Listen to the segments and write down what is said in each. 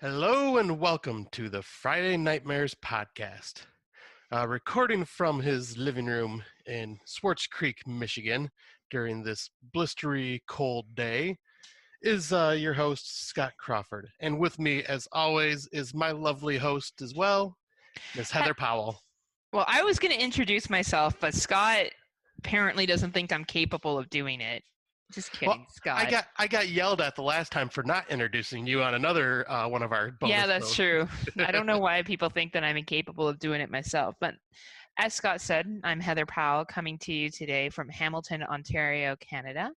Hello and welcome to the Friday Nightmares podcast. Recording from his living room in Swartz Creek, Michigan during this blistery cold day is your host, Scott Crawford. And with me, as always, is my lovely host as well, Miss Heather Powell. Well, I was going to introduce myself, but Scott apparently doesn't think I'm capable of doing it. Just kidding, Scott. I got yelled at the last time for not introducing you on another one of our bonus Yeah, that's shows. true. I don't know why people think that I'm incapable of doing it myself. But as Scott said, I'm Heather Powell coming to you today from Hamilton, Ontario, Canada.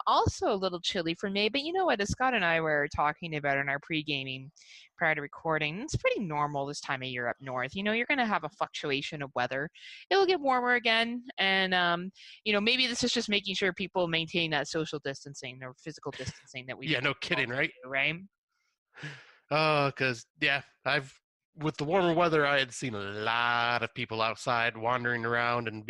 Also a little chilly for me, but you know what? As Scott and I were talking about in our pre-gaming prior to recording, it's pretty normal this time of year up north. You know, you're going to have a fluctuation of weather. It'll get warmer again, and maybe this is just making sure people maintain that social distancing or physical distancing that we. Yeah, no kidding, right? Right. Because with the warmer weather, I had seen a lot of people outside wandering around and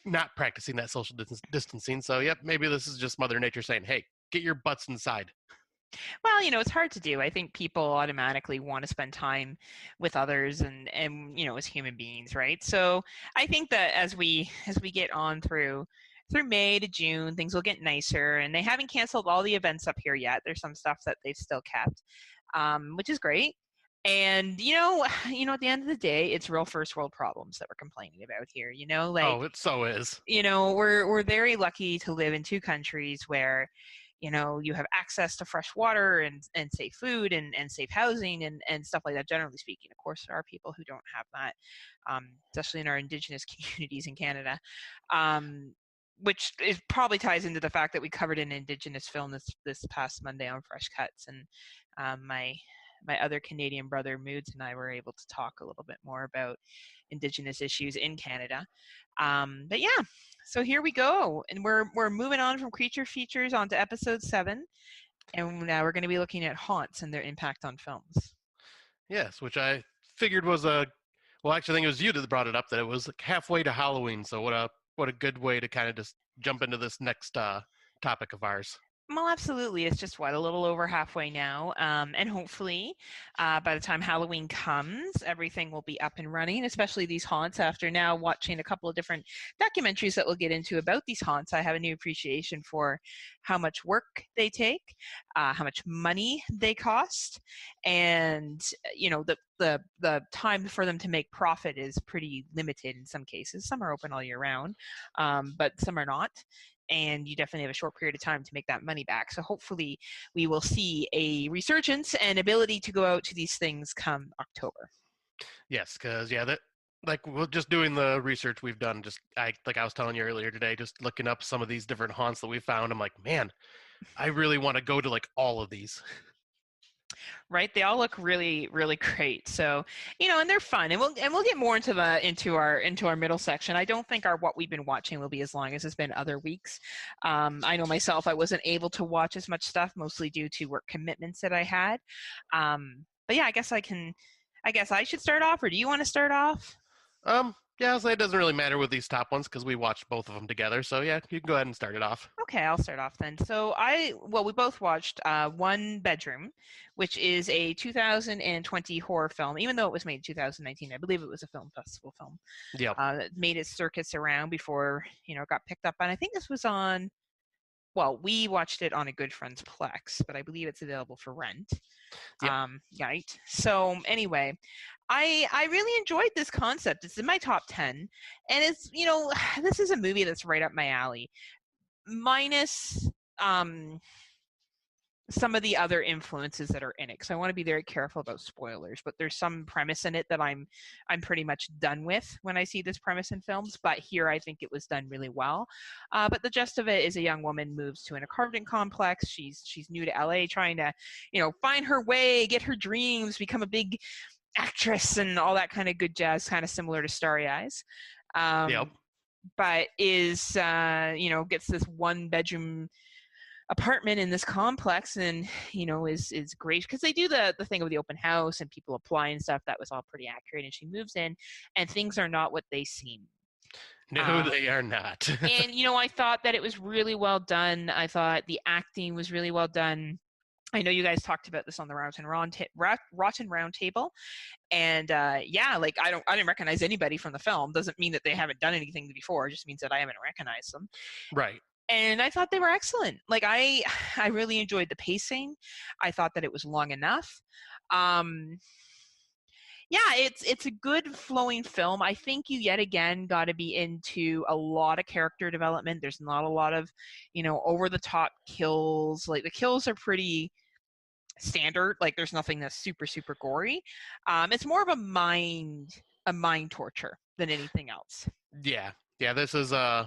not practicing that social distancing. So, yep, maybe this is just Mother Nature saying, hey, get your butts inside. Well, it's hard to do. I think people automatically want to spend time with others and as human beings, right? So I think that as we get on through May to June, things will get nicer, and they haven't canceled all the events up here yet. There's some stuff that they've still kept, which is great. And at the end of the day, it's real first world problems that we're complaining about here. It so is. We're very lucky to live in two countries where you have access to fresh water and safe food and safe housing and stuff like that, generally speaking. Of course, there are people who don't have that, especially in our Indigenous communities in Canada, which probably ties into the fact that we covered an Indigenous film this past Monday on Fresh Cuts. And my other Canadian brother, Moods, and I were able to talk a little bit more about Indigenous issues in Canada. But yeah, so here we go. And we're moving on from Creature Features onto episode 7. And now we're going to be looking at haunts and their impact on films. Yes, which I figured was actually, I think it was you that brought it up, that it was halfway to Halloween. So what a good way to kind of just jump into this next topic of ours. Well, absolutely. It's just, a little over halfway now. And hopefully, by the time Halloween comes, everything will be up and running, especially these haunts. After now watching a couple of different documentaries that we'll get into about these haunts, I have a new appreciation for how much work they take, how much money they cost, and, the time for them to make profit is pretty limited in some cases. Some are open all year round, but some are not. And you definitely have a short period of time to make that money back. So hopefully we will see a resurgence and ability to go out to these things come October. Yes, because, we're just doing the research we've done, like I was telling you earlier today, just looking up some of these different haunts that we found. I'm like, man, I really want to go to all of these. Right, they all look really, really great. So, and they're fun, and we'll get more into our middle section. I don't think our what we've been watching will be as long as it's been other weeks. I know myself, I wasn't able to watch as much stuff, mostly due to work commitments that I had. But yeah, I guess I should start off, or do you want to start off? Yeah, so it doesn't really matter with these top ones because we watched both of them together. So yeah, you can go ahead and start it off. Okay, I'll start off then. So we both watched One Bedroom, which is a 2020 horror film. Even though it was made in 2019, I believe it was a film festival film. Yeah. It made its circuits around before it got picked up. And I think this was on. Well, we watched it on a good friend's Plex, but I believe it's available for rent. Yep. Right. So anyway, I really enjoyed this concept. It's in my top 10, and it's this is a movie that's right up my alley, minus some of the other influences that are in it, because I want to be very careful about spoilers. But there's some premise in it that I'm pretty much done with when I see this premise in films. But here I think it was done really well. But the gist of it is a young woman moves to an apartment complex. She's new to LA, trying to find her way, get her dreams, become a big actress, and all that kind of good jazz, kind of similar to Starry Eyes. Yep. But is gets this one bedroom apartment in this complex, and is great because they do the thing of the open house and people apply and stuff. That was all pretty accurate, and she moves in and things are not what they seem. No, they are not. And I thought that it was really well done. I thought the acting was really well done. I know you guys talked about this on the Rotten Round Table, and yeah, like I didn't recognize anybody from the film. Doesn't mean that they haven't done anything before. It just means that I haven't recognized them. Right. And I thought they were excellent. Like I really enjoyed the pacing. I thought that it was long enough. Yeah, it's a good flowing film. I think you yet again got to be into a lot of character development. There's not a lot of, over the top kills. Like the kills are pretty standard. Like there's nothing that's super super gory. It's more of a mind torture than anything else. Yeah. This is yeah.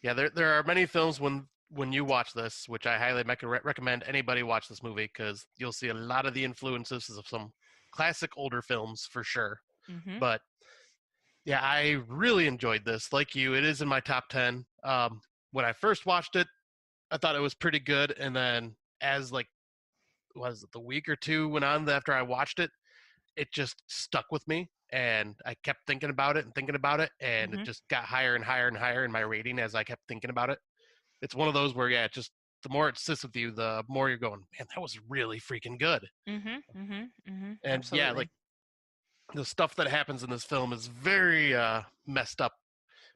There are many films when you watch this, which I highly recommend anybody watch this movie, because you'll see a lot of the influences of some classic older films for sure. Mm-hmm. But yeah, I really enjoyed this. Like you, it is in my top 10. When I first watched it, I thought it was pretty good, and then as like was it the week or two went on after I watched it, it just stuck with me, and I kept thinking about it, and Mm-hmm. it just got higher and higher and higher in my rating as I kept thinking about it. It's one of those where yeah, it just the more it sits with you, the more you're going, man, that was really freaking good. Mm-hmm. Mm-hmm. Mm-hmm. And yeah, Absolutely. like the stuff that happens in this film is very messed up.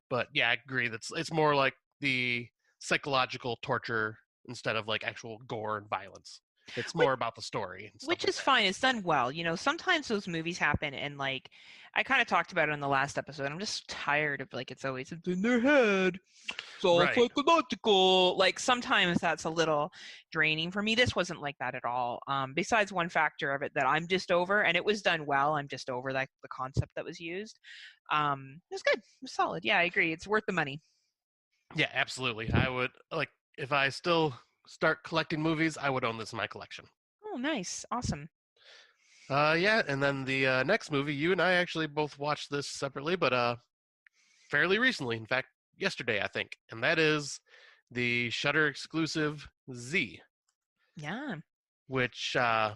But yeah, I agree. It's more like the psychological torture instead of like actual gore and violence. It's more about the story and stuff Which like is that. fine. It's done well. Sometimes those movies happen, and like I kind of talked about it in the last episode. I'm just tired of like it's always it's in their head. It's all Right. psychological. Like sometimes that's a little draining for me. This wasn't like that at all. Besides one factor of it that I'm just over, and it was done well. I'm just over like the concept that was used. It was good. It was solid. Yeah, I agree. It's worth the money. Yeah, absolutely. I would like if I still start collecting movies, I would own this in my collection. Oh, nice. Awesome. Yeah, and then the next movie, you and I actually both watched this separately, but fairly recently. In fact, yesterday, I think, and that is the Shudder exclusive Z, Yeah. which yeah,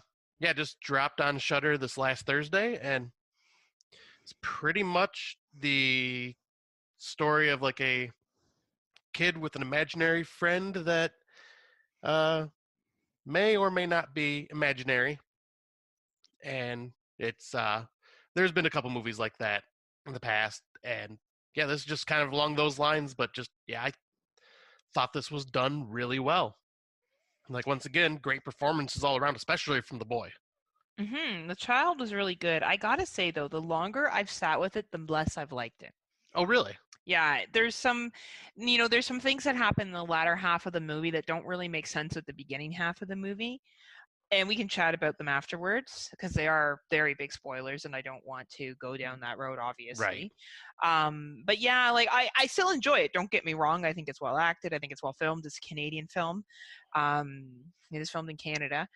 just dropped on Shudder this last Thursday, and it's pretty much the story of like a kid with an imaginary friend that uh, may or may not be imaginary, and it's there's been a couple movies like that in the past, and yeah, this is just kind of along those lines, but just yeah, I thought this was done really well. Like once again, great performances all around, especially from the boy. The child was really good. I gotta say though, the longer I've sat with it, the less I've liked it. Oh, really? Yeah, there's some things that happen in the latter half of the movie that don't really make sense at the beginning half of the movie. And we can chat about them afterwards because they are very big spoilers and I don't want to go down that road, Right. obviously. But yeah, like I still enjoy it. Don't get me wrong. I think it's well acted. I think it's well filmed. It's a Canadian film. It is filmed in Canada.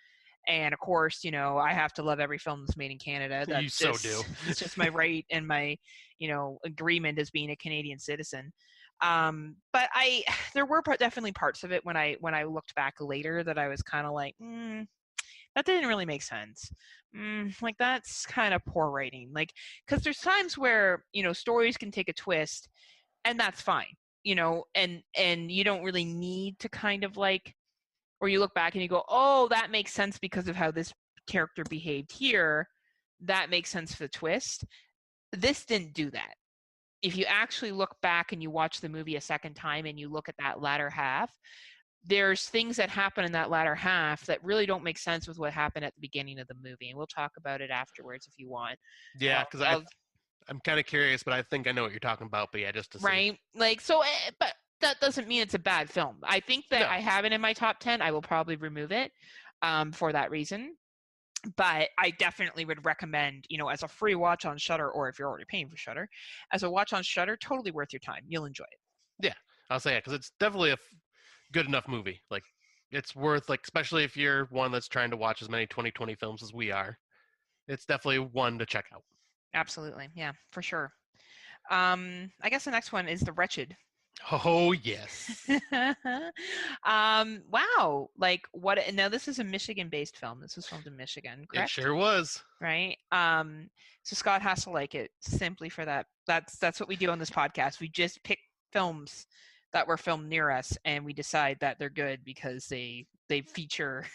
And of course, I have to love every film that's made in Canada. You That's so do. just it's just my right and my, agreement as being a Canadian citizen. But there were definitely parts of it when I looked back later that I was kind of like, that didn't really make sense. Like that's kind of poor writing. Like, because there's times where stories can take a twist, and that's fine. And you don't really need to kind of like, or you look back and you go, oh, that makes sense because of how this character behaved here. That makes sense for the twist. This didn't do that. If you actually look back and you watch the movie a second time and you look at that latter half, there's things that happen in that latter half that really don't make sense with what happened at the beginning of the movie. And we'll talk about it afterwards if you want. Yeah, because I'm kind of curious, but I think I know what you're talking about. But yeah, just to see. Right? Like, so, but that doesn't mean it's a bad film. I think that No. I have it in my top 10. I will probably remove it for that reason. But I definitely would recommend, as a free watch on Shudder, or if you're already paying for Shudder, as a watch on Shudder, totally worth your time. You'll enjoy it. Yeah, I'll say it because it's definitely a good enough movie. Like it's worth like, especially if you're one that's trying to watch as many 2020 films as we are. It's definitely one to check out. Absolutely. Yeah, for sure. I guess the next one is The Wretched. Oh yes. Wow. Like what? Now this is a Michigan-based film. This was filmed in Michigan, It correct? sure was. Right. So Scott has to like it simply for that. That's what we do on this podcast. We just pick films that were filmed near us, and we decide that they're good because they they feature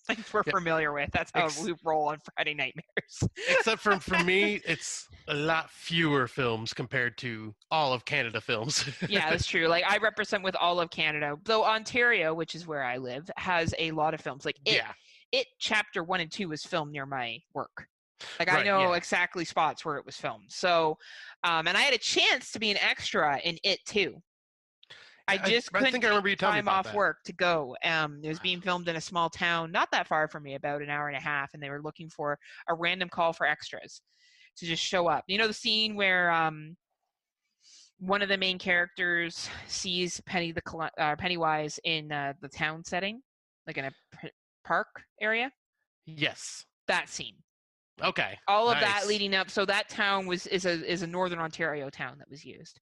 things we're Yeah. familiar with. That's how we roll on Friday Nightmares. Except for me, it's a lot fewer films compared to all of Canada films. Yeah, that's true. Like I represent with all of Canada, though Ontario, which is where I live, has a lot of films. Like Yeah. it chapter 1 and 2 was filmed near my work. Like I Right, know yeah. exactly spots where it was filmed. So, and I had a chance to be an extra in it too. I just I couldn't think I take remember you telling me time about off that. work to go. It was being filmed in a small town, not that far from me, about an hour and a half, and they were looking for a random call for extras to just show up. You know the scene where one of the main characters sees Pennywise in the town setting, like in a park area. Yes. That scene. Okay. All of that Nice. leading up. So that town is a Northern Ontario town that was used.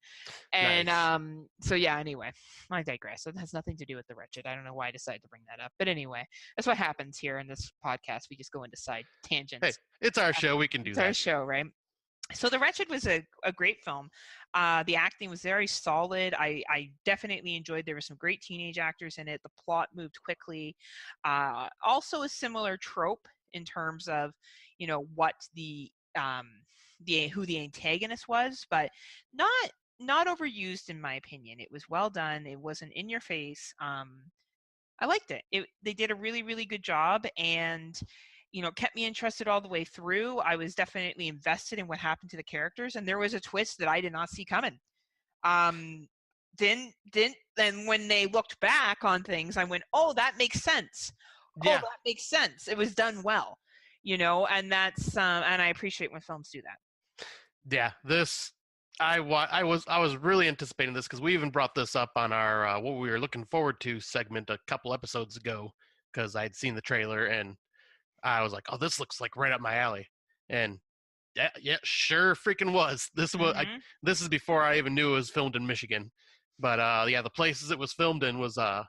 And Nice. so yeah, anyway, I digress. It has nothing to do with the Wretched. I don't know why I decided to bring that up. But anyway, that's what happens here in this podcast. We just go into side tangents. Hey, it's our show. We can do It's that. our show, right? So The Wretched was a great film. The acting was very solid. I definitely enjoyed. There were some great teenage actors in it. The plot moved quickly. Also a similar trope in terms of, you know, what who the antagonist was, but not overused in my opinion. It was well done. It wasn't in your face. I liked it. They did a really, really good job, and you know, kept me interested all the way through. I was definitely invested in what happened to the characters, and there was a twist that I did not see coming. Then when they looked back on things, I went, "Oh, that makes sense. Oh, Yeah. that makes sense. It was done well." You know, and that's and I appreciate when films do that. Yeah. This I was really anticipating this because we even brought this up on our what we were looking forward to segment a couple episodes ago because I'd seen the trailer and I was like, "Oh, this looks like right up my alley." And yeah, sure freaking was. This is before I even knew it was filmed in Michigan. But yeah, the places it was filmed in was I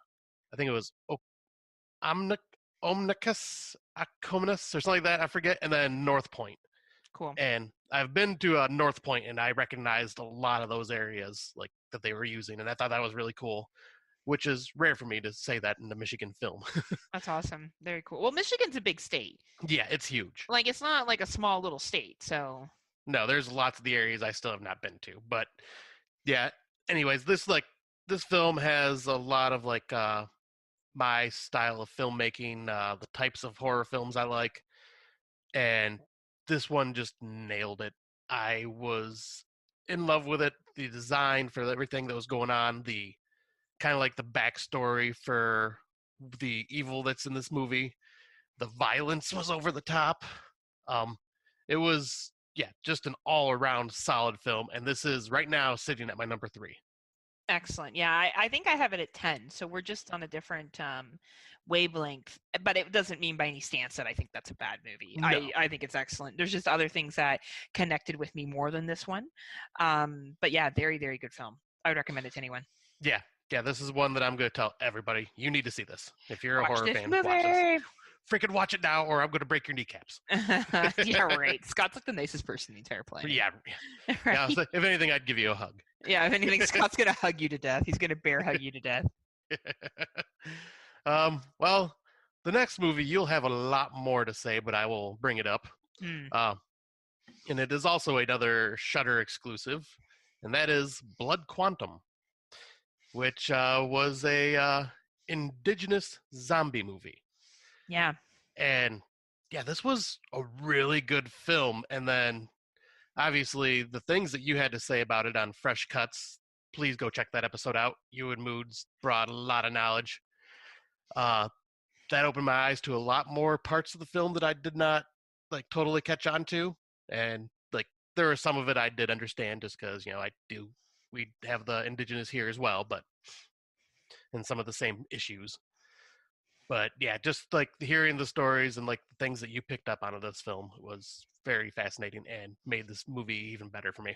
think it was Omnicus, Acominus, or something like that. I forget. And then North Point. Cool. And I've been to North Point, and I recognized a lot of those areas like that they were using, and I thought that was really cool. Which is rare for me to say that in the Michigan film. That's awesome. Very cool. Well, Michigan's a big state. Yeah, it's huge. Like it's not like a small little state, so No, there's lots of the areas I still have not been to, but yeah. Anyways, this film has a lot of my style of filmmaking, the types of horror films I like, and this one just nailed it. I was in love with it. The design for everything that was going on, the kind of like the backstory for the evil that's in this movie. The violence was over the top. Um, it was just an all-around solid film, and this is right now sitting at my number 3. excellent. Yeah, I think I have it at 10, so we're just on a different wavelength. But it doesn't mean by any stance that I think that's a bad movie. No. I think it's excellent. There's just other things that connected with me more than this one. But yeah, very, very good film. I would recommend it to anyone. Yeah, this is one that I'm going to tell everybody. You need to see this. If you're a Watch horror this fan, movie. watch this. Freaking watch it now, or I'm going to break your kneecaps. Yeah, right. Scott's like the nicest person in the entire planet. Yeah. Right? Yeah. So if anything, I'd give you a hug. Yeah, if anything, Scott's gonna hug you to death. He's gonna bear hug you to death. Well, the next movie you'll have a lot more to say, but I will bring it up. And it is also another Shudder exclusive, and that is Blood Quantum, which was a indigenous zombie movie. Yeah. And yeah, this was a really good film. And then obviously the things that you had to say about it on Fresh Cuts, please go check that episode out. You and Moods brought a lot of knowledge. That opened my eyes to a lot more parts of the film that I did not totally catch on to. And there was some of it I did understand just because, we have the indigenous here as well, but and some of the same issues. But yeah, just hearing the stories and the things that you picked up out of this film was very fascinating and made this movie even better for me.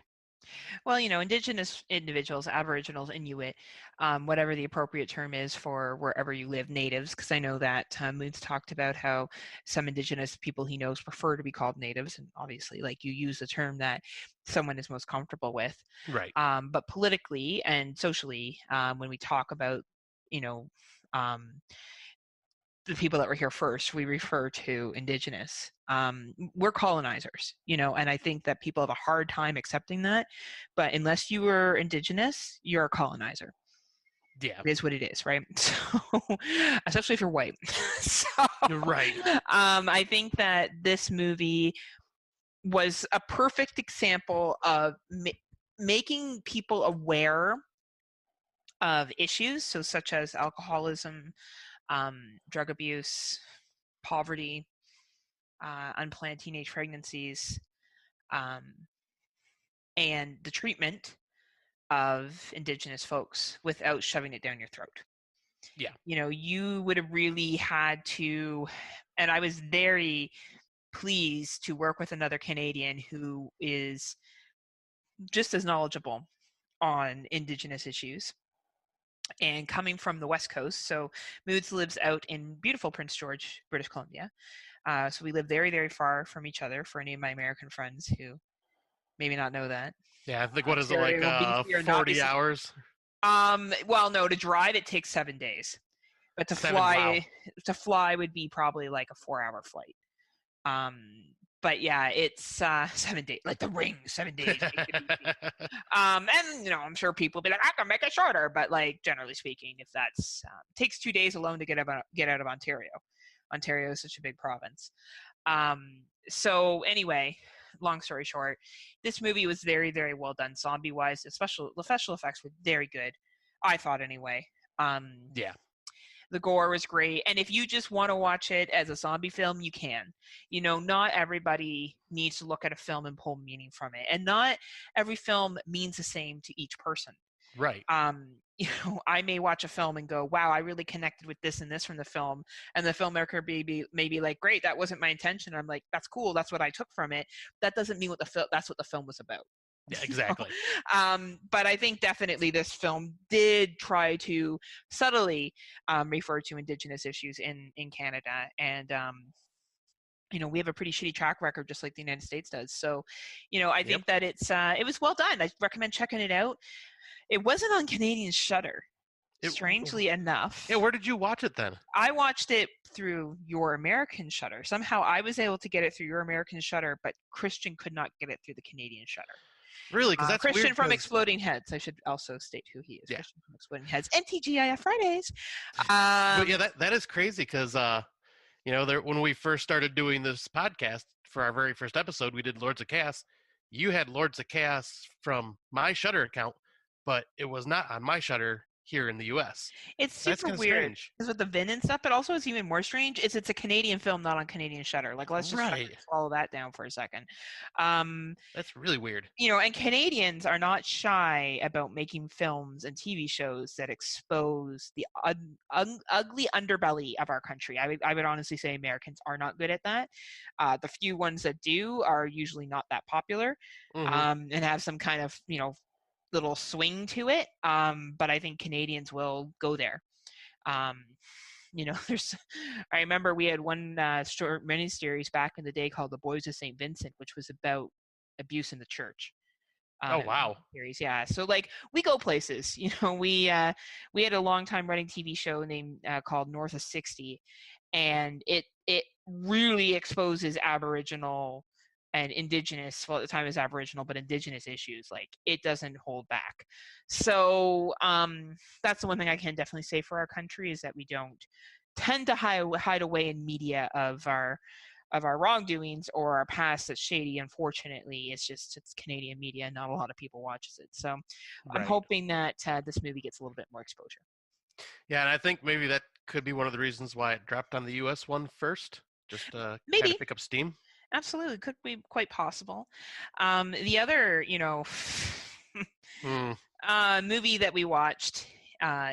Well, Indigenous individuals, Aboriginals, Inuit, whatever the appropriate term is for wherever you live, natives, because I know that Moon's talked about how some Indigenous people he knows prefer to be called natives, and obviously, you use the term that someone is most comfortable with. Right. But politically and socially, when we talk about, the people that were here first, we refer to indigenous. We're colonizers, and I think that people have a hard time accepting that. But unless you were indigenous, you're a colonizer. Yeah. It is what it is, right? So, especially if you're white. So, You're right. I think that this movie was a perfect example of making people aware of issues, so such as alcoholism, drug abuse, poverty, unplanned teenage pregnancies, and the treatment of Indigenous folks without shoving it down your throat. Yeah. You would have really had to, and I was very pleased to work with another Canadian who is just as knowledgeable on Indigenous issues. And coming from the West Coast, so Moods lives out in beautiful Prince George, British Columbia. So we live very, very far from each other for any of my American friends who maybe not know that. Yeah, I think, what is it, Ontario like and BC are not 40 hours? Well, no, to drive it takes 7 days. But to 7, wow. fly would be probably like a 4-hour flight. But yeah, it's 7 days, like the ring, 7 days. And I'm sure people will be like, I can make it shorter, but like generally speaking, if that's takes 2 days alone to get out of Ontario. Ontario is such a big province. So anyway, long story short, this movie was very, very well done, zombie wise. The special effects were very good, I thought anyway. Yeah. The gore was great. And if you just want to watch it as a zombie film, you can. Not everybody needs to look at a film and pull meaning from it. And not every film means the same to each person. Right. I may watch a film and go, wow, I really connected with this and this from the film. And the filmmaker may be like, great, that wasn't my intention. I'm like, that's cool. That's what I took from it. That doesn't mean that's what the film was about. Yeah, exactly. But I think definitely this film did try to subtly refer to Indigenous issues in Canada. And, we have a pretty shitty track record, just like the United States does. So, I think that it was well done. I recommend checking it out. It wasn't on Canadian Shudder, strangely enough. Yeah, where did you watch it then? I watched it through your American Shudder. Somehow I was able to get it through your American Shudder, but Christian could not get it through the Canadian Shudder. Really? Because that's Christian weird, from Exploding Heads. I should also state who he is. Yeah. Christian from Exploding Heads and TGIF Fridays. But yeah, that is crazy because when we first started doing this podcast for our very first episode, we did Lords of Chaos. You had Lords of Chaos from my Shudder account, but it was not on my Shudder here in the U.S. It's super weird because with the VIN and stuff, but also it's even more strange. It's a Canadian film, not on Canadian Shudder. Like, let's just follow that down for a second. That's really weird. And Canadians are not shy about making films and TV shows that expose the ugly underbelly of our country. I would honestly say Americans are not good at that. The few ones that do are usually not that popular, and have some kind of little swing to it, but I think Canadians will go there. I remember we had one short miniseries back in the day called The Boys of St. Vincent, which was about abuse in the church. Oh wow! Series, yeah. So like we go places. We had a long time running TV show named called North of 60, and it really exposes Aboriginal and Indigenous, well at the time it was Aboriginal, but Indigenous issues. Like, it doesn't hold back. So that's the one thing I can definitely say for our country, is that we don't tend to hide away in media of our wrongdoings or our past that's shady. Unfortunately, it's Canadian media, and not a lot of people watches it. So I'm hoping that this movie gets a little bit more exposure. Yeah, and I think maybe that could be one of the reasons why it dropped on the US one first, just to maybe kind of pick up steam. Absolutely, could be quite possible. The other, movie that we watched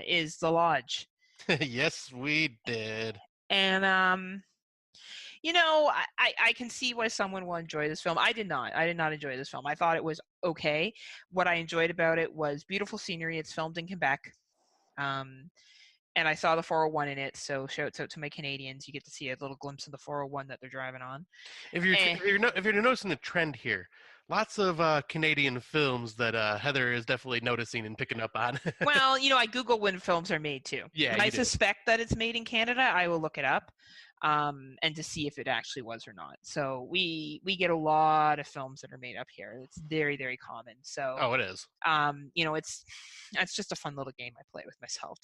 is The Lodge. Yes, we did. And I can see why someone will enjoy this film. I did not enjoy this film. I thought it was okay. What I enjoyed about it was beautiful scenery. It's filmed in Quebec. And I saw the 401 in it, so shouts out to my Canadians. You get to see a little glimpse of the 401 that they're driving on. If you're noticing the trend here, Lots of Canadian films that Heather is definitely noticing and picking up on. Well, I Google when films are made too. Yeah, When I you do. suspect that it's made in Canada, I will look it up, and to see if it actually was or not. So we get a lot of films that are made up here. It's very, very common. So Oh, it is. it's just a fun little game I play with myself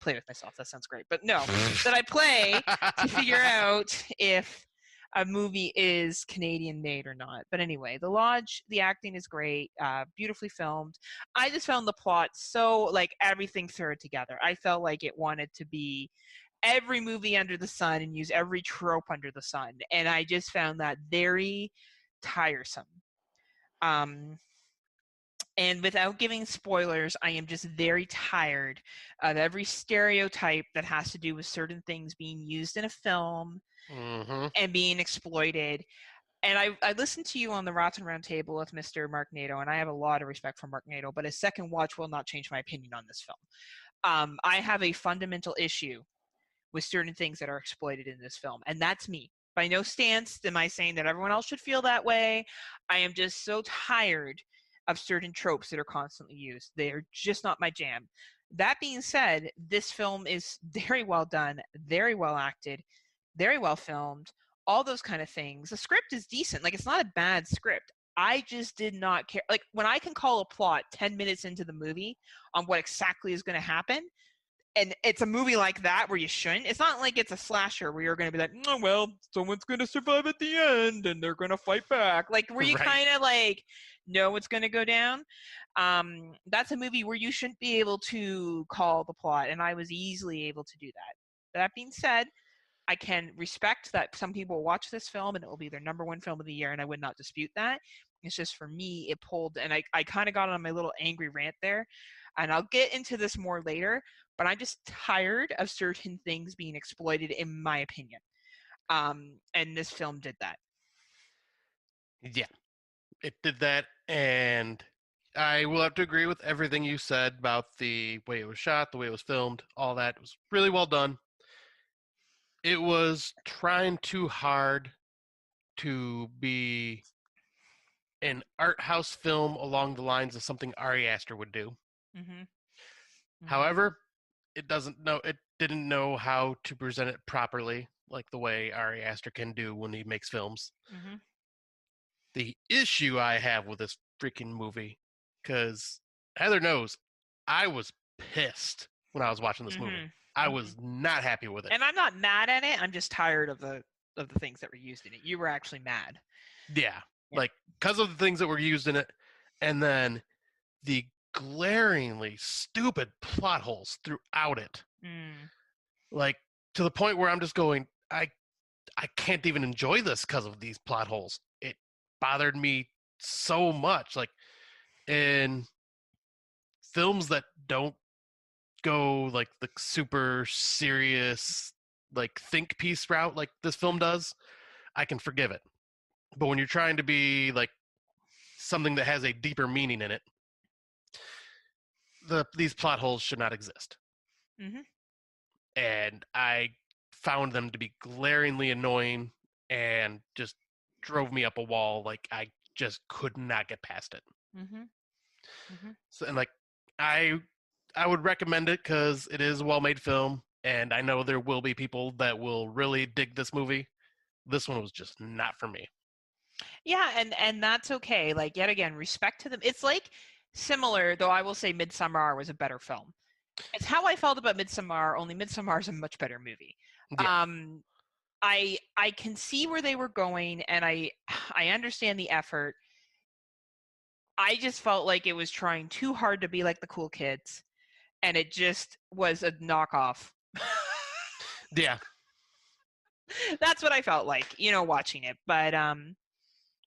play with myself. That sounds great, but no, that I play to figure out if a movie is Canadian made or not. But anyway, The Lodge, the acting is great, beautifully filmed. I just found the plot so like everything threw together. I felt like it wanted to be every movie under the sun and use every trope under the sun, and I just found that very tiresome. And without giving spoilers, I am just very tired of every stereotype that has to do with certain things being used in a film and being exploited. And I listened to you on the Rotten Round Table with Mr. Mark Nato, and I have a lot of respect for Mark Nato, but a second watch will not change my opinion on this film. I have a fundamental issue with certain things that are exploited in this film, and that's me. By no stance am I saying that everyone else should feel that way. I am just so tired of certain tropes that are constantly used. They're just not my jam. That being said, this film is very well done, very well acted, very well filmed, all those kind of things. The script is decent. Like, it's not a bad script. I just did not care. Like, when I can call a plot 10 minutes into the movie on what exactly is going to happen, and it's a movie like that where you shouldn't. It's not like it's a slasher where you're going to be like, oh, well, someone's going to survive at the end and they're going to fight back. Like, where you kind of like know what's going to go down. That's a movie where you shouldn't be able to call the plot, and I was easily able to do that. That being said, I can respect that some people will watch this film and it will be their number one film of the year, and I would not dispute that. It's just, for me, it pulled, and I kind of got on my little angry rant there, and I'll get into this more later, but I'm just tired of certain things being exploited, in my opinion. And this film did that. Yeah, it did that, and I will have to agree with everything you said about the way it was shot, the way it was filmed, all that. It was really well done. It was trying too hard to be an art house film along the lines of something Ari Aster would do. Mm-hmm. However, it didn't know how to present it properly, like the way Ari Aster can do when he makes films. Mm-hmm. The issue I have with this freaking movie, because Heather knows, I was pissed when I was watching this movie. I was not happy with it. And I'm not mad at it. I'm just tired of the things that were used in it. You were actually mad. Yeah. Like, because of the things that were used in it, and then the glaringly stupid plot holes throughout it. Like, to the point where I'm just going, I can't even enjoy this because of these plot holes. It bothered me so much. Like, in films that don't go like the super serious, like, think piece route like this film does, I can forgive it. But when you're trying to be like something that has a deeper meaning in it, these plot holes should not exist. And I found them to be glaringly annoying and just drove me up a wall. Like, I just could not get past it. So, and like, I would recommend it because it is a well-made film, and I know there will be people that will really dig this movie. This one was just not for me. Yeah, and that's okay. Like, yet again, respect to them. It's like similar, though I will say Midsommar was a better film. It's how I felt about Midsommar, only Midsommar is a much better movie. Yeah. I can see where they were going, and I understand the effort. I just felt like it was trying too hard to be like the cool kids, and it just was a knockoff. Yeah. That's what I felt like, watching it. But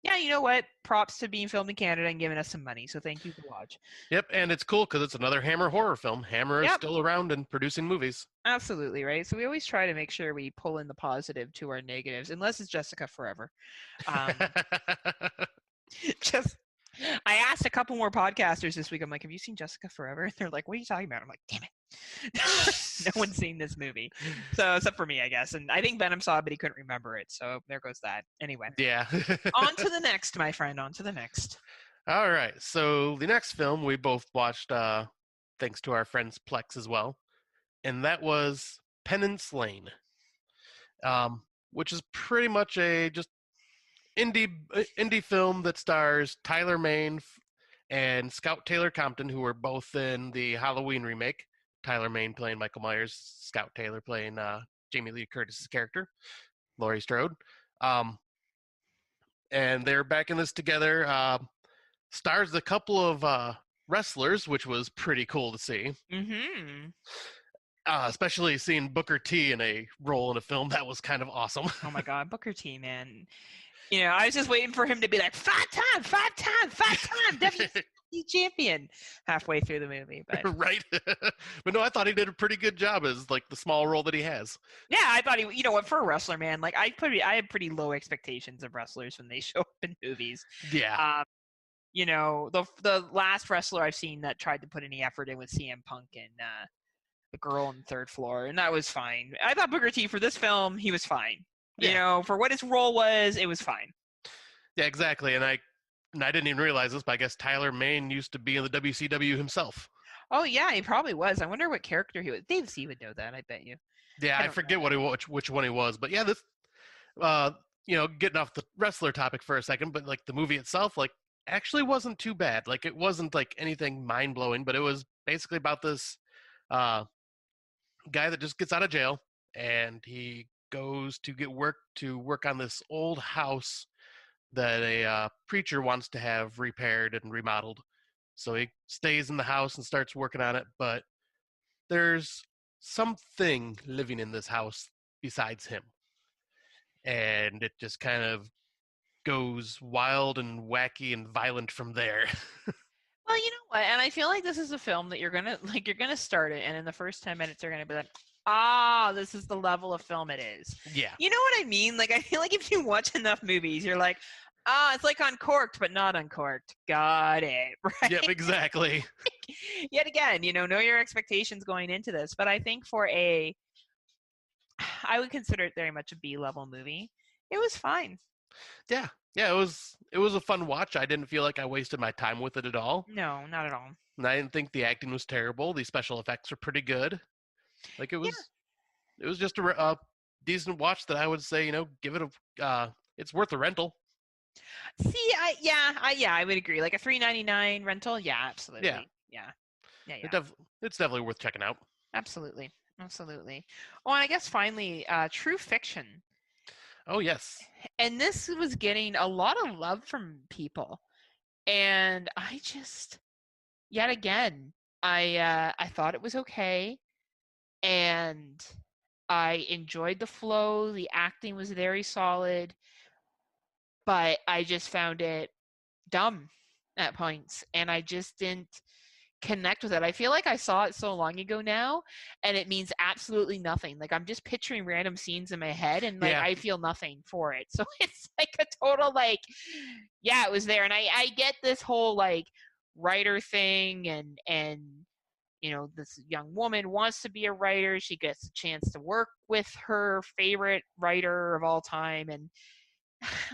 yeah, you know what? Props to being filmed in Canada and giving us some money. So thank you for watch. Yep, and it's cool because it's another Hammer horror film. Hammer is still around and producing movies. Absolutely, right? So we always try to make sure we pull in the positive to our negatives, unless it's Jessica Forever. Just I asked a couple more podcasters this week. I'm like, have you seen Jessica Forever? And they're like, what are you talking about? I'm like, damn it. No one's seen this movie. So, except for me, I guess. And I think Venom saw it, but he couldn't remember it. So there goes that. Anyway. Yeah. On to the next, my friend. On to the next. All right. So the next film we both watched, thanks to our friends Plex as well, and that was Penance Lane, which is pretty much a just indie film that stars Tyler Mane and Scout Taylor Compton, who were both in the Halloween remake. Tyler Mane playing Michael Myers, Scout Taylor playing Jamie Lee Curtis's character, Laurie Strode. And they're back in this together. Stars a couple of wrestlers, which was pretty cool to see. Mm-hmm. Especially seeing Booker T in a role in a film, that was kind of awesome. Oh my God, Booker T, man. You know, I was just waiting for him to be like, five-time WWE champion halfway through the movie. But Right. But no, I thought he did a pretty good job as like the small role that he has. yeah, I thought he, you know what, for a wrestler, man, like I had pretty low expectations of wrestlers when they show up in movies. Yeah. You know, the last wrestler I've seen that tried to put any effort in was CM Punk and the girl on the third floor, and that was fine. I thought Booker T for this film, he was fine. Yeah. You know, for what his role was, it was fine. Yeah, exactly. And I didn't even realize this, but I guess Tyler Mane used to be in the WCW himself. Oh yeah, he probably was. I wonder what character he was. Dave C would know that, I bet you. Yeah, I forget which one he was, but yeah, this getting off the wrestler topic for a second, but like the movie itself, like actually wasn't too bad. Like it wasn't like anything mind blowing, but it was basically about this guy that just gets out of jail and he goes to work on this old house that a preacher wants to have repaired and remodeled. So he stays in the house and starts working on it, but there's something living in this house besides him. And it just kind of goes wild and wacky and violent from there. Well, you know what? And I feel like this is a film that you're gonna start it, and in the first 10 minutes, you're gonna be like, this is the level of film it is. Yeah. You know what I mean? Like, I feel like if you watch enough movies, you're like, it's like Uncorked, but not Uncorked. Got it, right? Yep, exactly. Yet again, you know your expectations going into this. But I think I would consider it very much a B-level movie. It was fine. Yeah, it was a fun watch. I didn't feel like I wasted my time with it at all. No, not at all. And I didn't think the acting was terrible. The special effects were pretty good. Like it was just a decent watch that I would say, give it it's worth a rental. See, I would agree. Like a $3.99 rental, yeah, absolutely. Yeah. It's definitely worth checking out. Absolutely. Oh, and I guess finally, True Fiction. Oh yes. And this was getting a lot of love from people, and I just, yet again, I thought it was okay, and I enjoyed the flow. The acting was very solid, but I just found it dumb at points, and I just didn't connect with it. I feel like I saw it so long ago now, and it means absolutely nothing. Like I'm just picturing random scenes in my head, and like I feel nothing for it. So it's like a total like, yeah, it was there, and I get this whole like writer thing, and this young woman wants to be a writer. She gets a chance to work with her favorite writer of all time, and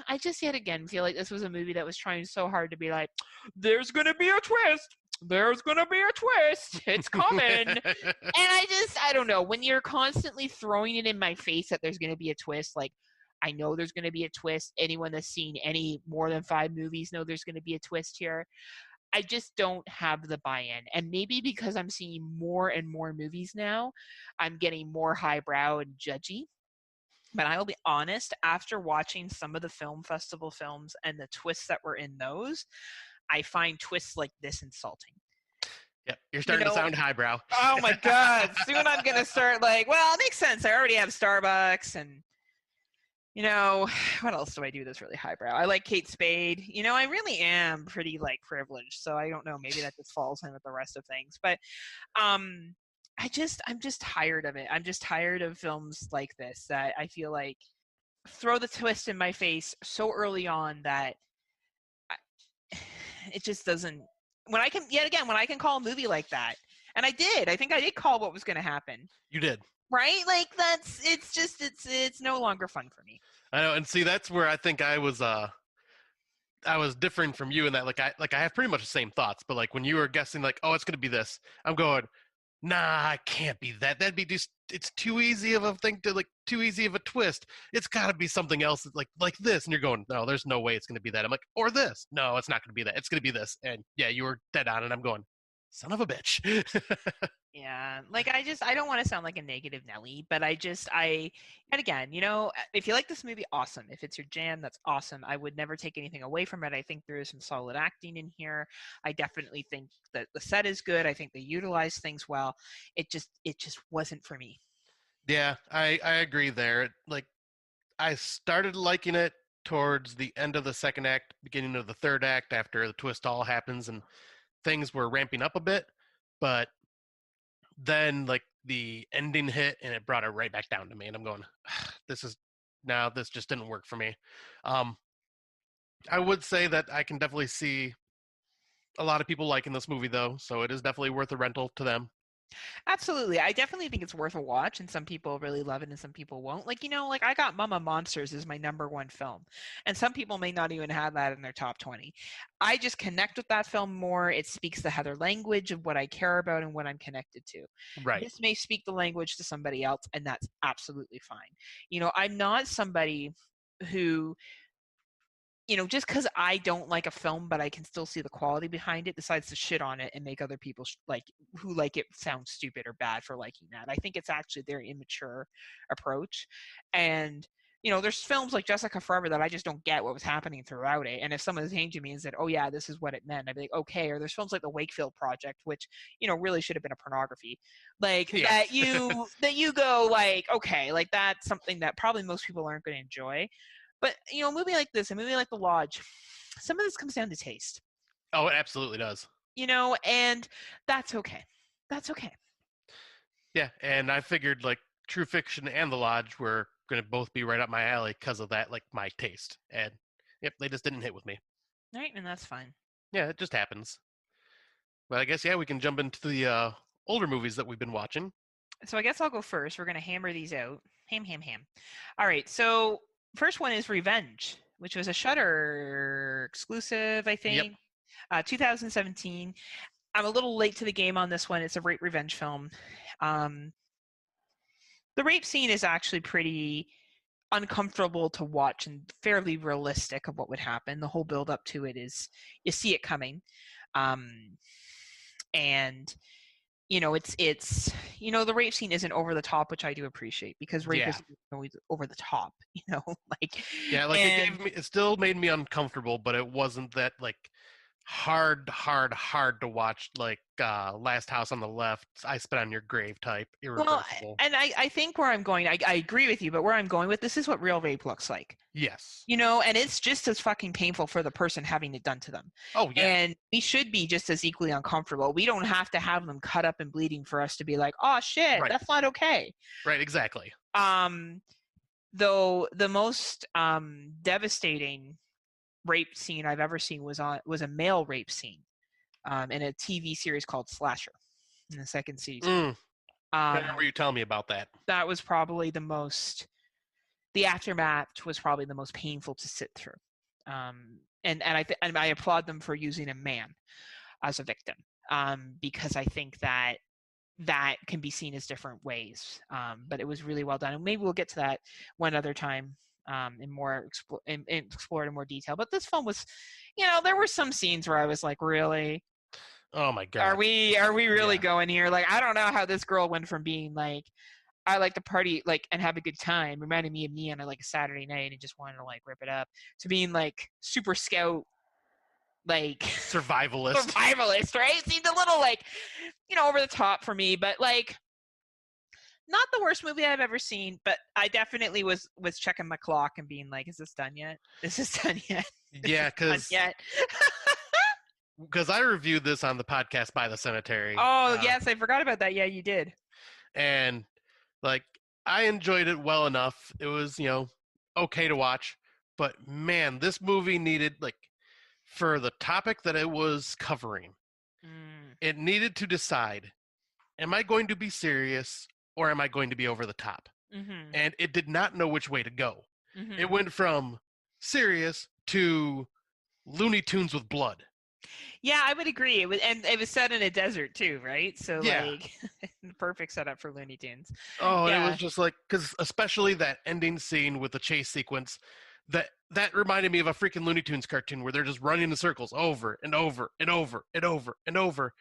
I just yet again feel like this was a movie that was trying so hard to be like, there's gonna be a twist. There's gonna be a twist. It's coming. And I don't know. When you're constantly throwing it in my face that there's gonna be a twist, like I know there's gonna be a twist. Anyone that's seen any more than 5 movies know there's gonna be a twist here. I just don't have the buy-in. And maybe because I'm seeing more and more movies now, I'm getting more highbrow and judgy. But I will be honest, after watching some of the film festival films and the twists that were in those, I find twists like this insulting. Yep, you're starting to sound highbrow. Oh my God. Soon I'm going to start like, well, it makes sense. I already have Starbucks and, what else do I do that's really highbrow? I like Kate Spade. I really am pretty like privileged. So I don't know. Maybe that just falls in with the rest of things. But I'm just tired of it. I'm just tired of films like this that I feel like throw the twist in my face so early on that it just doesn't. When I can call a movie like that, and I think I did call what was going to happen. You did. Right? Like it's no longer fun for me. I know, and see, that's where I think I was different from you in that, like I have pretty much the same thoughts, but like when you were guessing, like, oh, it's gonna be this, I'm going, nah, it can't be that. That'd be just, it's too easy of a thing to, like, too easy of a twist. It's got to be something else, like this. And you're going, no, there's no way it's gonna be that. I'm like, or this. No, it's not gonna be that. It's gonna be this. And yeah, you were dead on, and I'm going, son of a bitch. Yeah, like I don't want to sound like a negative Nelly, but and again, if you like this movie, awesome. If it's your jam, that's awesome. I would never take anything away from it. I think there is some solid acting in here. I definitely think that the set is good. I think they utilize things well. It just wasn't for me. Yeah, I agree there. Like, I started liking it towards the end of the second act, beginning of the third act, after the twist all happens and things were ramping up a bit, but then like the ending hit and it brought it right back down to me, and I'm going, this just didn't work for me. I would say that I can definitely see a lot of people liking this movie though, so it is definitely worth a rental to them. Absolutely. I definitely think it's worth a watch, and some people really love it and some people won't. Like, like I got Mama Monsters as my number one film, and some people may not even have that in their top 20. I just connect with that film more. It speaks the Heather language of what I care about and what I'm connected to. Right. This may speak the language to somebody else, and that's absolutely fine. I'm not somebody who just because I don't like a film, but I can still see the quality behind it, decides to shit on it and make other people who like it sound stupid or bad for liking that. I think it's actually a very immature approach. And, there's films like Jessica Forever that I just don't get what was happening throughout it. And if someone came to me and said, oh yeah, this is what it meant, I'd be like, okay. Or there's films like The Wakefield Project, which, really should have been a pornography. Like that you go like, okay, like that's something that probably most people aren't going to enjoy. But, a movie like this, a movie like The Lodge, some of this comes down to taste. Oh, it absolutely does. And that's okay. That's okay. Yeah, and I figured like True Fiction and The Lodge were going to both be right up my alley because of that, like my taste. And yep, they just didn't hit with me. All right, and that's fine. Yeah, it just happens. But I guess, yeah, we can jump into the older movies that we've been watching. So I guess I'll go first. We're going to hammer these out. Ham. All right, so first one is Revenge, which was a Shudder exclusive, I think. Yep. 2017. I'm a little late to the game on this one. It's a rape revenge film. The rape scene is actually pretty uncomfortable to watch and fairly realistic of what would happen. The whole build up to it is you see it coming. And it's the rape scene isn't over the top, which I do appreciate, because rape is always over the top, like it still made me uncomfortable, but it wasn't that like hard to watch, like Last House on the Left, I Spit on Your Grave type irreversible. Well, and I think where I'm going, I agree with you, but where I'm going with this is what real rape looks like. Yes. And it's just as fucking painful for the person having it done to them. Oh, yeah. And we should be just as equally uncomfortable. We don't have to have them cut up and bleeding for us to be like, oh, shit, right. That's not okay. Right, exactly. Though the most devastating rape scene I've ever seen was a male rape scene in a TV series called Slasher in the second season. I remember you telling me about that. That was probably the aftermath was probably the most painful to sit through. And I applaud them for using a man as a victim, because I think that can be seen as different ways. But it was really well done. And maybe we'll get to that one other time in more explored in more detail. But this film was, there were some scenes where I was like, really? Oh my God. Are we really going here? Like, I don't know how this girl went from being like, I like to party like and have a good time, reminding me of me on like a Saturday night and just wanted to like rip it up, to being like super scout, like survivalist, right? It seemed a little like, over the top for me, but like not the worst movie I've ever seen. But I definitely was checking my clock and being like, is this done yet? Yeah, because I reviewed this on the podcast By the Cemetery. Oh, yes, I forgot about that. Yeah, you did. And like, I enjoyed it well enough. It was, okay to watch. But man, this movie needed, like, for the topic that it was covering, it needed to decide, am I going to be serious or am I going to be over the top? Mm-hmm. And it did not know which way to go. Mm-hmm. It went from serious to Looney Tunes with blood. Yeah, I would agree. And it was set in a desert too, right? So Yeah. like, perfect setup for Looney Tunes. Oh, Yeah. it was just like, because especially that ending scene with the chase sequence, that reminded me of a freaking Looney Tunes cartoon where they're just running in circles over and over and over and over and over,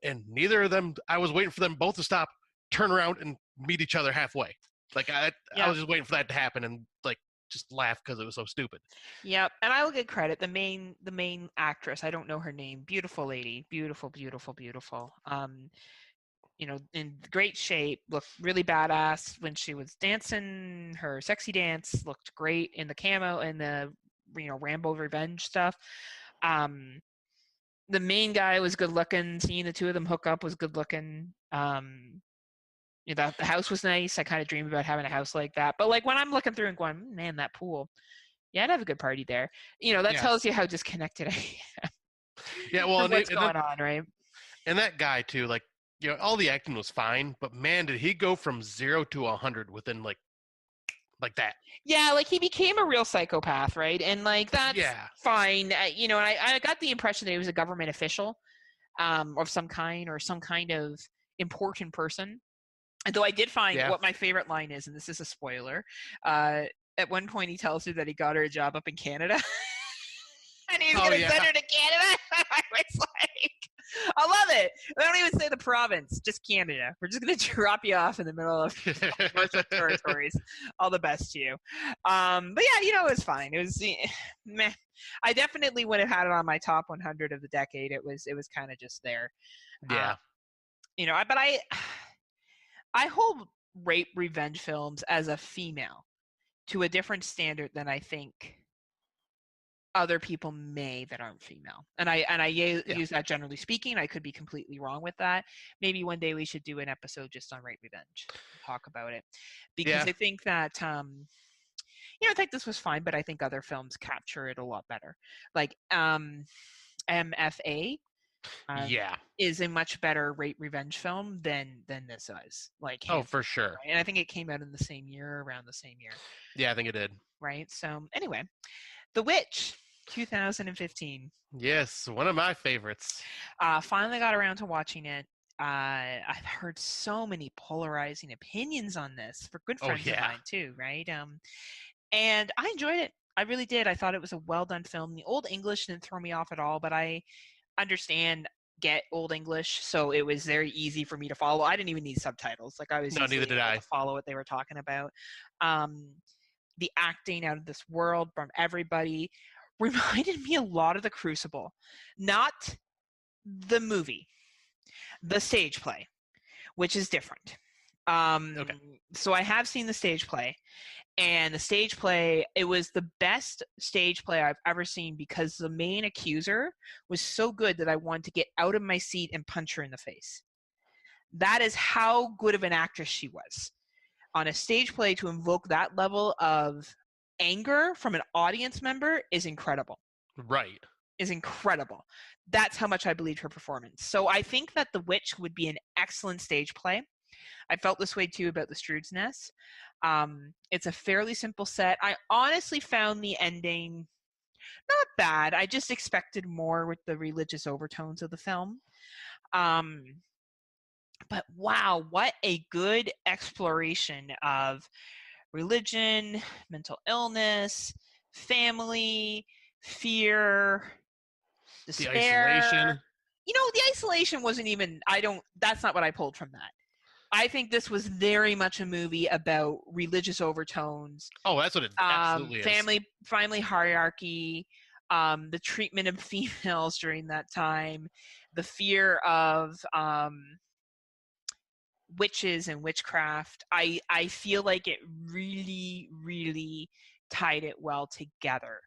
and neither of them. I was waiting for them both to stop, turn around, and meet each other halfway. Like I was just waiting for that to happen and like just laugh because it was so stupid. Yep, and I will give credit. The main actress, I don't know her name. Beautiful lady, beautiful, beautiful, beautiful. In great shape, looked really badass when she was dancing. Her sexy dance looked great in the camo and the Rambo Revenge stuff. The main guy was good looking. Seeing the two of them hook up was good looking. The house was nice. I kind of dreamed about having a house like that. But like when I'm looking through and going, man, that pool. Yeah, I'd have a good party there. That tells you how disconnected I am. Yeah, well, what's going on, right? And that guy too, like all the acting was fine, but man, did he go from 0 to 100 within like that? Yeah, like he became a real psychopath, right? And like that's fine. And I got the impression that he was a government official, of some kind or some kind of important person. And though I did find what my favorite line is, and this is a spoiler. At one point, he tells her that he got her a job up in Canada, and he's going to send her to Canada. I was like, I love it. I don't even say the province, just Canada. We're just going to drop you off in the middle of commercial territories. All the best to you. But yeah, it was fine. It was meh. I definitely would have had it on my top 100 of the decade. It was kind of just there. Yeah. But I hold rape revenge films as a female to a different standard than I think other people may that aren't female. And I use that generally speaking. I could be completely wrong with that. Maybe one day we should do an episode just on rape revenge, talk about it. Because I think that I think this was fine, but I think other films capture it a lot better. Like MFA is a much better rape revenge film than this was. Like, for sure. Right? And I think it came out in the same year, around the same year. Yeah, I think it did. Right. So anyway, The Witch, 2015. Yes, one of my favorites. Finally got around to watching it. I've heard so many polarizing opinions on this for good friends of mine too, right? And I enjoyed it. I really did. I thought it was a well done film. The Old English didn't throw me off at all, but I get Old English, so it was very easy for me to follow. I didn't even need subtitles. Like I was neither did I. To follow what they were talking about. The acting out of this world from everybody reminded me a lot of The Crucible, not the movie, the stage play, which is different. So I have seen the stage play, and the stage play, it was the best stage play I've ever seen because the main accuser was so good that I wanted to get out of my seat and punch her in the face. That is how good of an actress she was. On a stage play, to invoke that level of anger from an audience member is incredible. Right. Is incredible. That's how much I believed her performance. So I think that The Witch would be an excellent stage play. I felt this way too about The Strood's Nest. It's a fairly simple set. I honestly found the ending not bad. I just expected more with the religious overtones of the film. But wow, what a good exploration of religion, mental illness, family, fear, despair. The isolation. The isolation wasn't even, that's not what I pulled from that. I think this was very much a movie about religious overtones. Oh, that's what it absolutely is. Family hierarchy, the treatment of females during that time, the fear of witches and witchcraft. I feel like it really, really tied it well together.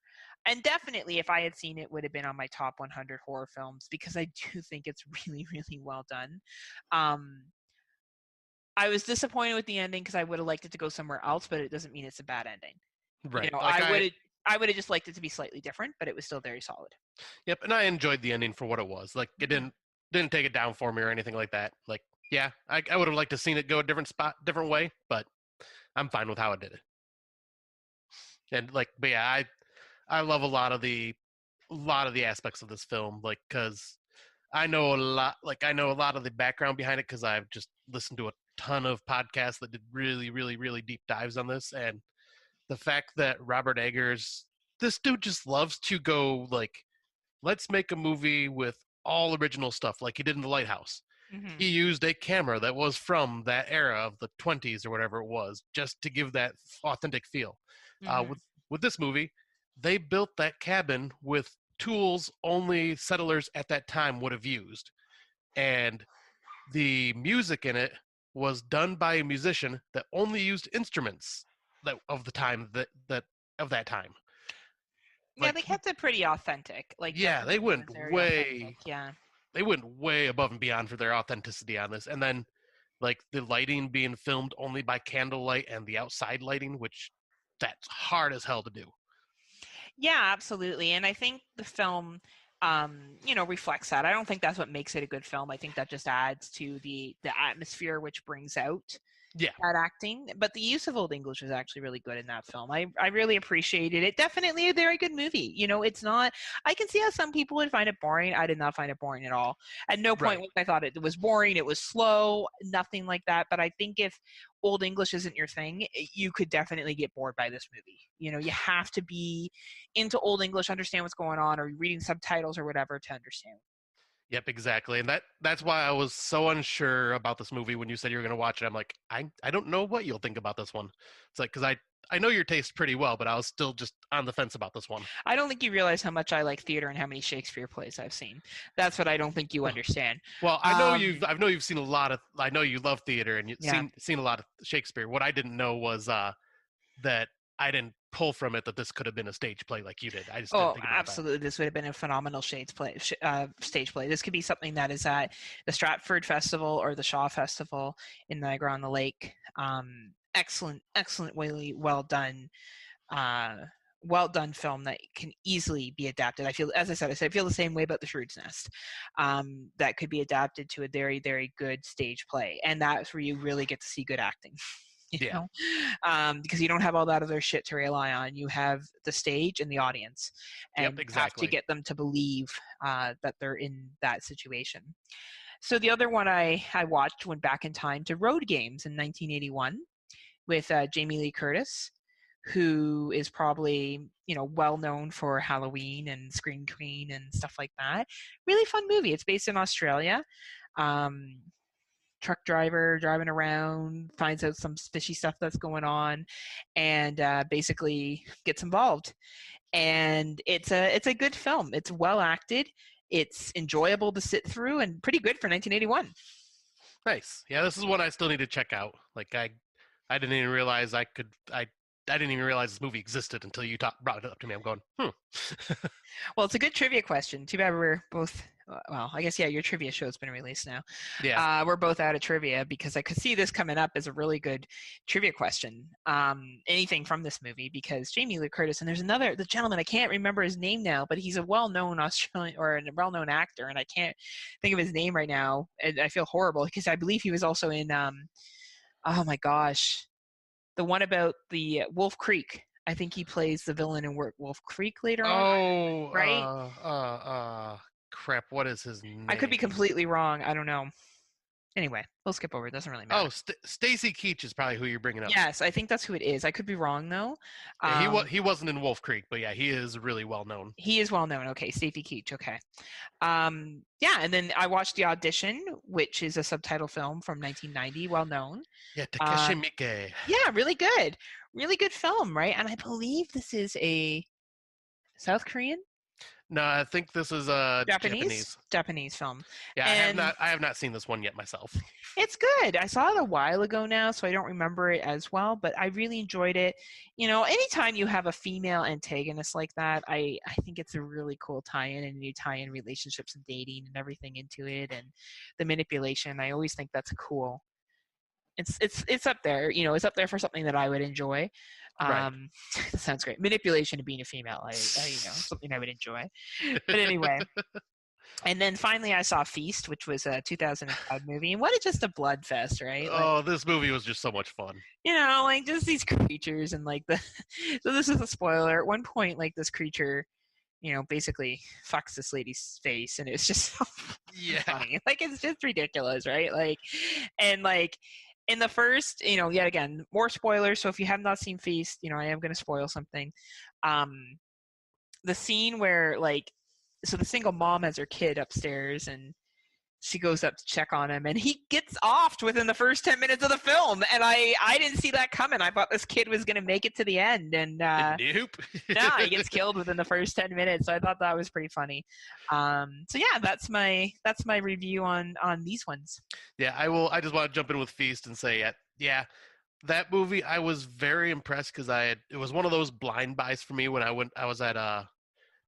And definitely, if I had seen it, would have been on my top 100 horror films because I do think it's really, really well done. I was disappointed with the ending because I would have liked it to go somewhere else, but it doesn't mean it's a bad ending. Right. I would have just liked it to be slightly different, but it was still very solid. Yep, and I enjoyed the ending for what it was. Like, it didn't take it down for me or anything like that. Like, yeah, I would have liked to seen it go a different way, but I'm fine with how it did it. And like, but yeah, I love a lot of the aspects of this film, like, because I know a lot of the background behind it because I've just listened to a ton of podcasts that did really, really, really deep dives on this, and the fact that Robert Eggers, this dude just loves to go like, let's make a movie with all original stuff, like he did in The Lighthouse. Mm-hmm. He used a camera that was from that era of the 20s or whatever it was, just to give that authentic feel. Mm-hmm. With this movie, they built that cabin with tools only settlers at that time would have used, and the music in it was done by a musician that only used instruments of the time that of that time. Yeah, Like, they kept it pretty authentic. Like, yeah, definitely was very authentic. Yeah. they went way above and beyond for their authenticity on this. And then like the lighting being filmed only by candlelight and the outside lighting, which that's hard as hell to do. Yeah, absolutely. And I think the film, reflects that. I don't think that's what makes it a good film. I think that just adds to the atmosphere, which brings out Yeah, that acting. But the use of Old English was actually really good in that film. I really appreciated it. Definitely a very good movie. It's not, I can see how some people would find it boring. I did not find it boring at all. At no point right. I thought it was boring. It was slow, nothing like that. But I think if Old English isn't your thing, you could definitely get bored by this movie. You have to be into Old English, understand what's going on, or reading subtitles or whatever to understand. Yep, exactly. And that's why I was so unsure about this movie when you said you were going to watch it. I'm like, I don't know what you'll think about this one. It's like, because I know your taste pretty well, but I was still just on the fence about this one. I don't think you realize how much I like theater and how many Shakespeare plays I've seen. That's what I don't think you understand. Well, Um, I know you've seen a lot of, I know you love theater and you've yeah. seen a lot of Shakespeare. What I didn't know was that I didn't pull from it that this could have been a stage play like you did. I just didn't Oh, think about that. absolutely. This would have been a phenomenal stage play. This could be something that is at the Stratford Festival or the Shaw Festival in Niagara on the Lake. Excellent, really well done. Well done film that can easily be adapted. I feel, as I said, I feel the same way about The Shrews Nest. That could be adapted to a very, very good stage play, and that's where you really get to see good acting. Yeah. Because you don't have all that other shit to rely on. You have the stage and the audience, and Yep, you have to exactly. get them to believe that they're in that situation. So the other one I watched went back in time to Road Games in 1981 with Jamie Lee Curtis, who is probably well known for Halloween and Scream Queen and stuff like that. Really fun movie. It's based in Australia. Truck driver driving around, finds out some fishy stuff that's going on, and basically gets involved. And it's a good film. It's well acted. It's enjoyable to sit through and pretty good for 1981. Nice. Yeah, this is one I still need to check out. Like I didn't even realize I didn't even realize this movie existed until you brought it up to me. I'm going, Well, it's a good trivia question. Too bad we're both. Well, I guess, yeah, your trivia show's been released now. Yeah. We're both out of trivia because I could see this coming up as a really good trivia question. Anything from this movie, because Jamie Lee Curtis, and there's the gentleman, I can't remember his name now, but he's a well-known Australian or a well-known actor, and I can't think of his name right now. And I feel horrible because I believe he was also in, oh my gosh, the one about the Wolf Creek. I think he plays the villain in Wolf Creek later on, Oh, right? crap. What is his name? I could be completely wrong. I don't know. Anyway, we'll skip over. It doesn't really matter. Oh, Stacy Keach is probably who you're bringing up. Yes, I think that's who it is. I could be wrong though. Yeah, he wasn't in Wolf Creek, but yeah, he is really well known. He is well known. Okay, Stacy Keach. Okay. Yeah, and then I watched The Audition, which is a subtitle film from 1990, well known. Yeah, Takeshi Miike. Yeah, really good film, right? And I believe this is a South Korean, No, I think this is Japanese film. Yeah, And I have not seen this one yet myself. it's good. I saw it a while ago now, so I don't remember it as well, but I really enjoyed it. Anytime you have a female antagonist like that, I think it's a really cool tie-in, and you tie in relationships and dating and everything into it, and the manipulation. I always think that's cool. it's up there. It's up there for something that I would enjoy. Right. That sounds great. Manipulation of being a female, something I would enjoy. But anyway. And then finally I saw Feast, which was a 2005 movie. And just a blood fest, right? Oh, this movie was just so much fun. Just these creatures and so this is a spoiler. At one point, this creature, basically fucks this lady's face, and it's just so funny. It's just ridiculous, right? And in the first, yet again, more spoilers. So if you have not seen Feast, I am going to spoil something. The scene where so the single mom has her kid upstairs, and she goes up to check on him, and he gets offed within the first 10 minutes of the film. And I didn't see that coming. I thought this kid was going to make it to the end. And nope. no, he gets killed within the first 10 minutes. So I thought that was pretty funny. So yeah, that's my review on these ones. Yeah, I just want to jump in with Feast and say, yeah, that movie, I was very impressed because it was one of those blind buys for me when I was at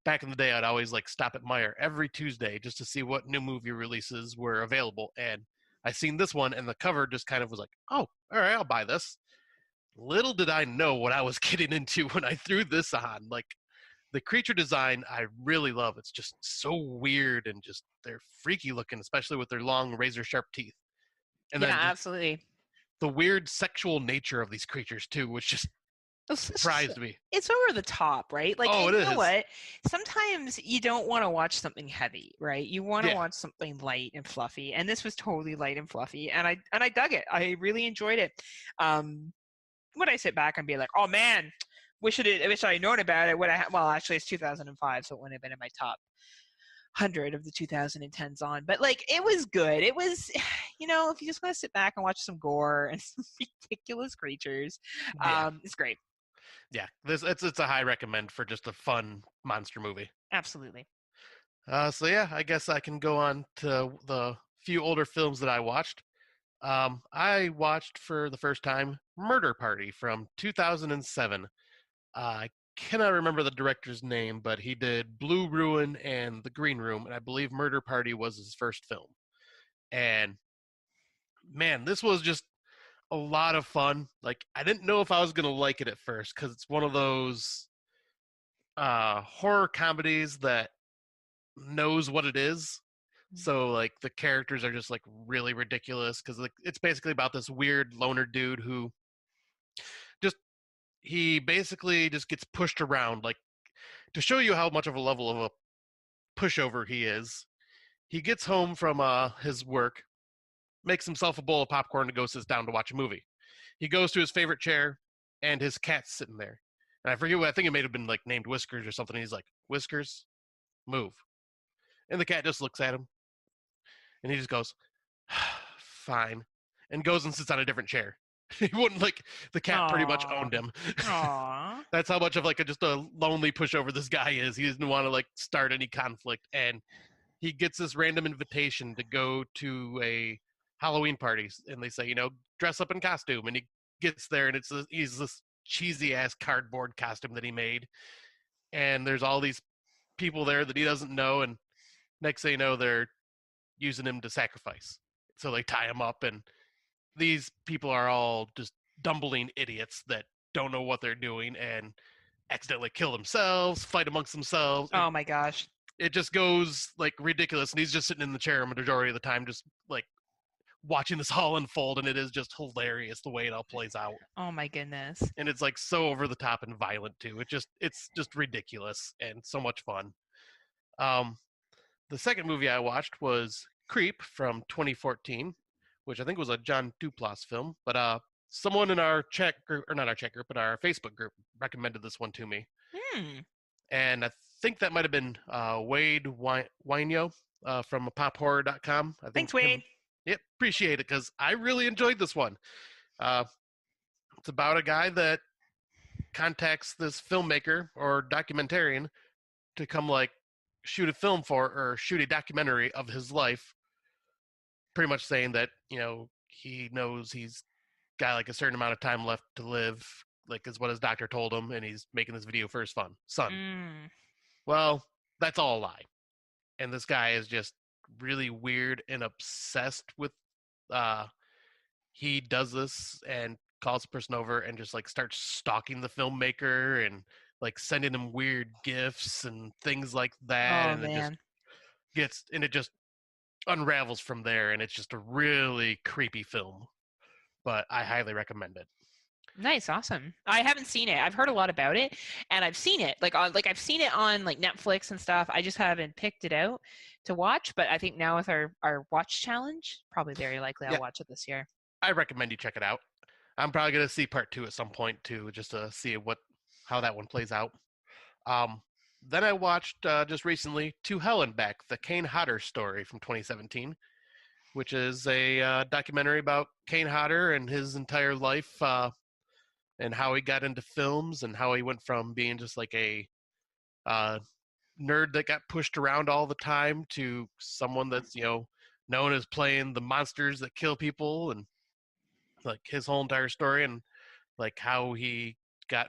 back in the day. I'd always stop at Meijer every Tuesday just to see what new movie releases were available. And I seen this one, and the cover just kind of was like, oh, all right, I'll buy this. Little did I know what I was getting into when I threw this on. The creature design, I really love. It's just so weird, and just they're freaky looking, especially with their long razor sharp teeth. And yeah, then absolutely. The weird sexual nature of these creatures too, which just surprised me. It's over the top, right? It is. You know what? Sometimes you don't want to watch something heavy, right? You want to watch something light and fluffy, and this was totally light and fluffy, and I dug it. I really enjoyed it. When I sit back and be like, oh man, wish I had known about it. Well, actually, it's 2005, so it wouldn't have been in my top 100 of the 2010s on. But it was good. It was, if you just want to sit back and watch some gore and some ridiculous creatures, it's great. Yeah, it's a high recommend for just a fun monster movie. Absolutely. So yeah, I guess I can go on to the few older films that I watched. I watched for the first time Murder Party from 2007. I cannot remember the director's name, but he did Blue Ruin and The Green Room, and I believe Murder Party was his first film. And man, this was just a lot of fun. I didn't know if I was gonna like it at first because it's one of those horror comedies that knows what it is. So the characters are just really ridiculous because it's basically about this weird loner dude who he basically just gets pushed around. To show you how much of a level of a pushover he is, he gets home from his work, makes himself a bowl of popcorn and goes sits down to watch a movie. He goes to his favorite chair, and his cat's sitting there. And I forget what, I think it may have been named Whiskers or something. He's like, Whiskers, move. And the cat just looks at him, and he just goes, fine, and goes and sits on a different chair. He wouldn't the cat pretty much owned him. Aww. That's how much of just a lonely pushover this guy is. He doesn't want to start any conflict, and he gets this random invitation to go to a Halloween party, and they say, dress up in costume, and he gets there, and he's this cheesy ass cardboard costume that he made, and there's all these people there that he doesn't know, and next thing you know, they're using him to sacrifice. So they tie him up, and these people are all just dumbling idiots that don't know what they're doing and accidentally kill themselves, fight amongst themselves. Oh my gosh. It just goes ridiculous, and he's just sitting in the chair a majority of the time, just watching this all unfold, and it is just hilarious the way it all plays out. Oh my goodness. And it's so over the top and violent too. It's just ridiculous and so much fun. The second movie I watched was Creep from 2014, which I think was a John Duplass film, but someone in our chat group, or not our chat group, but our Facebook group, recommended this one to me. And I think that might have been Wade Wynyo from pophorror.com. Thanks, Wade. Yep, appreciate it, because I really enjoyed this one. It's about a guy that contacts this filmmaker or documentarian to come shoot a film or shoot a documentary of his life, pretty much saying that he knows he's got a certain amount of time left to live, is what his doctor told him, and he's making this video for his son. Well, that's all a lie, and this guy is just really weird and obsessed with he does this and calls the person over and just like starts stalking the filmmaker and like sending him weird gifts and things like that, Oh and man. it just unravels from there, and it's just a really creepy film. But I highly recommend it. Nice, awesome. I haven't seen it. I've heard a lot about it, and I've seen it I've seen it on like Netflix and stuff. I just haven't picked it out to watch. But I think now with our watch challenge, probably very likely I'll Yeah, watch it this year. I recommend you check it out. I'm probably gonna see part two at some point too, just to see how that one plays out. Um, then I watched just recently To Hell and Back, the Kane Hodder story from 2017, which is a documentary about Kane Hodder and his entire life, and how he got into films and how he went from being just like a uh, nerd that got pushed around all the time to someone that's known as playing the monsters that kill people, and like his whole entire story, and like how he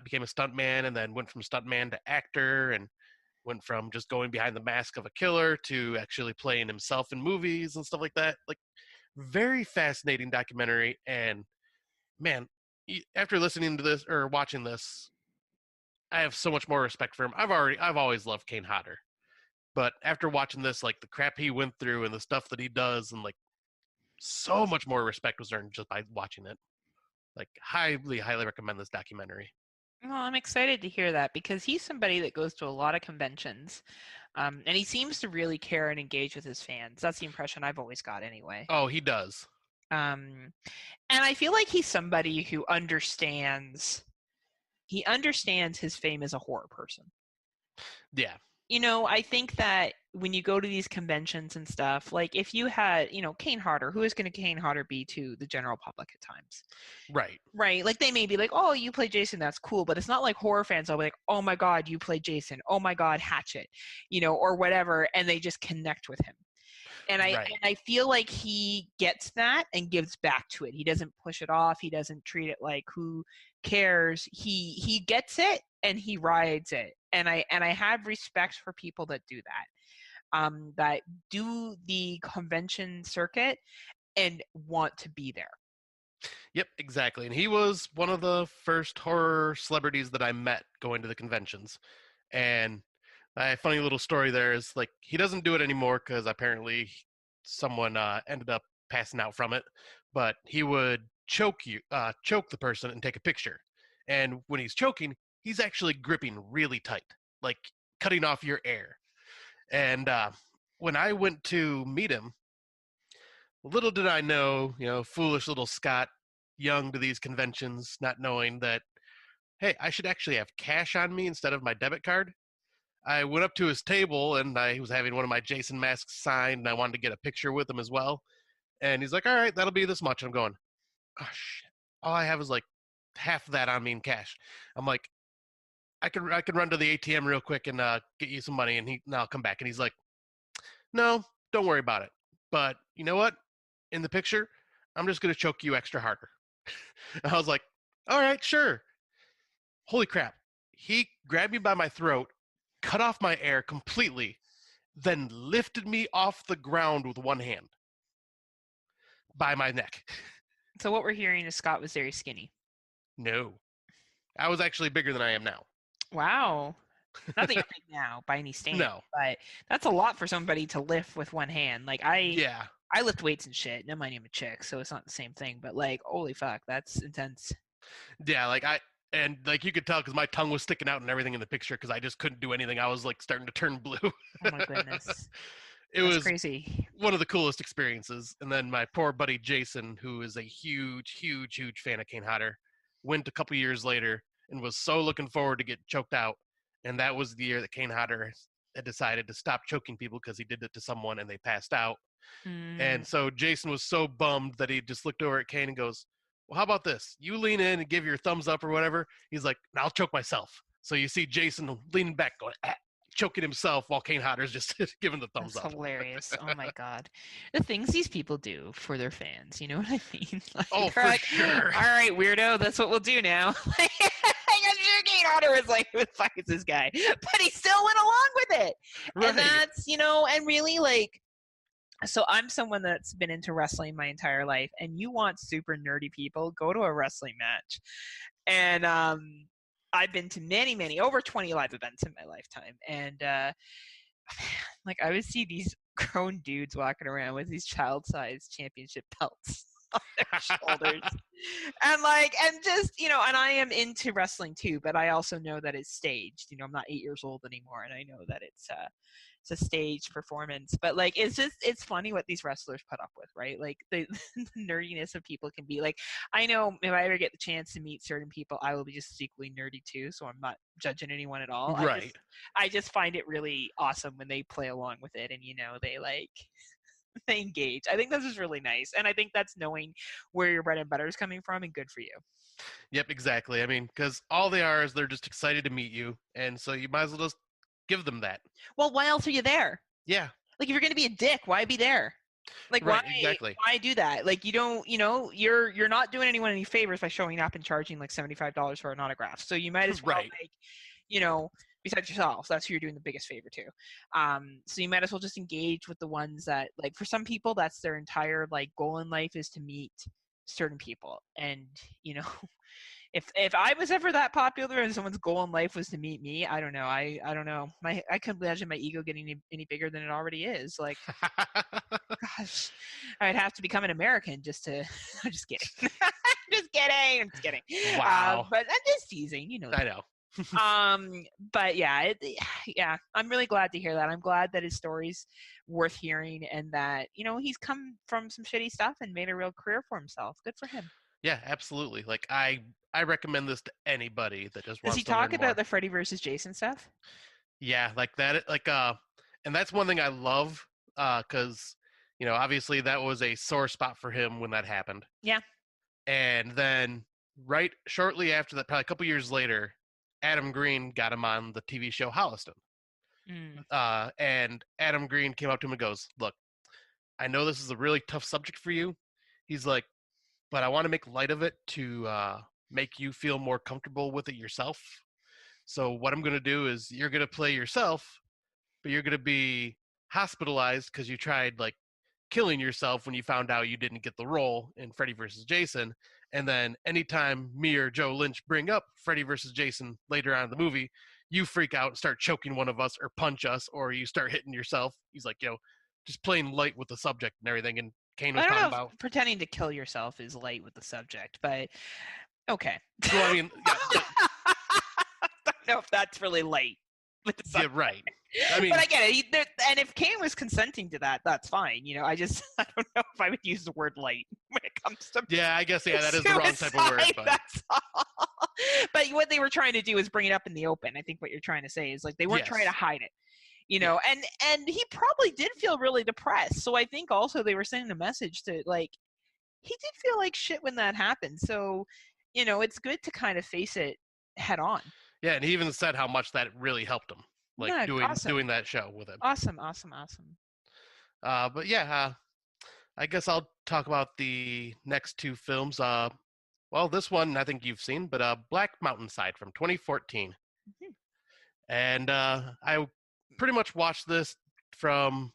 became a stuntman and then went from stuntman to actor, and went from just going behind the mask of a killer to actually playing himself in movies and stuff like that. Like, very fascinating documentary. And man, after listening to this or watching this, I have so much more respect for him. I've always loved Kane Hodder, but after watching this, like the crap he went through and the stuff that he does, and like so much more respect was earned just by watching it. Like, highly recommend this documentary. Well, I'm excited to hear that because he's somebody that goes to a lot of conventions, and he seems to really care and engage with his fans. That's the impression I've always got, anyway. Oh, he does. Um, and I feel like he's somebody who understands. He understands his fame as a horror person. Yeah. I think that when you go to these conventions and stuff, like if you had, Kane Hodder, who is going to Kane Hodder be to the general public at times? Right. Right. Like they may be like, oh, you play Jason, that's cool. But it's not like horror fans will be like, oh my God, you play Jason. Oh my God, Hatchet, or whatever. And they just connect with him. And I feel like he gets that and gives back to it. He doesn't push it off. He doesn't treat it like who cares. He gets it and he rides it. And I have respect for people that do that. That do the convention circuit and want to be there. Yep, exactly. And he was one of the first horror celebrities that I met going to the conventions. And a funny little story there is like he doesn't do it anymore because apparently someone ended up passing out from it. But he would choke the person and take a picture. And when he's choking, he's actually gripping really tight, like cutting off your air. And when I went to meet him, little did I know, foolish little Scott, young to these conventions, not knowing that, hey, I should actually have cash on me instead of my debit card. I went up to his table and I was having one of my Jason masks signed, and I wanted to get a picture with him as well. And he's like, all right, that'll be this much. I'm going, oh, shit. All I have is like half of that on me in cash. I'm like, I can run to the ATM real quick and get you some money, and I'll come back. And he's like, no, don't worry about it. But you know what? In the picture, I'm just going to choke you extra harder. And I was like, all right, sure. Holy crap. He grabbed me by my throat, cut off my air completely, then lifted me off the ground with one hand by my neck. So what we're hearing is Scott was very skinny. No. I was actually bigger than I am now. Wow. Not that you're big now by any standard, No. but that's a lot for somebody to lift with one hand. Like I lift weights and shit. And I'm a chick, so it's not the same thing. But like, holy fuck, that's intense. Yeah, like you could tell because my tongue was sticking out and everything in the picture because I just couldn't do anything. I was like starting to turn blue. Oh my goodness. It was crazy. One of the coolest experiences. And then my poor buddy Jason, who is a huge, huge, huge fan of Kane Hodder, went a couple years later and was so looking forward to get choked out. And that was the year that Kane Hodder had decided to stop choking people because he did it to someone and they passed out. And so Jason was so bummed that he just looked over at Kane and goes, well, how about this? You lean in and give your thumbs up or whatever. He's like, I'll choke myself. So you see Jason leaning back going, choking himself while Kane Hodder's just giving the thumbs up. That's hilarious. Oh my God. The things these people do for their fans, you know what I mean? Like, oh, for sure. All right, weirdo, that's what we'll do now. I'm sure Kane Hodder was like, who the fuck is this guy? But he still went along with it. Right. And that's, and really like, So I'm someone that's been into wrestling my entire life, and you want super nerdy people, go to a wrestling match. And I've been to many, over 20 live events in my lifetime. And like I would see these grown dudes walking around with these child-sized championship belts on their shoulders. And just, and I am into wrestling too, but I also know that it's staged. I'm not 8 years old anymore, and I know that it's a staged performance. But like it's funny what these wrestlers put up with, right? Like the nerdiness of people can be like, I know if I ever get the chance to meet certain people, I will be just equally nerdy too, so I'm not judging anyone at all. Right. I just find it really awesome when they play along with it, and they like they engage. I think this is really nice, and I think that's knowing where your bread and butter is coming from, and good for you. Yep, exactly. I mean, because all they are is they're just excited to meet you, and so you might as well just give them that. Well, why else are you there? Yeah. Like, if you're going to be a dick, why be there? Like, right, exactly. why do that? Like, you don't, you're not doing anyone any favors by showing up and charging like $75 for an autograph. So you might as well, right. besides yourself, that's who you're doing the biggest favor to. So you might as well just engage with the ones that, like, for some people, that's their entire like goal in life is to meet certain people. And if I was ever that popular and someone's goal in life was to meet me, I don't know. I don't know. I couldn't imagine my ego getting any bigger than it already is. Like, gosh, I'd have to become an American just to. I'm just kidding. Just kidding. I'm just kidding. Wow. But I'm just teasing. I know. But yeah, I'm really glad to hear that. I'm glad that his story's worth hearing, and that he's come from some shitty stuff and made a real career for himself. Good for him. Yeah, absolutely. Like I recommend this to anybody that just wants to learn more. Does he talk about the Freddy versus Jason stuff? Yeah, like that. Like and that's one thing I love, because obviously that was a sore spot for him when that happened. Yeah. And then right shortly after that, probably a couple years later, Adam Green got him on the TV show Holliston. And Adam Green came up to him and goes, "Look, I know this is a really tough subject for you." He's like, "But I want to make light of it to make you feel more comfortable with it yourself. So what I'm going to do is you're going to play yourself, but you're going to be hospitalized because you tried like killing yourself when you found out you didn't get the role in Freddy versus Jason. And then anytime me or Joe Lynch bring up Freddy versus Jason later on in the movie, you freak out and start choking one of us or punch us, or you start hitting yourself." He's like, just playing light with the subject and everything. And Kane was talking about pretending to kill yourself is light with the subject, but okay. Well, I mean, yeah, I don't know if that's really light with the subject. Yeah, right. I mean, but I get it. And if Kane was consenting to that, that's fine. I don't know if I would use the word light when it comes to. Yeah, I guess that is the wrong type of word. But that's all. But what they were trying to do is bring it up in the open. I think what you're trying to say is like they weren't trying to hide it. And he probably did feel really depressed. So I think also they were sending a message to like, he did feel like shit when that happened. So, it's good to kind of face it head on. Yeah, and he even said how much that really helped him, like doing that show with him. Awesome. But yeah, I guess I'll talk about the next two films. Well, this one I think you've seen, but Black Mountainside from 2014. Mm-hmm. And I pretty much watched this from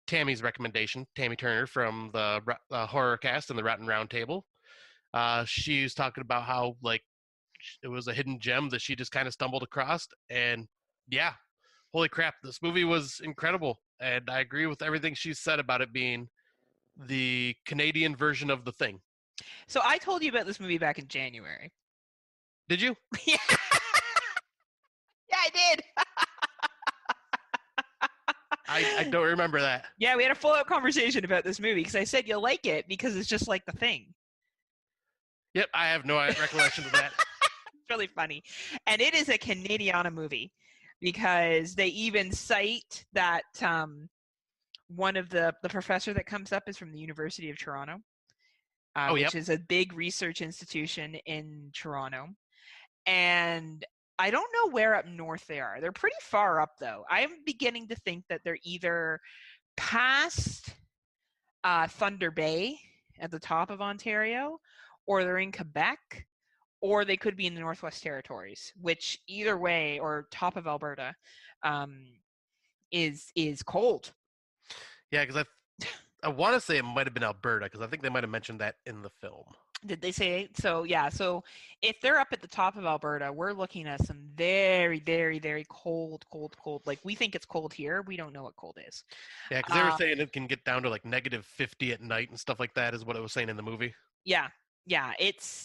Tammy's recommendation, Tammy Turner from the Horrorcast and the Rotten Roundtable. She's talking about how like it was a hidden gem that she just kind of stumbled across, and yeah, holy crap, this movie was incredible, and I agree with everything she said about it being the Canadian version of The Thing. So I told you about this movie back in January. Did you? Yeah. Yeah, I did. I don't remember that. Yeah, we had a full-out conversation about this movie because I said you'll like it because it's just like The Thing. Yep, I have no recollection of that. It's really funny. And it is a Canadiana movie because they even cite that one of the professor that comes up is from the University of Toronto, which is a big research institution in Toronto. And I don't know where up north they are. They're pretty far up, though. I'm beginning to think that they're either past Thunder Bay at the top of Ontario, or they're in Quebec, or they could be in the Northwest Territories, which either way, or top of Alberta, is cold. Yeah, because I want to say it might have been Alberta because I think they might have mentioned that in the film. Did they say so? Yeah. So if they're up at the top of Alberta, we're looking at some very, very, very cold, cold, cold. Like we think it's cold here. We don't know what cold is. Yeah, because they were saying it can get down to like -50 at night and stuff like that is what it was saying in the movie. Yeah. Yeah.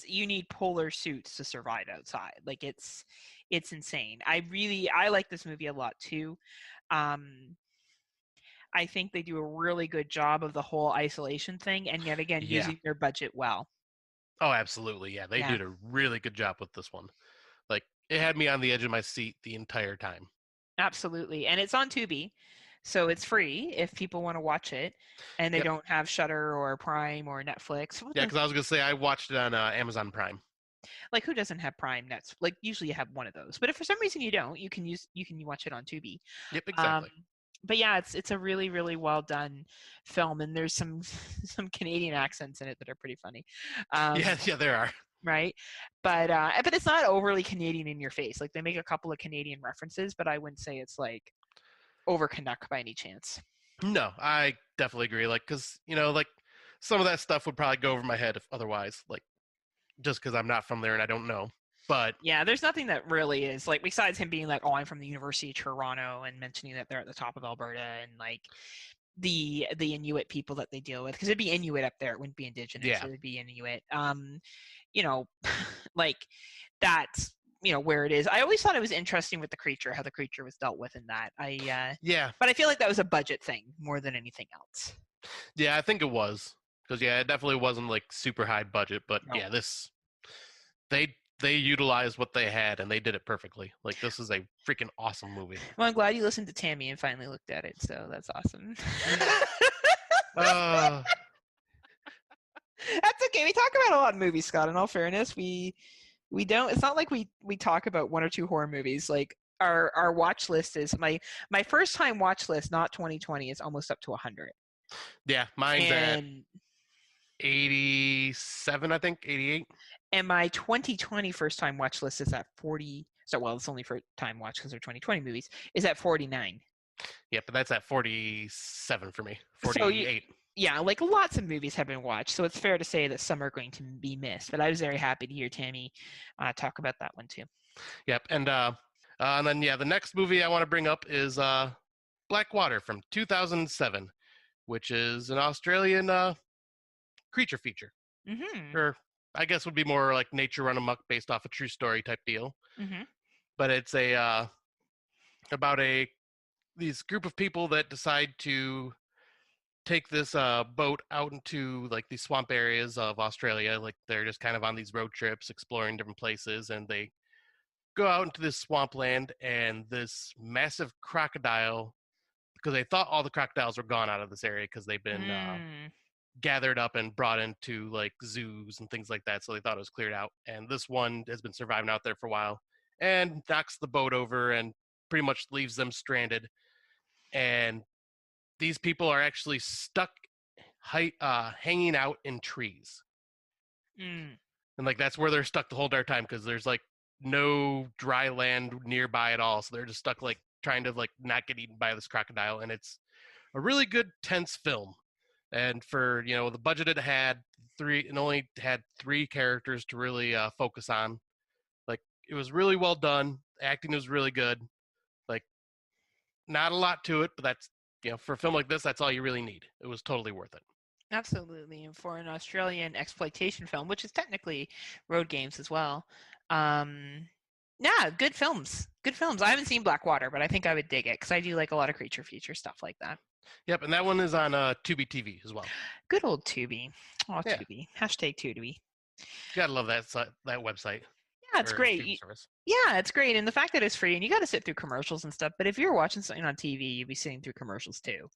You need polar suits to survive outside. Like it's insane. I like this movie a lot too. I think they do a really good job of the whole isolation thing, and yet again, Yeah. using their budget well. Oh, absolutely. Yeah, they Yeah. did a really good job with this one. Like, it had me on the edge of my seat the entire time. Absolutely. And it's on Tubi, so it's free if people want to watch it, and they Yep. don't have Shudder or Prime or Netflix. Yeah, because I was going to say I watched it on Amazon Prime. Like, who doesn't have Prime? Nets? Like, usually you have one of those. But if for some reason you don't, you can watch it on Tubi. Yep, exactly. But yeah, it's a really, really well done film, and there's some some Canadian accents in it that are pretty funny. Yeah, there are. Right, but it's not overly Canadian in your face. Like they make a couple of Canadian references, but I wouldn't say it's like over Canuck by any chance. No, I definitely agree. Like, because, like, some of that stuff would probably go over my head if otherwise, like, just because I'm not from there and I don't know. But yeah, there's nothing that really is like, besides him being like, oh, I'm from the University of Toronto, and mentioning that they're at the top of Alberta, and like the Inuit people that they deal with, because it'd be Inuit up there, it wouldn't be Indigenous. Yeah. It would be Inuit. Like that's where it is. I always thought it was interesting with the creature, how the creature was dealt with in that. Yeah. But I feel like that was a budget thing more than anything else. Yeah, I think it was. Because, yeah, it definitely wasn't, like, super high budget. But, No. yeah, they utilized what they had, and they did it perfectly. Like, this is a freaking awesome movie. Well, I'm glad you listened to Tammy and finally looked at it, so that's awesome. That's okay. We talk about a lot of movies, Scott. In all fairness, we don't. It's not like we talk about one or two horror movies. Like our watch list is my first time watch list, not 2020, is almost up to 100. Yeah, mine's at 87, I think, 88. And my 2020 first time watch list is at 40. So, well, it's only for time watch because they're 2020 movies. Is at 49. Yeah, but that's at 47 for me. 48. So yeah, like lots of movies have been watched, so it's fair to say that some are going to be missed. But I was very happy to hear Tammy talk about that one too. Yep, and then the next movie I want to bring up is Black Water from 2007, which is an Australian creature feature. Mm-hmm. Or I guess would be more like nature run amok based off a true story type deal. Mm-hmm. But it's about these group of people that decide to take this boat out into like these swamp areas of Australia. Like they're just kind of on these road trips exploring different places, and they go out into this swampland, and this massive crocodile, because they thought all the crocodiles were gone out of this area because they've been gathered up and brought into like zoos and things like that, so they thought it was cleared out, and this one has been surviving out there for a while and knocks the boat over and pretty much leaves them stranded. And these people are actually stuck hanging out in trees. And like that's where they're stuck the whole entire time, because there's like no dry land nearby at all, so they're just stuck like trying to like not get eaten by this crocodile. And it's a really good tense film, and for the budget it had, only had 3 characters to really focus on. Like it was really well done, acting was really good, like not a lot to it, but that's for a film like this, that's all you really need. It was totally worth it. Absolutely. And for an Australian exploitation film, which is technically road games as well. Yeah, good films. Good films. I haven't seen Black Water, but I think I would dig it because I do like a lot of creature feature stuff like that. Yep, and that one is on Tubi TV as well. Good old Tubi. Oh, yeah. Tubi. Hashtag Tubi. You gotta love that website. Yeah, it's great. Yeah, it's great. And the fact that it's free, and you got to sit through commercials and stuff, but if you're watching something on TV, you'd be sitting through commercials too.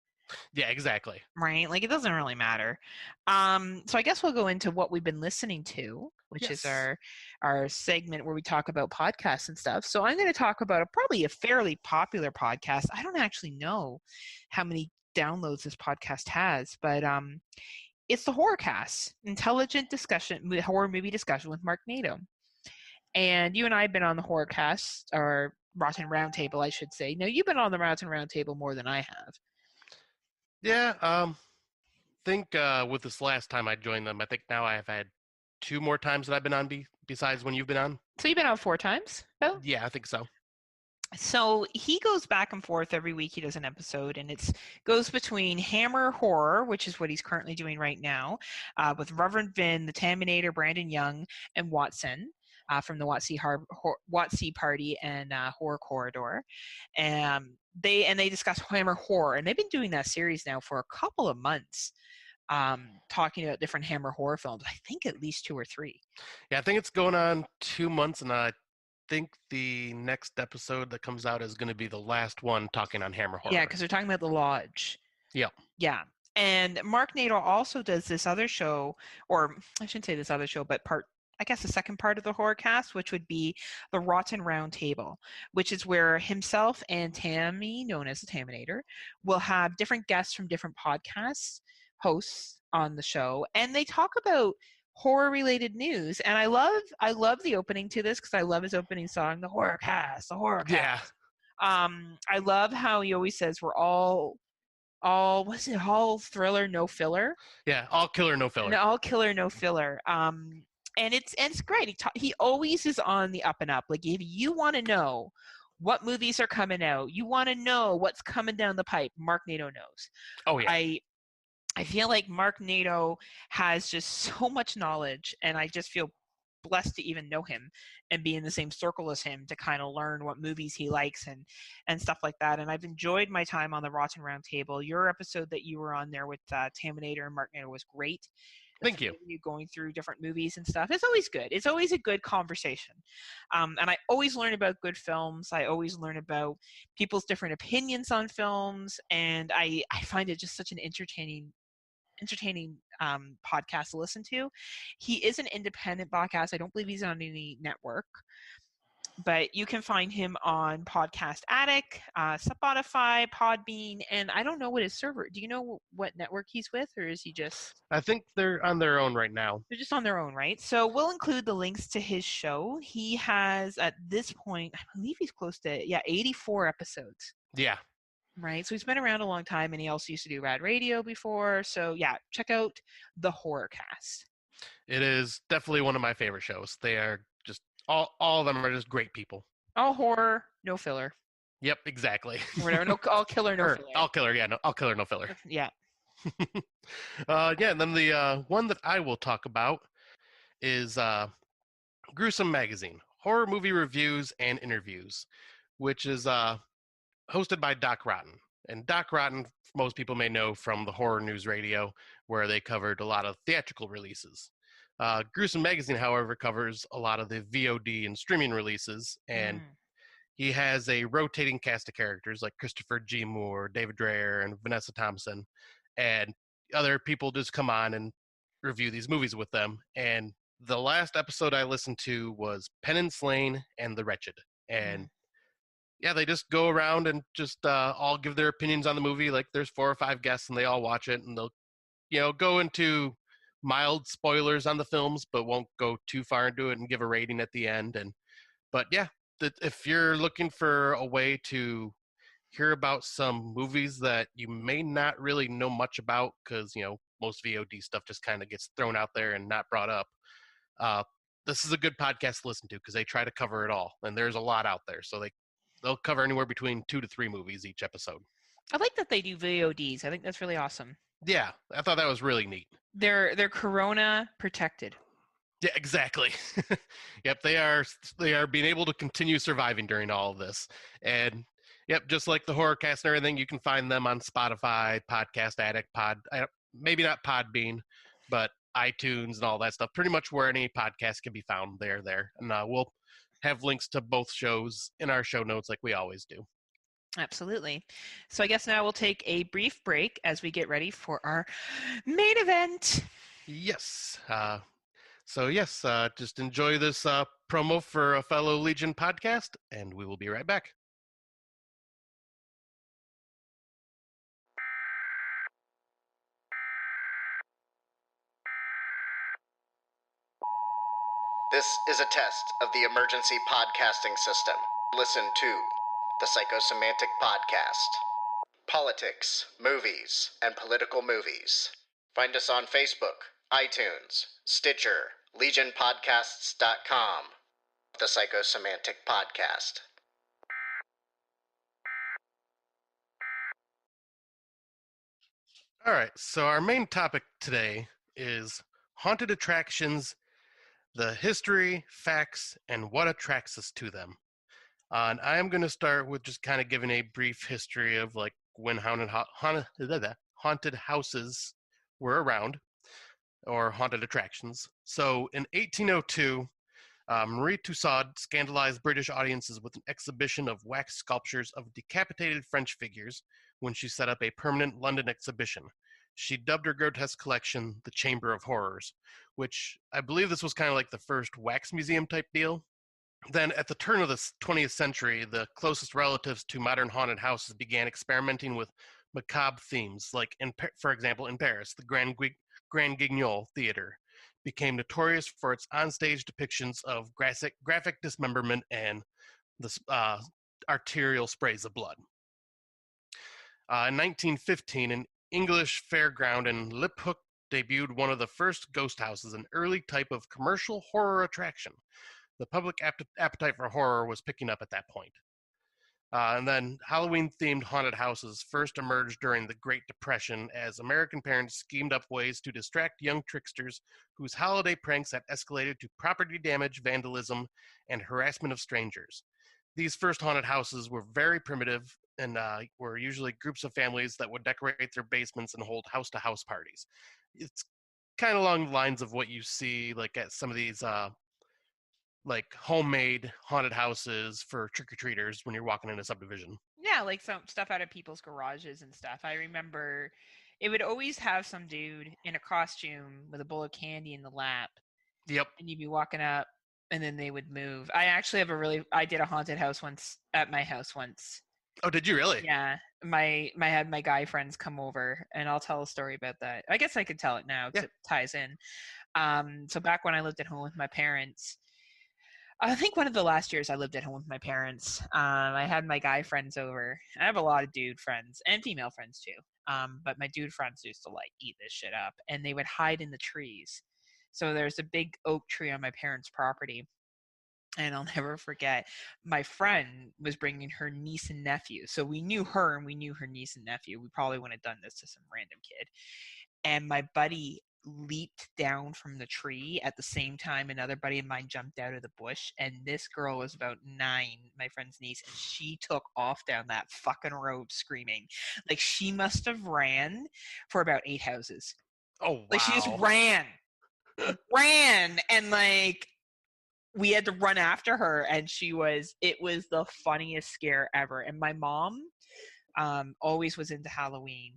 Yeah, exactly. Right? Like, it doesn't really matter. So I guess we'll go into what we've been listening to, which is our segment where we talk about podcasts and stuff. So I'm going to talk about probably a fairly popular podcast. I don't actually know how many downloads this podcast has, but it's the Horrorcast, intelligent discussion, horror movie discussion with Mark Nato. And you and I have been on the Horrorcast, or Rotten Roundtable, I should say. No, you've been on the Rotten Roundtable more than I have. Yeah, think with this last time I joined them, I think now I have had 2 more times that I've been on besides when you've been on. So you've been on 4 times, Bill? Yeah, I think so. So he goes back and forth every week. He does an episode, and it goes between Hammer Horror, which is what he's currently doing right now, with Reverend Vin, the Taminator, Brandon Young, and Watson. From the Watsy Party and Horror Corridor, and they discuss Hammer Horror, and they've been doing that series now for a couple of months, talking about different Hammer horror films. I think at least 2 or 3. Yeah, I think it's going on 2 months, and I think the next episode that comes out is going to be the last one talking on Hammer Horror. Yeah, because they're talking about the Lodge. Yep. Yeah. And Mark Nato also does this other show, or I shouldn't say this other show, but the second part of the Horrorcast, which would be the Rotten Round Table, which is where himself and Tammy, known as the Taminator, will have different guests from different podcasts, hosts on the show, and they talk about horror-related news. And I love the opening to this because I love his opening song, the Horrorcast, the Horrorcast. Yeah. I love how he always says we're all thriller, no filler. Yeah, all killer, no filler. All killer, no filler. And it's great. He always is on the up and up. Like, if you want to know what movies are coming out, you want to know what's coming down the pipe, Mark Nato knows. Oh yeah. I feel like Mark Nato has just so much knowledge, and I just feel blessed to even know him and be in the same circle as him to kind of learn what movies he likes and stuff like that. And I've enjoyed my time on the Rotten Round Table. Your episode that you were on there with Taminator and Mark Nato was great. Thank you. You going through different movies and stuff. It's always good. It's always a good conversation. And I always learn about good films. I always learn about people's different opinions on films. And I find it just such an entertaining podcast to listen to. He is an independent podcast. I don't believe he's on any network, but you can find him on Podcast Addict, Spotify, Podbean, and I don't know what his server. Do you know what network he's with, or is he just? I think they're on their own right now. They're just on their own, right? So we'll include the links to his show. He has, at this point, I believe he's close to 84 episodes. Yeah. Right, so he's been around a long time, and he also used to do Rad Radio before. So yeah, check out the Horrorcast. It is definitely one of my favorite shows. They are just all of them are just great people. All horror, no filler. Yep, exactly. Whatever, no all killer, no filler. All killer, yeah, no, all killer, no filler. Yeah. And then the one that I will talk about is Gruesome Magazine, horror movie reviews and interviews, which is hosted by Doc Rotten. And Doc Rotten, most people may know from the Horror News Radio, where they covered a lot of theatrical releases. Gruesome Magazine, however, covers a lot of the VOD and streaming releases, and he has a rotating cast of characters like Christopher G. Moore, David Dreyer, and Vanessa Thompson, and other people just come on and review these movies with them. And the last episode I listened to was Penance Lane and The Wretched, and yeah, they just go around and just all give their opinions on the movie. Like, there's 4 or 5 guests, and they all watch it, and they'll, go into mild spoilers on the films, but won't go too far into it and give a rating at the end. But yeah, if you're looking for a way to hear about some movies that you may not really know much about, because most VOD stuff just kind of gets thrown out there and not brought up, this is a good podcast to listen to, because they try to cover it all, and there's a lot out there. So they'll cover anywhere between 2 to 3 movies each episode. I like that they do VODs. I think that's really awesome. Yeah, I thought that was really neat. They're Corona protected. Yeah, exactly. Yep, they are being able to continue surviving during all of this. And yep, just like the Horrorcast and everything, you can find them on Spotify, Podcast Addict, maybe not Podbean, but iTunes and all that stuff. Pretty much where any podcast can be found, they're there. And we'll have links to both shows in our show notes like we always do. Absolutely. So I guess now we'll take a brief break as we get ready for our main event. Yes. Just enjoy this promo for a fellow Legion podcast, and we will be right back. This is a test of the emergency podcasting system. Listen to the Psychosemantic Podcast. Politics, movies, and political movies. Find us on Facebook, iTunes, Stitcher, LegionPodcasts.com, The Psychosemantic Podcast. All right, so our main topic today is haunted attractions, the history, facts, and what attracts us to them. And I am going to start with just kind of giving a brief history of like when haunted houses were around, or haunted attractions. So in 1802, Marie Tussaud scandalized British audiences with an exhibition of wax sculptures of decapitated French figures when she set up a permanent London exhibition. She dubbed her grotesque collection the Chamber of Horrors, which I believe this was kind of like the first wax museum type deal. Then, at the turn of the 20th century, the closest relatives to modern haunted houses began experimenting with macabre themes, like, for example, in Paris, the Grand Guignol Theater became notorious for its onstage depictions of graphic dismemberment and the arterial sprays of blood. In 1915, an English fairground in Liphook debuted one of the first ghost houses, an early type of commercial horror attraction. The public appetite for horror was picking up at that point. And then Halloween-themed haunted houses first emerged during the Great Depression as American parents schemed up ways to distract young tricksters whose holiday pranks had escalated to property damage, vandalism, and harassment of strangers. These first haunted houses were very primitive and were usually groups of families that would decorate their basements and hold house-to-house parties. It's kind of along the lines of what you see like at some of these like homemade haunted houses for trick-or-treaters when you're walking in a subdivision. Yeah, like some stuff out of people's garages and stuff. I remember it would always have some dude in a costume with a bowl of candy in the lap. Yep. And you'd be walking up and then they would move. I actually have I did a haunted house once at my house once. Oh, did you really? Yeah. I had my guy friends come over, and I'll tell a story about that. I guess I could tell it now because it ties in. So back when I lived at home with my parents, I think one of the last years I lived at home with my parents, I had my guy friends over. I have a lot of dude friends and female friends too. But my dude friends used to like eat this shit up, and they would hide in the trees. So there's a big oak tree on my parents' property. And I'll never forget, my friend was bringing her niece and nephew. So we knew her and we knew her niece and nephew. We probably wouldn't have done this to some random kid. And my buddy leaped down from the tree at the same time another buddy of mine jumped out of the bush, and this girl was about 9, my friend's niece, and she took off down that fucking road screaming. Like, she must have ran for about 8 houses. Oh, wow. Like, she just ran and like we had to run after her, and it was the funniest scare ever. And my mom always was into Halloween,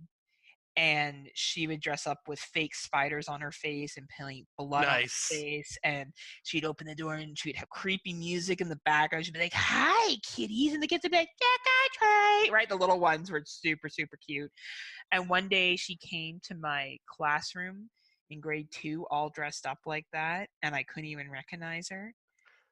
and she would dress up with fake spiders on her face and paint blood on her face, and she'd open the door and she'd have creepy music in the background. She'd be like, "Hi, kitties," and the kids would be like, "Trick-or-treat," right? The little ones were super, super cute. And one day she came to my classroom in grade 2 all dressed up like that, and I couldn't even recognize her.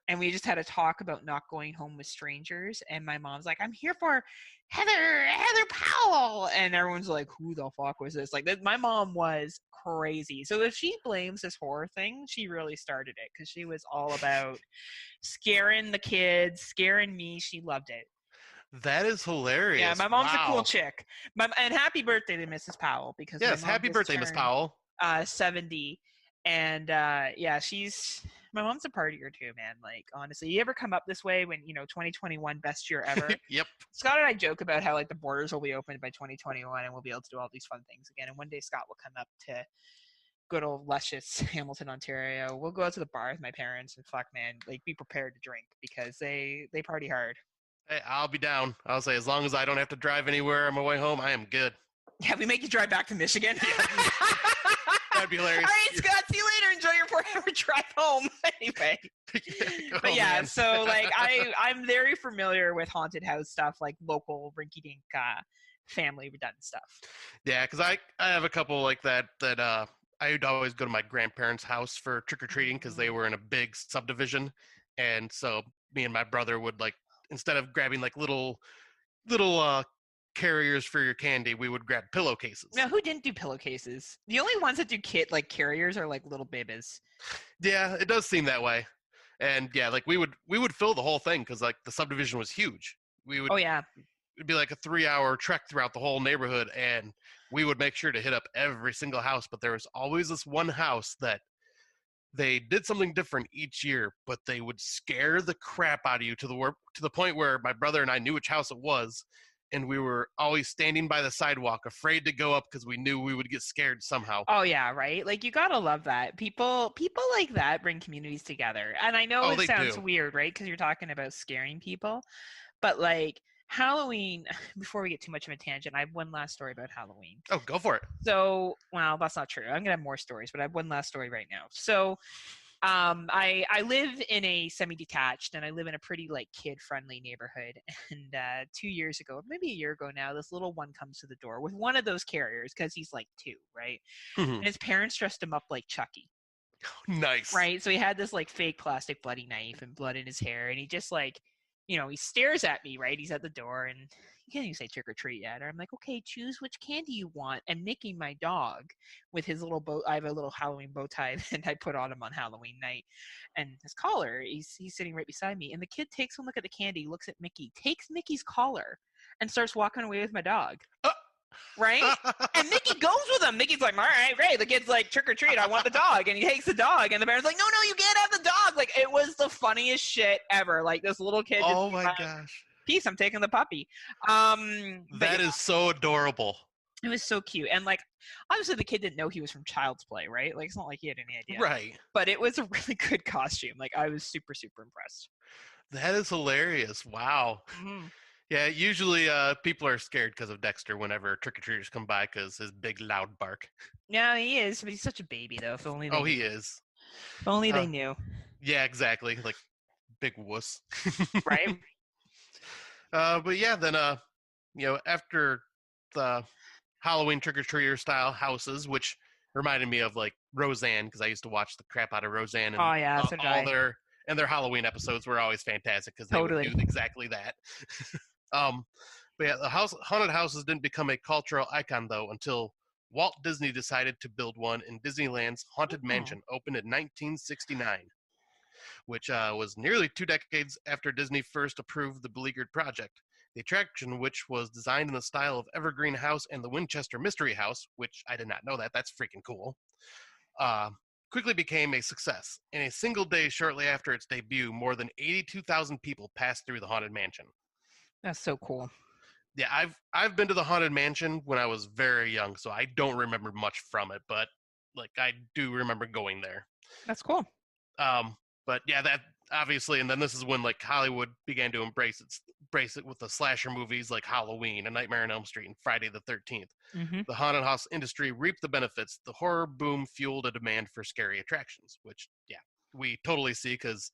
And we just had a talk about not going home with strangers. And my mom's like, "I'm here for Heather Powell." And everyone's like, "Who the fuck was this?" Like, my mom was crazy. So if she blames this horror thing, she really started it, because she was all about scaring the kids, scaring me. She loved it. That is hilarious. Yeah, my mom's a cool chick. And happy birthday to Mrs. Powell, because yes, happy birthday, Miss Powell. 70. And yeah, my mom's a partier too, man. Like, honestly, you ever come up this way when 2021 best year ever? Yep. Scott and I joke about how like the borders will be opened by 2021 and we'll be able to do all these fun things again. And one day Scott will come up to good old luscious Hamilton, Ontario. We'll go out to the bar with my parents, and fuck, man, like, be prepared to drink, because they party hard. Hey, I'll be down. I'll say, as long as I don't have to drive anywhere on my way home, I am good. Yeah, we make you drive back to Michigan. That'd be hilarious. All right, Scott, see you later. Enjoy your 4-hour drive home. Anyway. But yeah, man. So like I'm very familiar with haunted house stuff, like local rinky-dink family done stuff. Yeah, because I have a couple like that I would always go to my grandparents' house for trick-or-treating, because they were in a big subdivision. And so me and my brother would, like, instead of grabbing like little carriers for your candy, we would grab pillowcases. Now, who didn't do pillowcases? The only ones that do like carriers are like little babies. Yeah, it does seem that way. And yeah, like we would fill the whole thing because like the subdivision was huge. Oh yeah. It'd be like a 3-hour trek throughout the whole neighborhood, and we would make sure to hit up every single house. But there was always this one house that they did something different each year, but they would scare the crap out of you to the point where my brother and I knew which house it was, and we were always standing by the sidewalk, afraid to go up because we knew we would get scared somehow. Oh yeah, right. Like you gotta love that. People like that bring communities together. And I know it sounds weird, right? Because you're talking about scaring people, but like Halloween. Before we get too much of a tangent, I have one last story about Halloween. Oh, go for it. So, well, that's not true. I'm gonna have more stories, but I have one last story right now. So, I live in a semi-detached, and I live in a pretty like kid-friendly neighborhood. And 2 years ago, maybe a year ago now, this little one comes to the door with one of those carriers because he's like 2, right? Mm-hmm. And his parents dressed him up like Chucky. Nice. Right. So he had this like fake plastic bloody knife and blood in his hair, and he just like, he stares at me, right? He's at the door, and he can't even say trick or treat yet. Or I'm like, okay, choose which candy you want. And Mickey, my dog, with his little bow, I have a little Halloween bow tie that I put on him on Halloween night, and his collar, he's sitting right beside me. And the kid takes a look at the candy, looks at Mickey, takes Mickey's collar, and starts walking away with my dog. Right? And Mickey goes with him. Mickey's like, all right, great. The kid's like, trick or treat, I want the dog. And he takes the dog. And the parents like, no, you can't have the dog. Like, it was the funniest shit ever. Like, this little kid. Oh my gosh. Peace, I'm taking the puppy. That is so adorable. It was so cute. And like, obviously the kid didn't know he was from Child's Play, right? Like, it's not like he had any idea. Right. But it was a really good costume. Like, I was super, super impressed. That is hilarious. Wow. Mm-hmm. Yeah, usually people are scared because of Dexter whenever trick-or-treaters come by because his big, loud bark. Yeah, he is, but he's such a baby, though. If only he is. If only they knew. Yeah, exactly. Like, big wuss. Right? But yeah, then, after the Halloween trick-or-treater style houses, which reminded me of, like, Roseanne, because I used to watch the crap out of Roseanne. And oh, yeah, so did I. Their Halloween episodes were always fantastic because they would do exactly that. But yeah, the haunted houses didn't become a cultural icon, though, until Walt Disney decided to build one in Disneyland's Haunted Mansion, opened in 1969, which was nearly 2 decades after Disney first approved the beleaguered project. The attraction, which was designed in the style of Evergreen House and the Winchester Mystery House, which I did not know that. That's freaking cool. Quickly became a success. In a single day shortly after its debut, more than 82,000 people passed through the Haunted Mansion. That's so cool. Yeah, I've been to the Haunted Mansion when I was very young, so I don't remember much from it, but like I do remember going there. That's cool. But yeah, that obviously, and then this is when like Hollywood began to embrace it with the slasher movies like Halloween, A Nightmare on Elm Street, and Friday the 13th. Mm-hmm. The haunted house industry reaped the benefits. The horror boom fueled a demand for scary attractions, which, yeah, we totally see because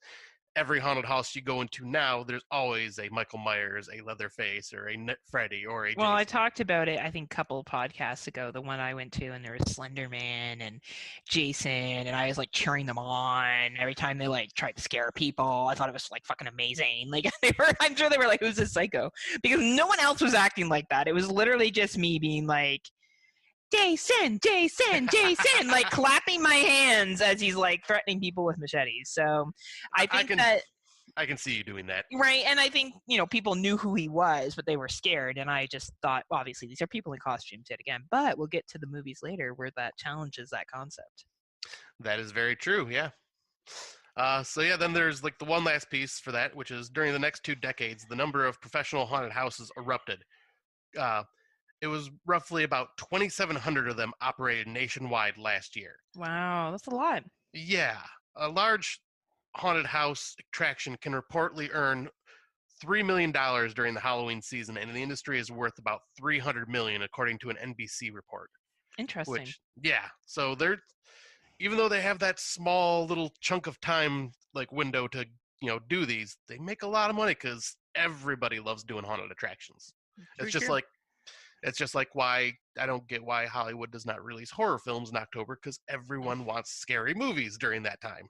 every haunted house you go into now, there's always a Michael Myers, a Leatherface, or a Freddy, or a Jason. Well, I talked about it, I think, a couple of podcasts ago, the one I went to, and there was Slender Man and Jason, and I was, like, cheering them on every time they, like, tried to scare people. I thought it was, like, fucking amazing. Like, I'm sure they were like, who's this psycho? Because no one else was acting like that. It was literally just me being like, Jason, like clapping my hands as he's like threatening people with machetes. So I can see you doing that. Right. And I think, people knew who he was, but they were scared. And I just thought, well, obviously these are people in costumes yet again, but we'll get to the movies later where that challenges that concept. That is very true. Yeah. So yeah, then there's like the one last piece for that, which is during the next 2 decades, the number of professional haunted houses erupted. It was roughly about 2,700 of them operated nationwide last year. Wow, that's a lot. Yeah. A large haunted house attraction can reportedly earn $3 million during the Halloween season, and the industry is worth about $300 million, according to an NBC report. Interesting. So they're, even though they have that small little chunk of time like window to do these, they make a lot of money because everybody loves doing haunted attractions. It's just like why I don't get why Hollywood does not release horror films in October, because everyone wants scary movies during that time.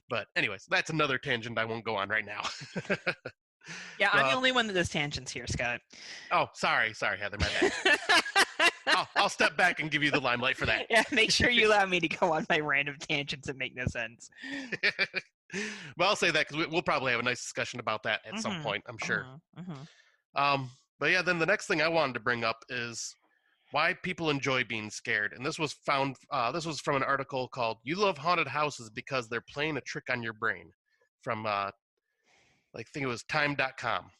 But anyways, that's another tangent I won't go on right now. Yeah, I'm the only one that does tangents here, Scott. Oh, sorry, Heather, my bad. I'll step back and give you the limelight for that. Yeah, make sure you allow me to go on my random tangents that make no sense. Well, I'll say that because we'll probably have a nice discussion about that at some point, I'm sure. But yeah, then the next thing I wanted to bring up is why people enjoy being scared. And this was found. This was from an article called "You Love Haunted Houses Because They're Playing a Trick on Your Brain," from I think it was Time.com,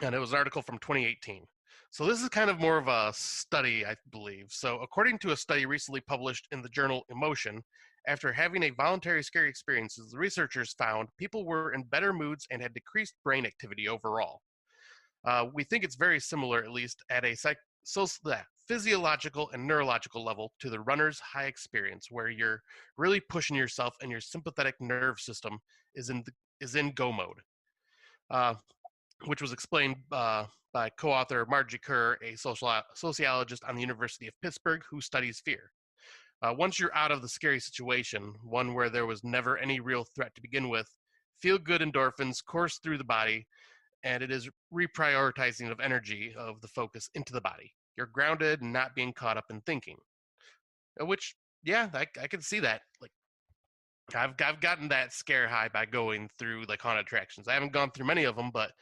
and it was an article from 2018. So this is kind of more of a study, I believe. So according to a study recently published in the journal Emotion, after having a voluntary scary experiences, the researchers found people were in better moods and had decreased brain activity overall. We think it's very similar, at least at a physiological and neurological level, to the runner's high experience, where you're really pushing yourself and your sympathetic nerve system is in go mode. Which was explained by co-author Margie Kerr, a sociologist on the University of Pittsburgh who studies fear. Once you're out of the scary situation, one where there was never any real threat to begin with, feel-good endorphins course through the body, and it is reprioritizing of energy of the focus into the body. You're grounded and not being caught up in thinking. Which, yeah, I can see that. Like, I've gotten that scare high by going through like haunted attractions. I haven't gone through many of them, but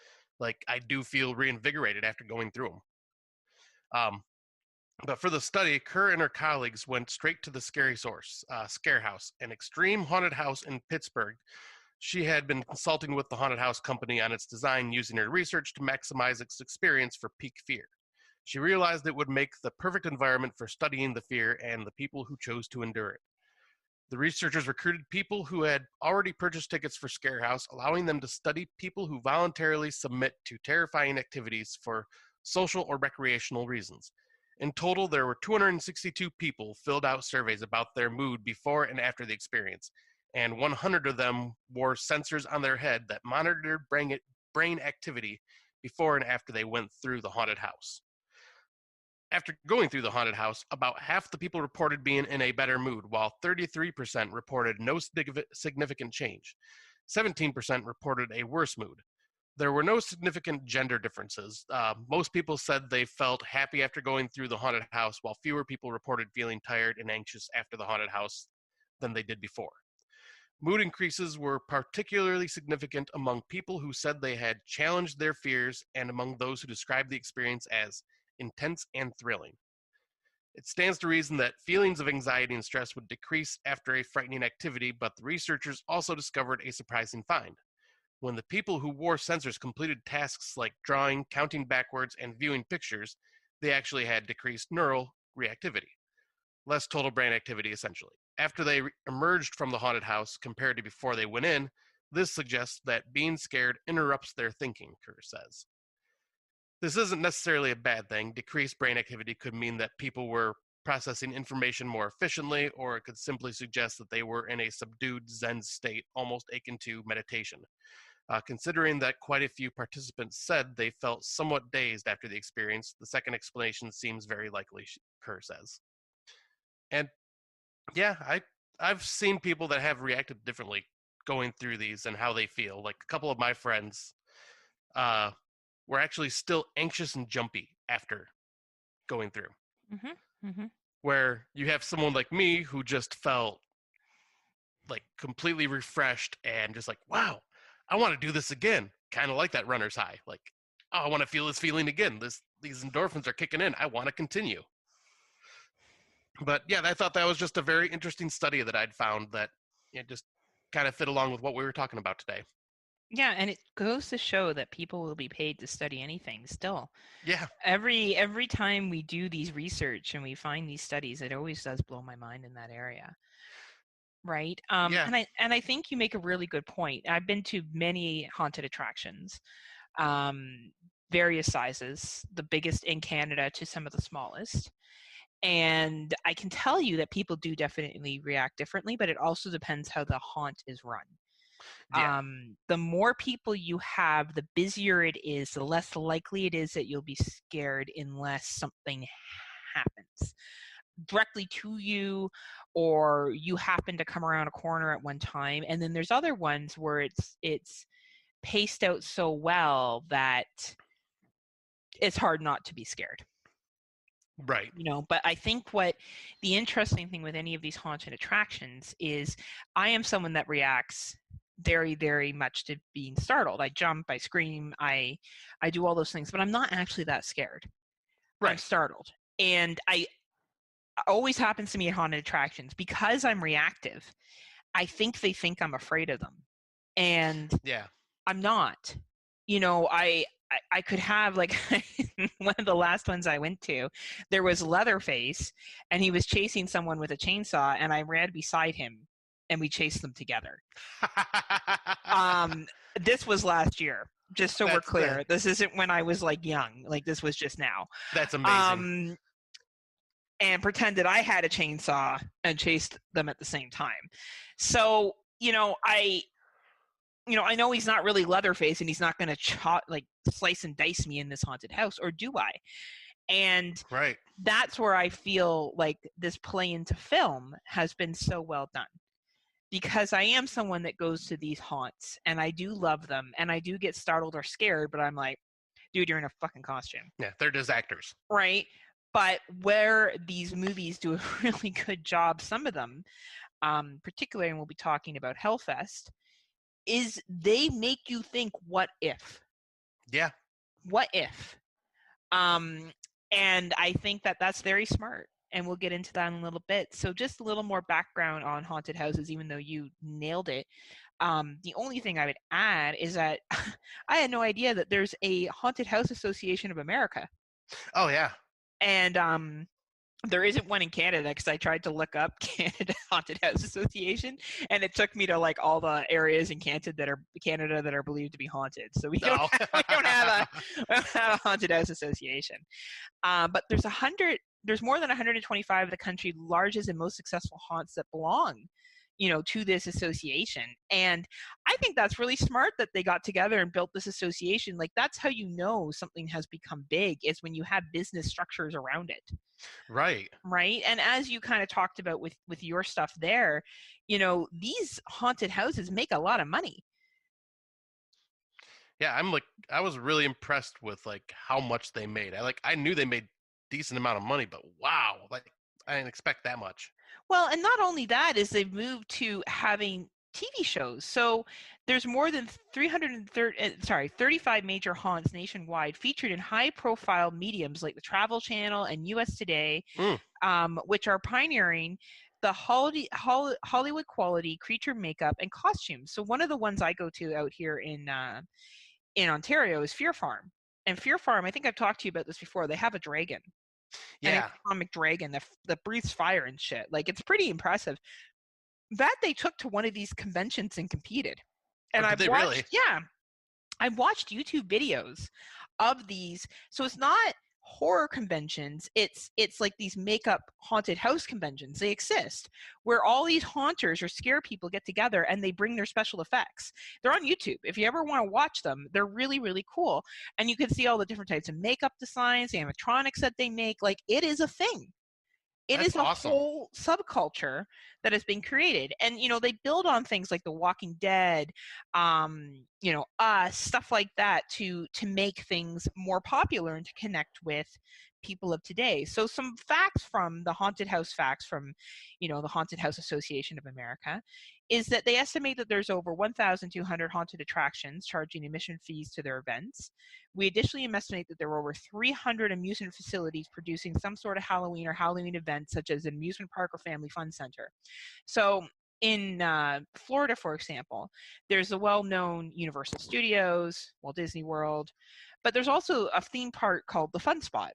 like I do feel reinvigorated after going through them. But for the study, Kerr and her colleagues went straight to the scary source, Scare House, an extreme haunted house in Pittsburgh. She had been consulting with the haunted house company on its design, using her research to maximize its experience for peak fear. She realized it would make the perfect environment for studying the fear and the people who chose to endure it. The researchers recruited people who had already purchased tickets for Scare House, allowing them to study people who voluntarily submit to terrifying activities for social or recreational reasons. In total, there were 262 people filled out surveys about their mood before and after the experience, and 100 of them wore sensors on their head that monitored brain activity before and after they went through the haunted house. After going through the haunted house, about half the people reported being in a better mood, while 33% reported no significant change. 17% reported a worse mood. There were no significant gender differences. Most people said they felt happy after going through the haunted house, while fewer people reported feeling tired and anxious after the haunted house than they did before. Mood increases were particularly significant among people who said they had challenged their fears and among those who described the experience as intense and thrilling. It stands to reason that feelings of anxiety and stress would decrease after a frightening activity, but the researchers also discovered a surprising find. When the people who wore sensors completed tasks like drawing, counting backwards, and viewing pictures, they actually had decreased neural reactivity. Less total brain activity, essentially. After they emerged from the haunted house compared to before they went in, this suggests that being scared interrupts their thinking, Kerr says. This isn't necessarily a bad thing. Decreased brain activity could mean that people were processing information more efficiently, or it could simply suggest that they were in a subdued Zen state, almost akin to meditation. Considering that quite a few participants said they felt somewhat dazed after the experience, the second explanation seems very likely, Kerr says. And yeah, I've seen people that have reacted differently going through these and how they feel. Like a couple of my friends were actually still anxious and jumpy after going through. Where you have someone like me who just felt like completely refreshed and just like, wow, I want to do this again. Kind of like that runner's high. Like, oh, I want to feel this feeling again. These endorphins are kicking in. I want to continue. But yeah, I thought that was just a very interesting study that I'd found that just kind of fit along with what we were talking about today. Yeah, and it goes to show that people will be paid to study anything still. Yeah. Every time we do these research and we find these studies, it always does blow my mind in that area. Right? Yeah. And I think you make a really good point. I've been to many haunted attractions, various sizes, the biggest in Canada to some of the smallest. And I can tell you that people do definitely react differently, but it also depends how the haunt is run. Yeah. The more people you have, the busier it is, the less likely it is that you'll be scared unless something happens directly to you, or you happen to come around a corner at one time. And then there's other ones where it's paced out so well that it's hard not to be scared. Right. But I think what the interesting thing with any of these haunted attractions is I am someone that reacts very, very much to being startled. I jump, I scream, I do all those things, but I'm not actually that scared. Right. I'm startled. And I always happens to me at haunted attractions because I'm reactive. I think they think I'm afraid of them. And yeah, I'm not. I could have, like, one of the last ones I went to, there was Leatherface, and he was chasing someone with a chainsaw, and I ran beside him, and we chased them together. This was last year, just so we're clear. This isn't when I was, like, young. Like, this was just now. That's amazing. And pretended I had a chainsaw and chased them at the same time. So, I know he's not really Leatherface, and he's not going to slice and dice me in this haunted house, or do I? And right. That's where I feel like this play into film has been so well done, because I am someone that goes to these haunts, and I do love them, and I do get startled or scared, but I'm like, dude, you're in a fucking costume. Yeah, they're just actors. Right? But where these movies do a really good job, some of them, particularly, and we'll be talking about Hellfest, is they make you think, what if? Yeah. What if? And I think that that's very smart, and we'll get into that in a little bit. So just a little more background on haunted houses, even though you nailed it. The only thing I would add is that I had no idea that there's a Haunted House Association of America. Oh, yeah. And there isn't one in Canada, because I tried to look up Canada Haunted House Association, and it took me to, like, all the areas in Canada that are believed to be haunted. So we don't have a Haunted House Association. But there's more than 125 of the country's largest and most successful haunts that belong, to this association. And I think that's really smart that they got together and built this association. Like, that's how something has become big, is when you have business structures around it. Right. And as you kind of talked about with your stuff there, these haunted houses make a lot of money. Yeah, I was really impressed with, like, how much they made. I knew they made decent amount of money, but wow, like, I didn't expect that much. Well, and not only that, is they've moved to having TV shows. So there's more than 35 major haunts nationwide, featured in high-profile mediums like the Travel Channel and US Today, which are pioneering the Hollywood quality creature makeup and costumes. So one of the ones I go to out here in Ontario is Fear Farm. And Fear Farm, I think I've talked to you about this before, they have a dragon. Yeah. An atomic dragon that breathes fire and shit. Like, it's pretty impressive. That they took to one of these conventions and competed. And I've watched, yeah, I've watched YouTube videos of these. So it's not horror conventions. It's like these makeup haunted house conventions. They exist, where all these haunters or scare people get together and they bring their special effects. They're on YouTube. If you ever want to watch them, they're really, really cool. And you can see all the different types of makeup designs, the animatronics that they make. Like, it is a thing. It is awesome. Whole subculture that has been created. And, they build on things like The Walking Dead, Us, stuff like that to make things more popular and to connect with people of today. So some facts from the Haunted House facts from, the Haunted House Association of America is that they estimate that there's over 1,200 haunted attractions charging admission fees to their events. We additionally estimate that there were over 300 amusement facilities producing some sort of Halloween or Halloween event, such as an amusement park or family fun center. So in Florida, for example, there's the well-known Universal Studios, Walt Disney World, but there's also a theme park called the Fun Spot.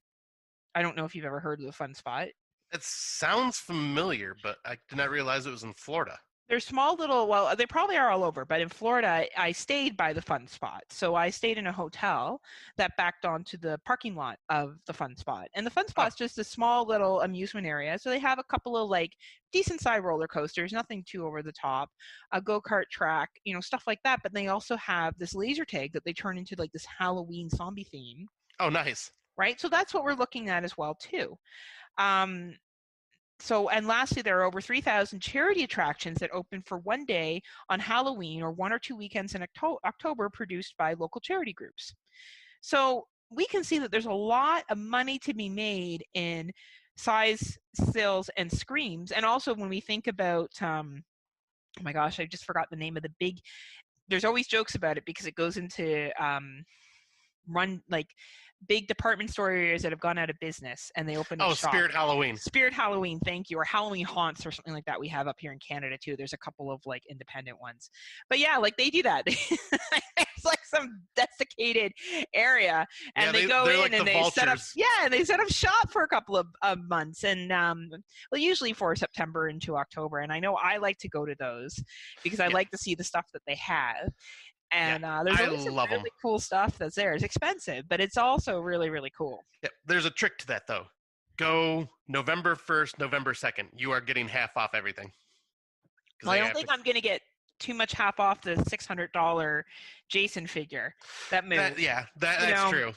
I don't know if you've ever heard of the Fun Spot. It sounds familiar, but I did not realize it was in Florida. They're small little, well, they probably are all over, but in Florida, I stayed by the Fun Spot. So I stayed in a hotel that backed onto the parking lot of the Fun Spot. And the Fun Spot's just a small little amusement area. So they have a couple of, like, decent-sized roller coasters, nothing too over the top, a go-kart track, stuff like that. But they also have this laser tag that they turn into, like, this Halloween zombie theme. Oh, nice. Right? So that's what we're looking at as well, too. And lastly, there are over 3,000 charity attractions that open for one day on Halloween or 1 or 2 weekends in October, produced by local charity groups. So we can see that there's a lot of money to be made in size, stills, and screams. And also when we think about, oh my gosh, I just forgot the name of the big, there's always jokes about it because it goes into big department store areas that have gone out of business and they open up shop. Spirit Halloween. Spirit Halloween, thank you. Or Halloween Haunts or something like that we have up here in Canada too. There's a couple of like independent ones. But yeah, like they do that. It's like some desiccated area and they go in like and they set up shop for a couple of months and usually for September into October. And I know I like to go to those because I like to see the stuff that they have. And there's always some really cool stuff that's there. It's expensive, but it's also really, really cool. Yeah, there's a trick to that, though. Go November 1st, November 2nd. You are getting half off everything. Well, I don't think I'm going to get too much half off the $600 Jason figure. That move. That's true.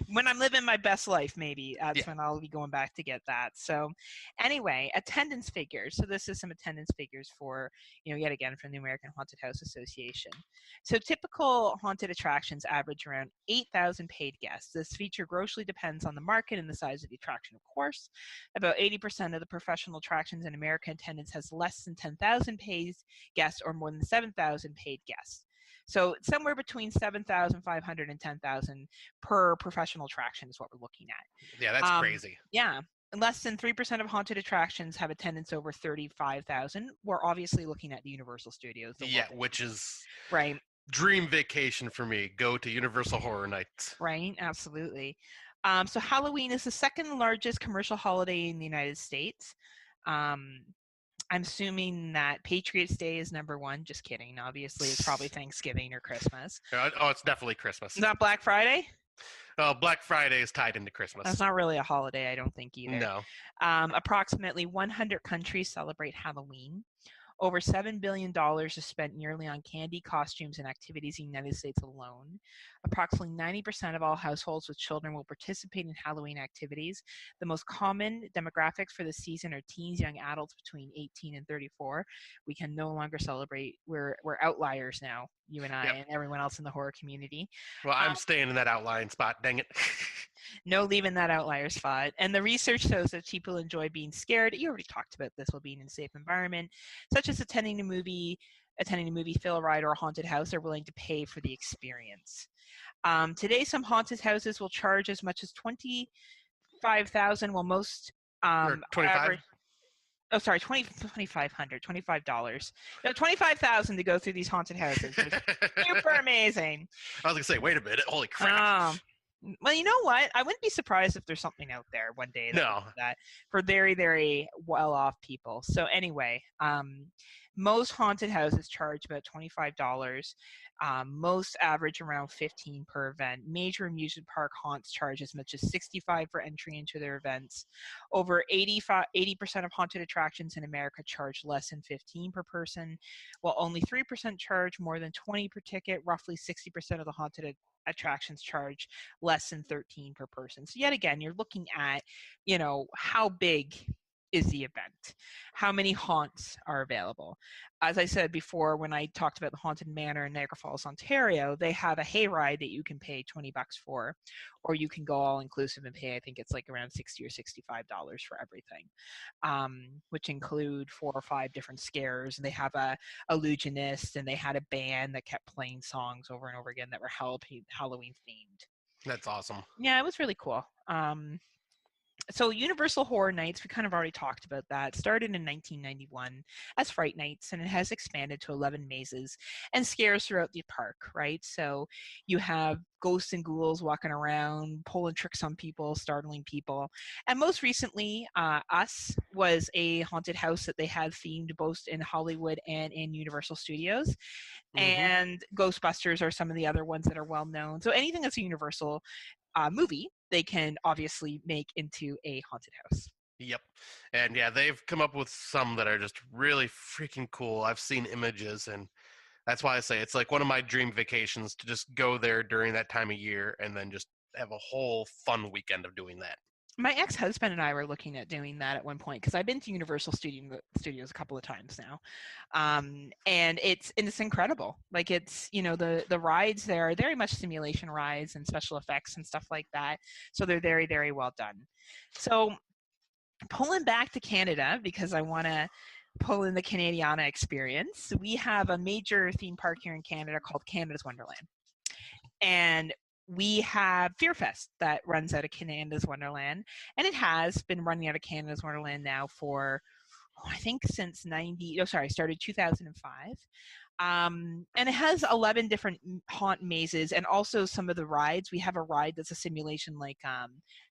When I'm living my best life, maybe that's when I'll be going back to get that. So anyway, attendance figures. So this is some attendance figures for, yet again, from the American Haunted House Association. So typical haunted attractions average around 8,000 paid guests. This feature grossly depends on the market and the size of the attraction, of course. About 80% of the professional attractions in America attendance has less than 10,000 paid guests or more than 7,000 paid guests. So somewhere between 7,500 and 10,000 per professional attraction is what we're looking at. Yeah, that's crazy. Yeah. Less than 3% of haunted attractions have attendance over 35,000. We're obviously looking at the Universal Studios. Which is right. Dream vacation for me. Go to Universal Horror Nights. Right, absolutely. So Halloween is the second largest commercial holiday in the United States. I'm assuming that Patriots Day is number one. Just kidding. Obviously, it's probably Thanksgiving or Christmas. It's definitely Christmas. Not Black Friday? Oh, Black Friday is tied into Christmas. That's not really a holiday, I don't think, either. No. Approximately 100 countries celebrate Halloween. Over $7 billion is spent yearly on candy, costumes, and activities in the United States alone. Approximately 90% of all households with children will participate in Halloween activities. The most common demographics for the season are teens, young adults between 18 and 34. We can no longer celebrate. We're outliers now, you and I, and everyone else in the horror community. Well, I'm staying in that outlying spot, dang it. No leaving that outlier spot. And the research shows that people enjoy being scared. You already talked about this, while being in a safe environment, such as attending a movie, fill a ride, or a haunted house. Are willing to pay for the experience. Today, some haunted houses will charge as much as $25,000, while most 25. $2,500, $25,000 to go through these haunted houses. It's super amazing. I was gonna say, wait a minute, holy crap. Well, you know what? I wouldn't be surprised if there's something out there one day that for very, very well-off people. So anyway, most haunted houses charge about $25. Most average around $15 per event. Major amusement park haunts charge as much as $65 for entry into their events. Over 80% of haunted attractions in America charge less than $15 per person, while only 3% charge more than $20 per ticket. Roughly 60% of the haunted attractions charge less than $13 per person. So yet again, you're looking at, how big is the event? How many haunts are available? As I said before, when I talked about the Haunted Manor in Niagara Falls, Ontario, they have a hayride that you can pay $20 for, or you can go all inclusive and pay, I think it's like around $60 or $65 for everything, which include 4 or 5 different scares. And they have a illusionist, and they had a band that kept playing songs over and over again that were Halloween themed. That's awesome. Yeah, it was really cool. So Universal Horror Nights, we kind of already talked about that, started in 1991 as Fright Nights, and it has expanded to 11 mazes and scares throughout the park, right? So you have ghosts and ghouls walking around, pulling tricks on people, startling people. And most recently, Us was a haunted house that they had themed both in Hollywood and in Universal Studios. Mm-hmm. And Ghostbusters are some of the other ones that are well known. So anything that's a Universal movie, they can obviously make into a haunted house. Yep. And yeah, they've come up with some that are just really freaking cool. I've seen images, and that's why I say it's like one of my dream vacations to just go there during that time of year and then just have a whole fun weekend of doing that. My ex-husband and I were looking at doing that at one point because I've been to Universal Studios a couple of times now, and it's incredible. Like it's the rides there are very much simulation rides and special effects and stuff like that. So they're very, very well done. So pulling back to Canada because I want to pull in the Canadiana experience. We have a major theme park here in Canada called Canada's Wonderland, and we have Fear Fest that runs out of Canada's Wonderland, and it has been running out of Canada's Wonderland now for I think since started 2005. And it has 11 different haunt mazes and also some of the rides. We have a ride that's a simulation like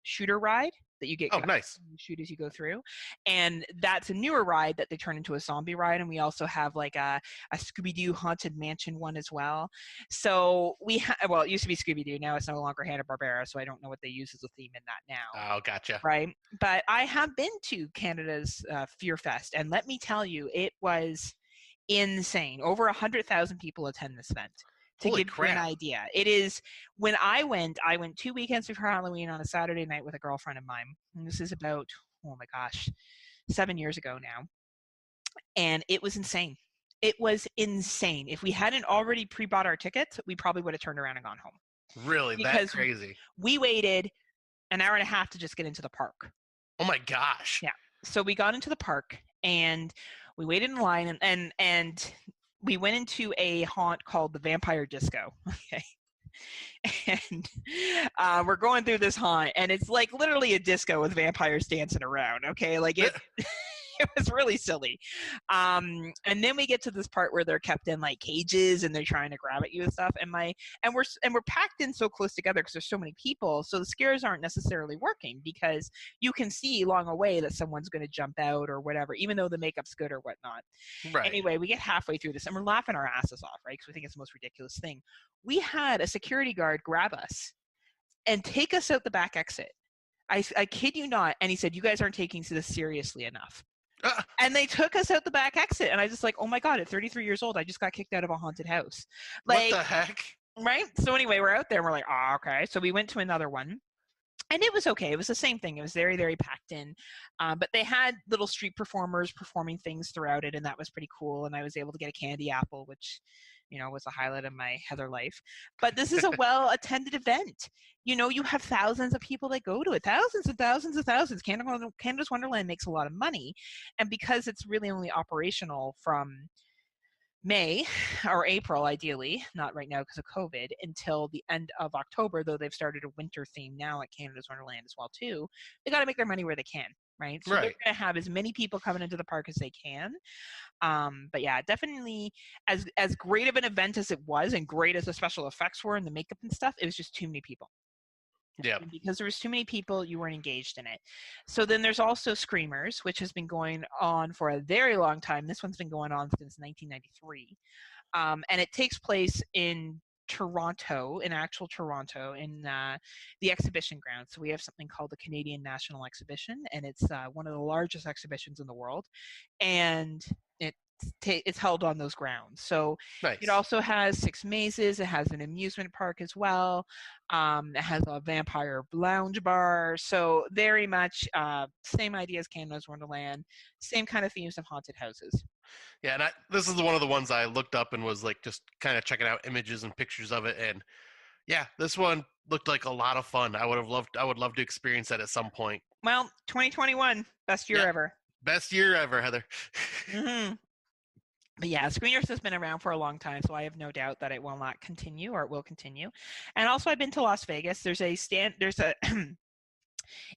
shooter ride that you get nice. You shoot as you go through, and that's a newer ride that they turn into a zombie ride. And we also have like a Scooby-Doo Haunted Mansion one as well. So it used to be Scooby-Doo, now it's no longer Hanna-Barbera, so I don't know what they use as a theme in that now. Oh, gotcha. Right, but I have been to Canada's Fear Fest, and let me tell you, it was insane. Over 100,000 people attend this event. To Holy give crap. you an idea, it is. When I went 2 weekends before Halloween on a Saturday night with a girlfriend of mine. And this is about 7 years ago now, and it was insane. It was insane. If we hadn't already pre-bought our tickets, we probably would have turned around and gone home. Really, that crazy? We waited an hour and a half to just get into the park. Oh my gosh! Yeah. So we got into the park and we waited in line, and we went into a haunt called the Vampire Disco. Okay. And we're going through this haunt, and it's like literally a disco with vampires dancing around. Okay. Like it was really silly. And then we get to this part where they're kept in like cages and they're trying to grab at you and stuff. And we're packed in so close together because there's so many people. So the scares aren't necessarily working because you can see long away that someone's going to jump out or whatever, even though the makeup's good or whatnot. Right. Anyway, we get halfway through this and we're laughing our asses off, right? Because we think it's the most ridiculous thing. We had a security guard grab us and take us out the back exit. I kid you not. And he said, "You guys aren't taking this seriously enough." And they took us out the back exit, and I just like, oh my god, at 33 years old, I just got kicked out of a haunted house. Like, what the heck? Right? So anyway, we're out there, and we're like, oh, okay. So we went to another one, and it was okay. It was the same thing. It was very, very packed in, but they had little street performers performing things throughout it, and that was pretty cool. And I was able to get a candy apple, which was the highlight of my Heather life. But this is a well-attended event. You have thousands of people that go to it, thousands and thousands and thousands. Canada's Wonderland makes a lot of money, and because it's really only operational from May or April, ideally, not right now because of COVID, until the end of October, though they've started a winter theme now at Canada's Wonderland as well, too. They got to make their money where they can, right? So they're going to have as many people coming into the park as they can. But yeah, definitely as great of an event as it was and great as the special effects were and the makeup and stuff, it was just too many people. Yeah. And because there was too many people, you weren't engaged in it. So then there's also Screamers, which has been going on for a very long time. This one's been going on since 1993. And it takes place in Toronto, in actual Toronto, in the exhibition ground. So we have something called the Canadian National Exhibition, and it's one of the largest exhibitions in the world. And it's held on those grounds. So nice. It also has 6 mazes. It has an amusement park as well. It has a vampire lounge bar. So very much same idea as Canada's Wonderland, same kind of themes of haunted houses. Yeah, and this is one of the ones I looked up and was like just kind of checking out images and pictures of it, and yeah, this one looked like a lot of fun. I would love to experience that at some point. Well, 2021, best year ever. Best year ever, Heather. Mm-hmm. But yeah, Screeners has been around for a long time, so I have no doubt that it will not continue, or it will continue. And also, I've been to Las Vegas. There's a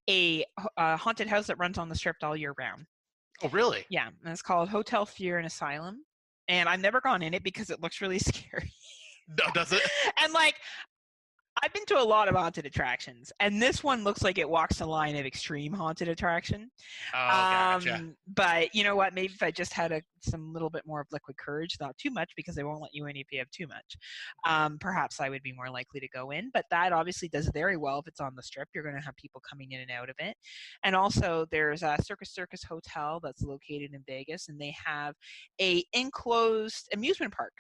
a haunted house that runs on the Strip all year round. Oh, really? Yeah, and it's called Hotel Fear and Asylum. And I've never gone in it because it looks really scary. No, does it? And like, I've been to a lot of haunted attractions, and this one looks like it walks the line of extreme haunted attraction. Oh, gotcha. But you know what? Maybe if I just had some little bit more of liquid courage, not too much because they won't let you in if you have too much, perhaps I would be more likely to go in. But that obviously does very well if it's on the Strip. You're going to have people coming in and out of it. And also there's a Circus Hotel that's located in Vegas, and they have a enclosed amusement park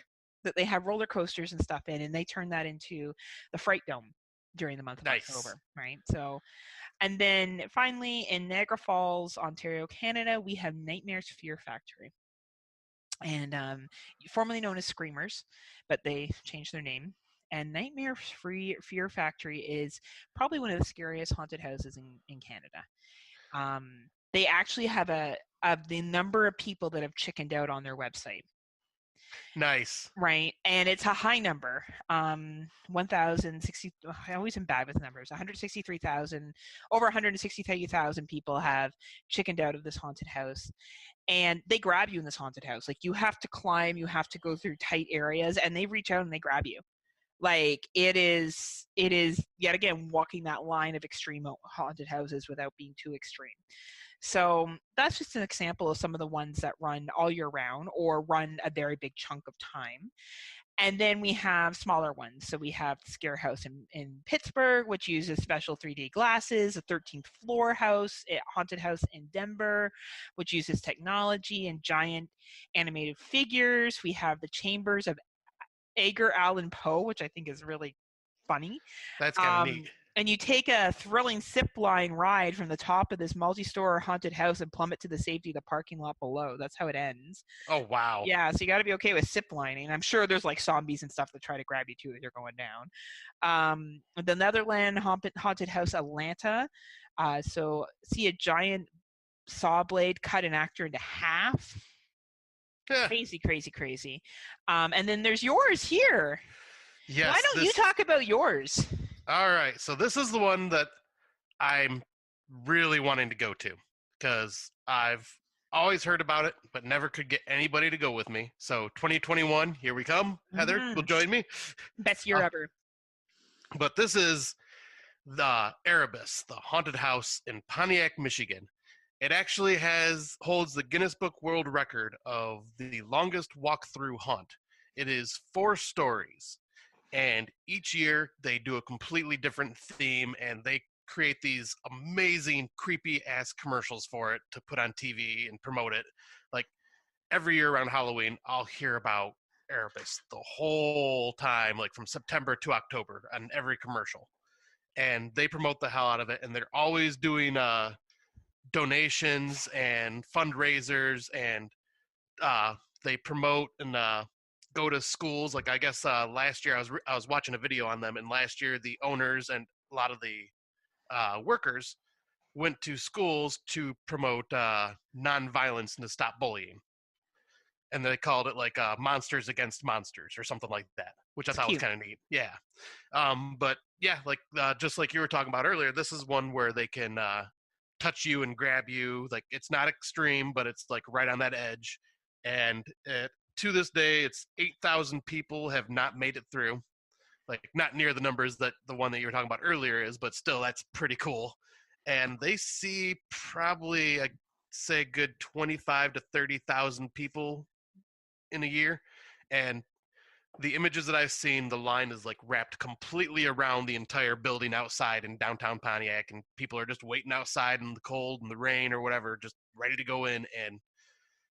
that they have roller coasters and stuff in, and they turn that into the Fright Dome during the month of October, right? So And then finally, in Niagara Falls, Ontario, Canada, we have Nightmares Fear Factory. And formerly known as Screamers, but they changed their name. And Nightmare Fear Factory is probably one of the scariest haunted houses in Canada. They actually have the number of people that have chickened out on their website. Nice. Right. And it's a high number. 1,060. I always am bad with numbers. 163,000, over 163,000 people have chickened out of this haunted house. And they grab you in this haunted house. Like, you have to climb, you have to go through tight areas, and they reach out and they grab you. Like, it is yet again walking that line of extreme haunted houses without being too extreme. So that's just an example of some of the ones that run all year round or run a very big chunk of time. And then we have smaller ones. So we have the Scare House in Pittsburgh, which uses special 3D glasses, a 13th floor house, a haunted house in Denver, which uses technology and giant animated figures. We have the Chambers of Edgar Allan Poe, which I think is really funny. That's kind of neat. And you take a thrilling zip line ride from the top of this multi-store haunted house and plummet to the safety of the parking lot below. That's how it ends. Oh, wow. Yeah, so you got to be okay with zip lining. I'm sure there's like zombies and stuff that try to grab you too as you're going down. The Netherlands haunted house Atlanta. So see a giant saw blade cut an actor into half. Yeah. Crazy. And then there's yours here. Yes. Why don't you talk about yours? All right. So this is the one that I'm really wanting to go to because I've always heard about it, but never could get anybody to go with me. So 2021, here we come. Heather will join me. Best year ever. But this is the Erebus, the haunted house in Pontiac, Michigan. It actually holds the Guinness Book World Record of the longest walk-through haunt. It is 4 stories. And each year they do a completely different theme and they create these amazing creepy ass commercials for it to put on TV and promote it. Like every year around Halloween, I'll hear about Erebus the whole time, like from September to October on every commercial. And they promote the hell out of it. And they're always doing donations and fundraisers and they promote and go to schools. Like I guess last year I was watching a video on them, and last year the owners and a lot of the workers went to schools to promote nonviolence and to stop bullying, and they called it like Monsters Against Monsters or something like that, which I thought was kind of neat. Yeah. But yeah, like just like you were talking about earlier, this is one where they can touch you and grab you. Like it's not extreme, but it's like right on that edge. And to this day, it's 8,000 people have not made it through. Like not near the numbers that the one that you were talking about earlier is, but still that's pretty cool. And they see probably, I'd say, a good 25 to 30,000 people in a year. And the images that I've seen, the line is like wrapped completely around the entire building outside in downtown Pontiac, and people are just waiting outside in the cold and the rain or whatever, just ready to go in. And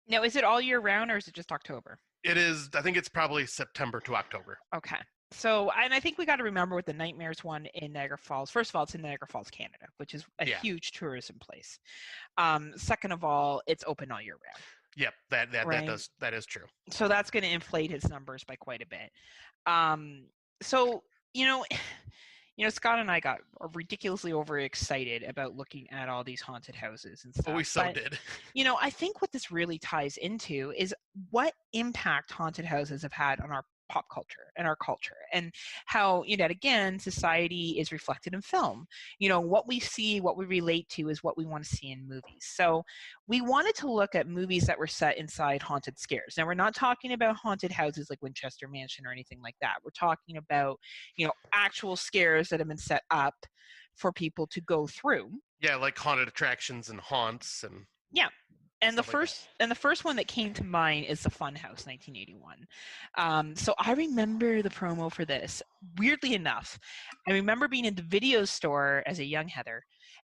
now, is it all year round or is it just October? It is. I think it's probably September to October. Okay. So, and I think we got to remember with the Nightmares one in Niagara Falls. First of all, it's in Niagara Falls, Canada, which is a huge tourism place. Second of all, it's open all year round. Yep, that is true. So that's going to inflate his numbers by quite a bit. So Scott and I got ridiculously overexcited about looking at all these haunted houses and stuff. We did. I think what this really ties into is what impact haunted houses have had on our pop culture and our culture, and how, again, society is reflected in film. What we see, what we relate to is what we want to see in movies. So we wanted to look at movies that were set inside haunted scares. Now, we're not talking about haunted houses like Winchester Mansion or anything like that. We're talking about, actual scares that have been set up for people to go through. Yeah, like haunted attractions and haunts and And the first one that came to mind is the Funhouse, 1981. So I remember the promo for this. Weirdly enough, I remember being in the video store as a young Heather,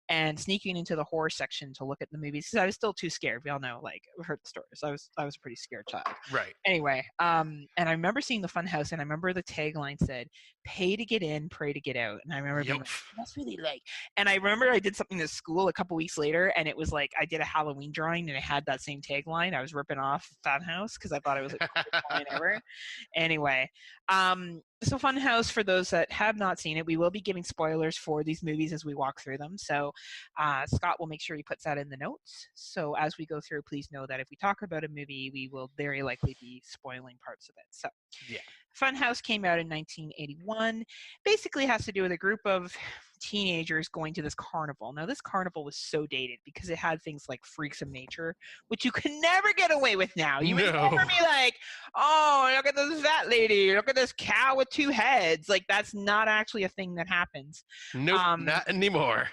and sneaking into the horror section to look at the movies because I was still too scared. We all know, like, we've heard the stories. I was a pretty scared child. Right. Anyway, and I remember seeing the Funhouse, and I remember the tagline said, "Pay to get in, pray to get out." And I remember being Yep. like, "That's really like." And I remember I did something at school a couple weeks later, and it was like I did a Halloween drawing, and it had that same tagline. I was ripping off Funhouse because I thought it was like the coolest line ever. Anyway, so Funhouse, for those that have not seen it, we will be giving spoilers for these movies as we walk through them. So Scott will make sure he puts that in the notes. So as we go through, please know that if we talk about a movie, we will very likely be spoiling parts of it. So Yeah. Funhouse came out in 1981. Basically has to do with a group of teenagers going to this carnival. Now, this carnival was so dated because it had things like freaks of nature, which you can never get away with now. You would No. never be like, oh, look at this fat lady, look at this cow with two heads. Like, that's not actually a thing that happens. Nope, not anymore.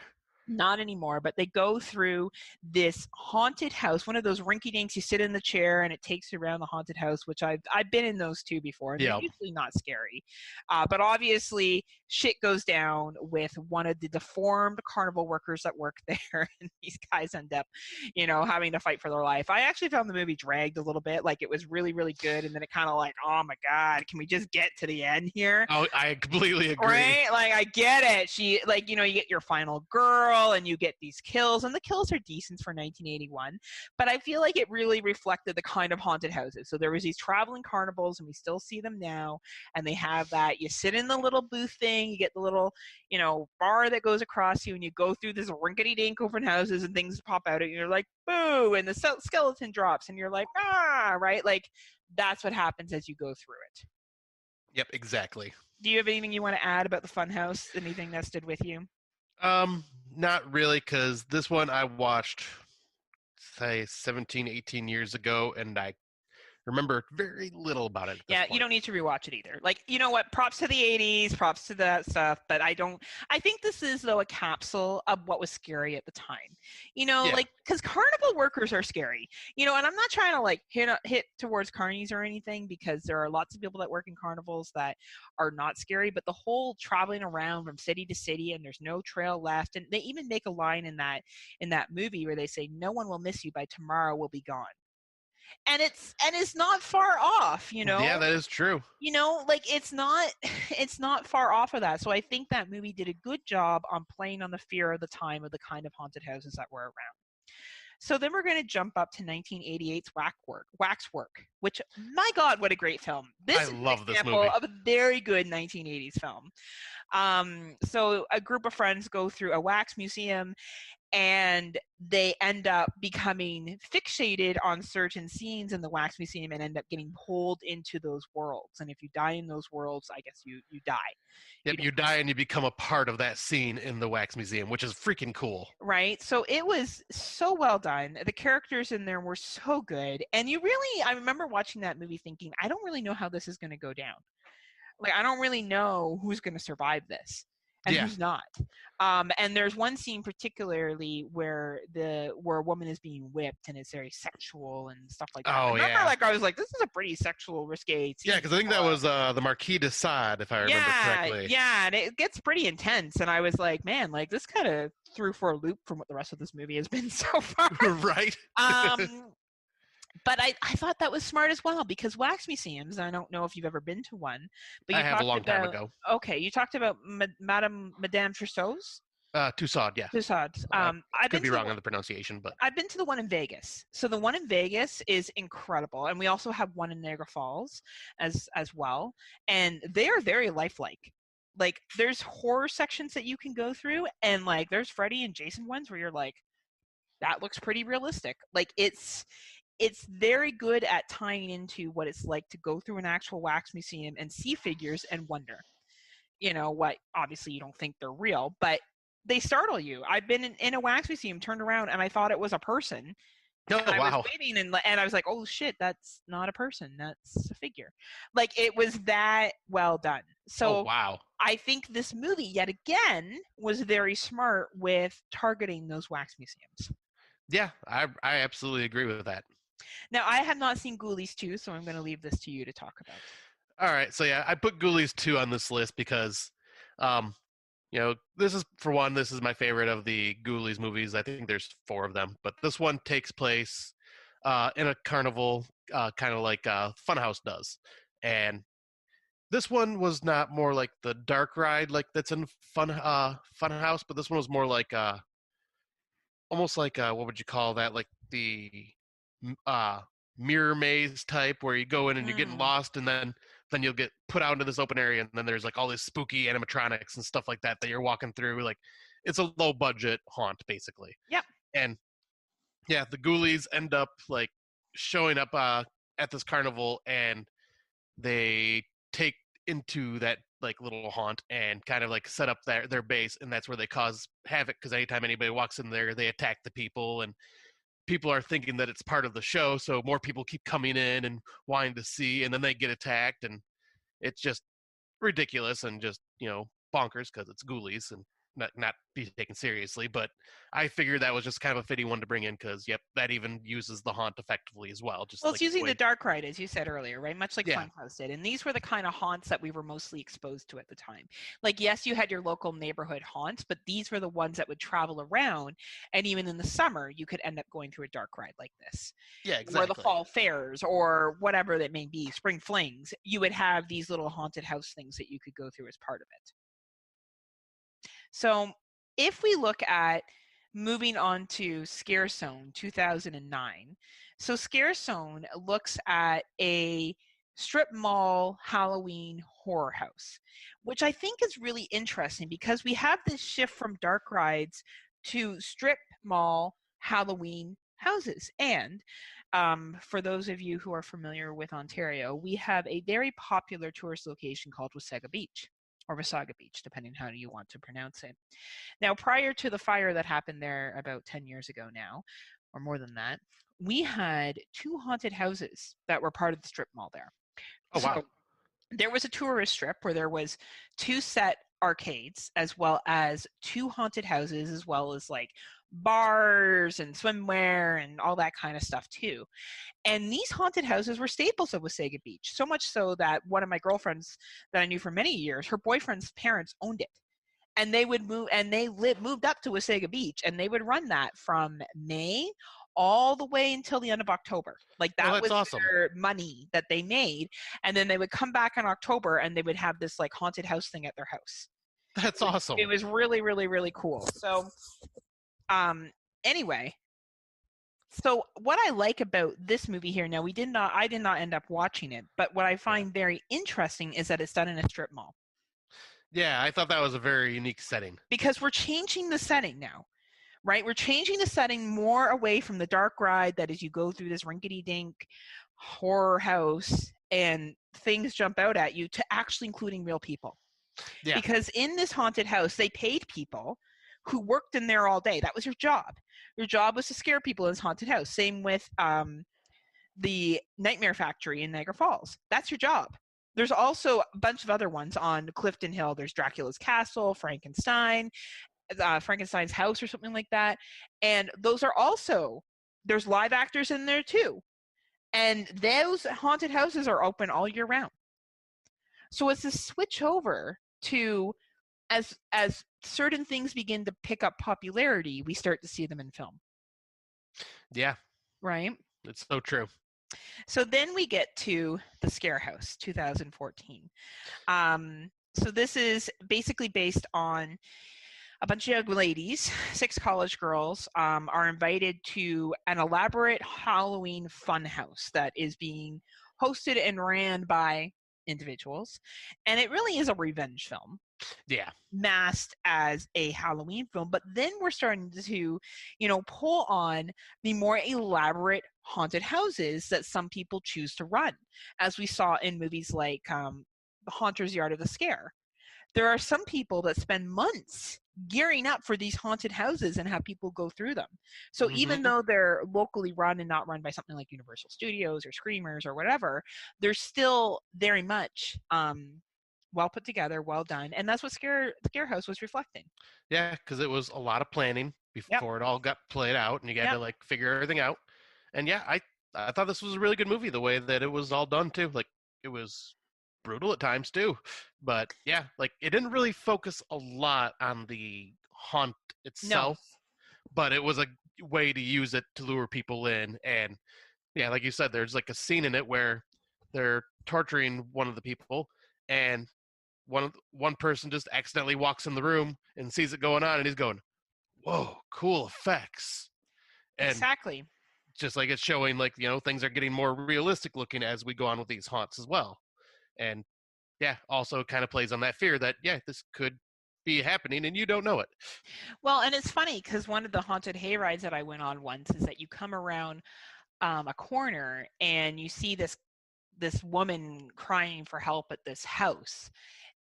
Not anymore, but they go through this haunted house, one of those rinky dinks. You sit in the chair and it takes you around the haunted house, which I've been in those too before, and they're usually not scary. But obviously, shit goes down with one of the deformed carnival workers that work there, and these guys end up, having to fight for their life. I actually found the movie dragged a little bit. Like, it was really, really good, and then it kind of like, oh my god, can we just get to the end here? Oh, I completely agree. Right? Like, I get it. She, like, you get your final girl, and you get these kills, and the kills are decent for 1981, but I feel like it really reflected the kind of haunted houses. So there was these traveling carnivals, and we still see them now, and they have that, you sit in the little booth thing, you get the little, bar that goes across you, and you go through this rinkety-dink open houses, and things pop out at you, and you're like, boo, and the skeleton drops, and you're like, ah, right? Like, that's what happens as you go through it. Yep, exactly. Do you have anything you want to add about the Funhouse? Anything that stood with you? Not really, because this one I watched, say, 17, 18 years ago, and I remember very little about it. Yeah, you don't need to rewatch it either. Like, you know what? Props to the 80s, props to that stuff, but I think this is, though, a capsule of what was scary at the time. Like, because carnival workers are scary, and I'm not trying to, like, hit towards carnies or anything, because there are lots of people that work in carnivals that are not scary, but the whole traveling around from city to city and there's no trail left, and they even make a line in that movie where they say, no one will miss you, by tomorrow we'll be gone. And it's not far off, Yeah, that is true. Like, it's not far off of that. So I think that movie did a good job on playing on the fear of the time of the kind of haunted houses that were around. So then we're going to jump up to 1988's Waxwork, which, my God, what a great film. This is an example of a very good 1980s film. So a group of friends go through a wax museum, and they end up becoming fixated on certain scenes in the wax museum and end up getting pulled into those worlds. And if you die in those worlds, I guess you die. Yep, you die and you become a part of that scene in the wax museum, which is freaking cool. Right? So it was so well done. The characters in there were so good. And I remember watching that movie thinking, I don't really know how this is going to go down. Like, I don't really know who's going to survive this and who's not. And there's one scene particularly where a woman is being whipped, and it's very sexual and stuff like that. Oh, I was like, this is a pretty sexual, risque scene. Yeah, because I think that was the Marquis de Sade, if I remember correctly. Yeah, and it gets pretty intense, and I was like, man, like, this kind of threw for a loop from what the rest of this movie has been so far. Right. But I thought that was smart as well, because wax museums, I don't know if you've ever been to one, but I have a long time ago. Okay, you talked about Madame Tussauds? Tussauds, yeah. Tussauds. I could be wrong on the pronunciation, but I've been to the one in Vegas. So the one in Vegas is incredible, and we also have one in Niagara Falls as well, and they are very lifelike. Like, there's horror sections that you can go through, and like there's Freddy and Jason ones where you're like, that looks pretty realistic. Like, it's very good at tying into what it's like to go through an actual wax museum and see figures and wonder, what obviously you don't think they're real, but they startle you. I've been in a wax museum, turned around, and I thought it was a person. Oh, I wow. was waiting, and I was like, oh shit, that's not a person, that's a figure. Like, it was that well done. So wow. I think this movie, yet again, was very smart with targeting those wax museums. Yeah, I absolutely agree with that. Now, I have not seen Ghoulies 2, so I'm going to leave this to you to talk about. All right, so yeah, I put Ghoulies 2 on this list because this is, for one, this is my favorite of the Ghoulies movies. I think there's 4 of them, but this one takes place in a carnival, kind of like Funhouse does. And this one was not more like the dark ride like that's in Funhouse, but this one was more like almost like what would you call that? Like the uh, mirror maze type, where you go in and you're getting lost, and then you'll get put out into this open area, and then there's like all this spooky animatronics and stuff like that you're walking through. Like, it's a low budget haunt basically. Yep. And yeah, the Ghoulies end up like showing up at this carnival, and they take into that like little haunt and kind of like set up their base, and that's where they cause havoc, because anytime anybody walks in there, they attack the people, and people are thinking that it's part of the show, so more people keep coming in and wanting to see, and then they get attacked, and it's just ridiculous and just bonkers, because it's Ghoulies and not be taken seriously. But I figured that was just kind of a fitting one to bring in, because that even uses the haunt effectively as well. Just well, it's using the dark ride, as you said earlier, right? Much like Yeah. Funhouse did. And these were the kind of haunts that we were mostly exposed to at the time. Like, yes, you had your local neighborhood haunts, but these were the ones that would travel around. And even in the summer, you could end up going through a dark ride like this. Yeah, exactly. Or the fall fairs, or whatever that may be, spring flings. You would have these little haunted house things that you could go through as part of it. So if we look at moving on to Scare Zone 2009, so Scare Zone looks at a strip mall Halloween horror house, which I think is really interesting, because we have this shift from dark rides to strip mall Halloween houses. And for those of you who are familiar with Ontario, we have a very popular tourist location called Wasaga Beach, or Wasaga Beach, depending how you want to pronounce it. Now, prior to the fire that happened there about 10 years ago now, or more than that, we had 2 haunted houses that were part of the strip mall there. Oh, wow. So there was a tourist strip where there was 2 set arcades, as well as 2 haunted houses, as well as like bars and swimwear and all that kind of stuff too. And these haunted houses were staples of Wasaga Beach, so much so that one of my girlfriends that I knew for many years, her boyfriend's parents owned it. And they would move, and they moved up to Wasaga Beach, and they would run that from May all the way until the end of October. Like, that was awesome. Their money that they made. And then they would come back in October, and they would have this like haunted house thing at their house. That's awesome. It was really, really, really cool. So, anyway, so what I like about this movie here, now I did not end up watching it, but what I find very interesting is that it's done in a strip mall. Yeah, I thought that was a very unique setting. Because we're changing the setting now, right? We're changing the setting more away from the dark ride that is you go through this rinkety-dink horror house and things jump out at you, to actually including real people. Yeah. Because in this haunted house, they paid people who worked in there all day. That was your job. Your job was to scare people in this haunted house. Same with the Nightmare Factory in Niagara Falls. That's your job. There's also a bunch of other ones on Clifton Hill. There's Dracula's Castle, Frankenstein's house, or something like that. And those are also, there's live actors in there too. And those haunted houses are open all year round. So it's a switch over to, as certain things begin to pick up popularity, we start to see them in film. Yeah. Right? It's so true. So then we get to The Scare House, 2014. So this is basically based on a bunch of young ladies, 6 college girls, are invited to an elaborate Halloween fun house that is being hosted and ran by individuals. And it really is a revenge film. Yeah. Masked as a Halloween film. But then we're starting to, pull on the more elaborate haunted houses that some people choose to run, as we saw in movies like The Haunter's Yard of the Scare. There are some people that spend months gearing up for these haunted houses and have people go through them. So even though they're locally run and not run by something like Universal Studios or Screamers or whatever, they're still very much well put together, well done. And that's what Scare House was reflecting. Yeah, because it was a lot of planning before it all got played out, and you got to like figure everything out. And yeah, I thought this was a really good movie, the way that it was all done too. Like, it was brutal at times too. But yeah, like it didn't really focus a lot on the haunt No. itself, but it was a way to use it to lure people in. And yeah, like you said, there's like a scene in it where they're torturing one of the people, and one person just accidentally walks in the room and sees it going on, and he's going, "Whoa, cool effects!" And Exactly. just like it's showing, like, things are getting more realistic looking as we go on with these haunts as well. And yeah, also kind of plays on that fear that this could be happening and you don't know it. Well, and it's funny because one of the haunted hayrides that I went on once is that you come around a corner and you see this woman crying for help at this house,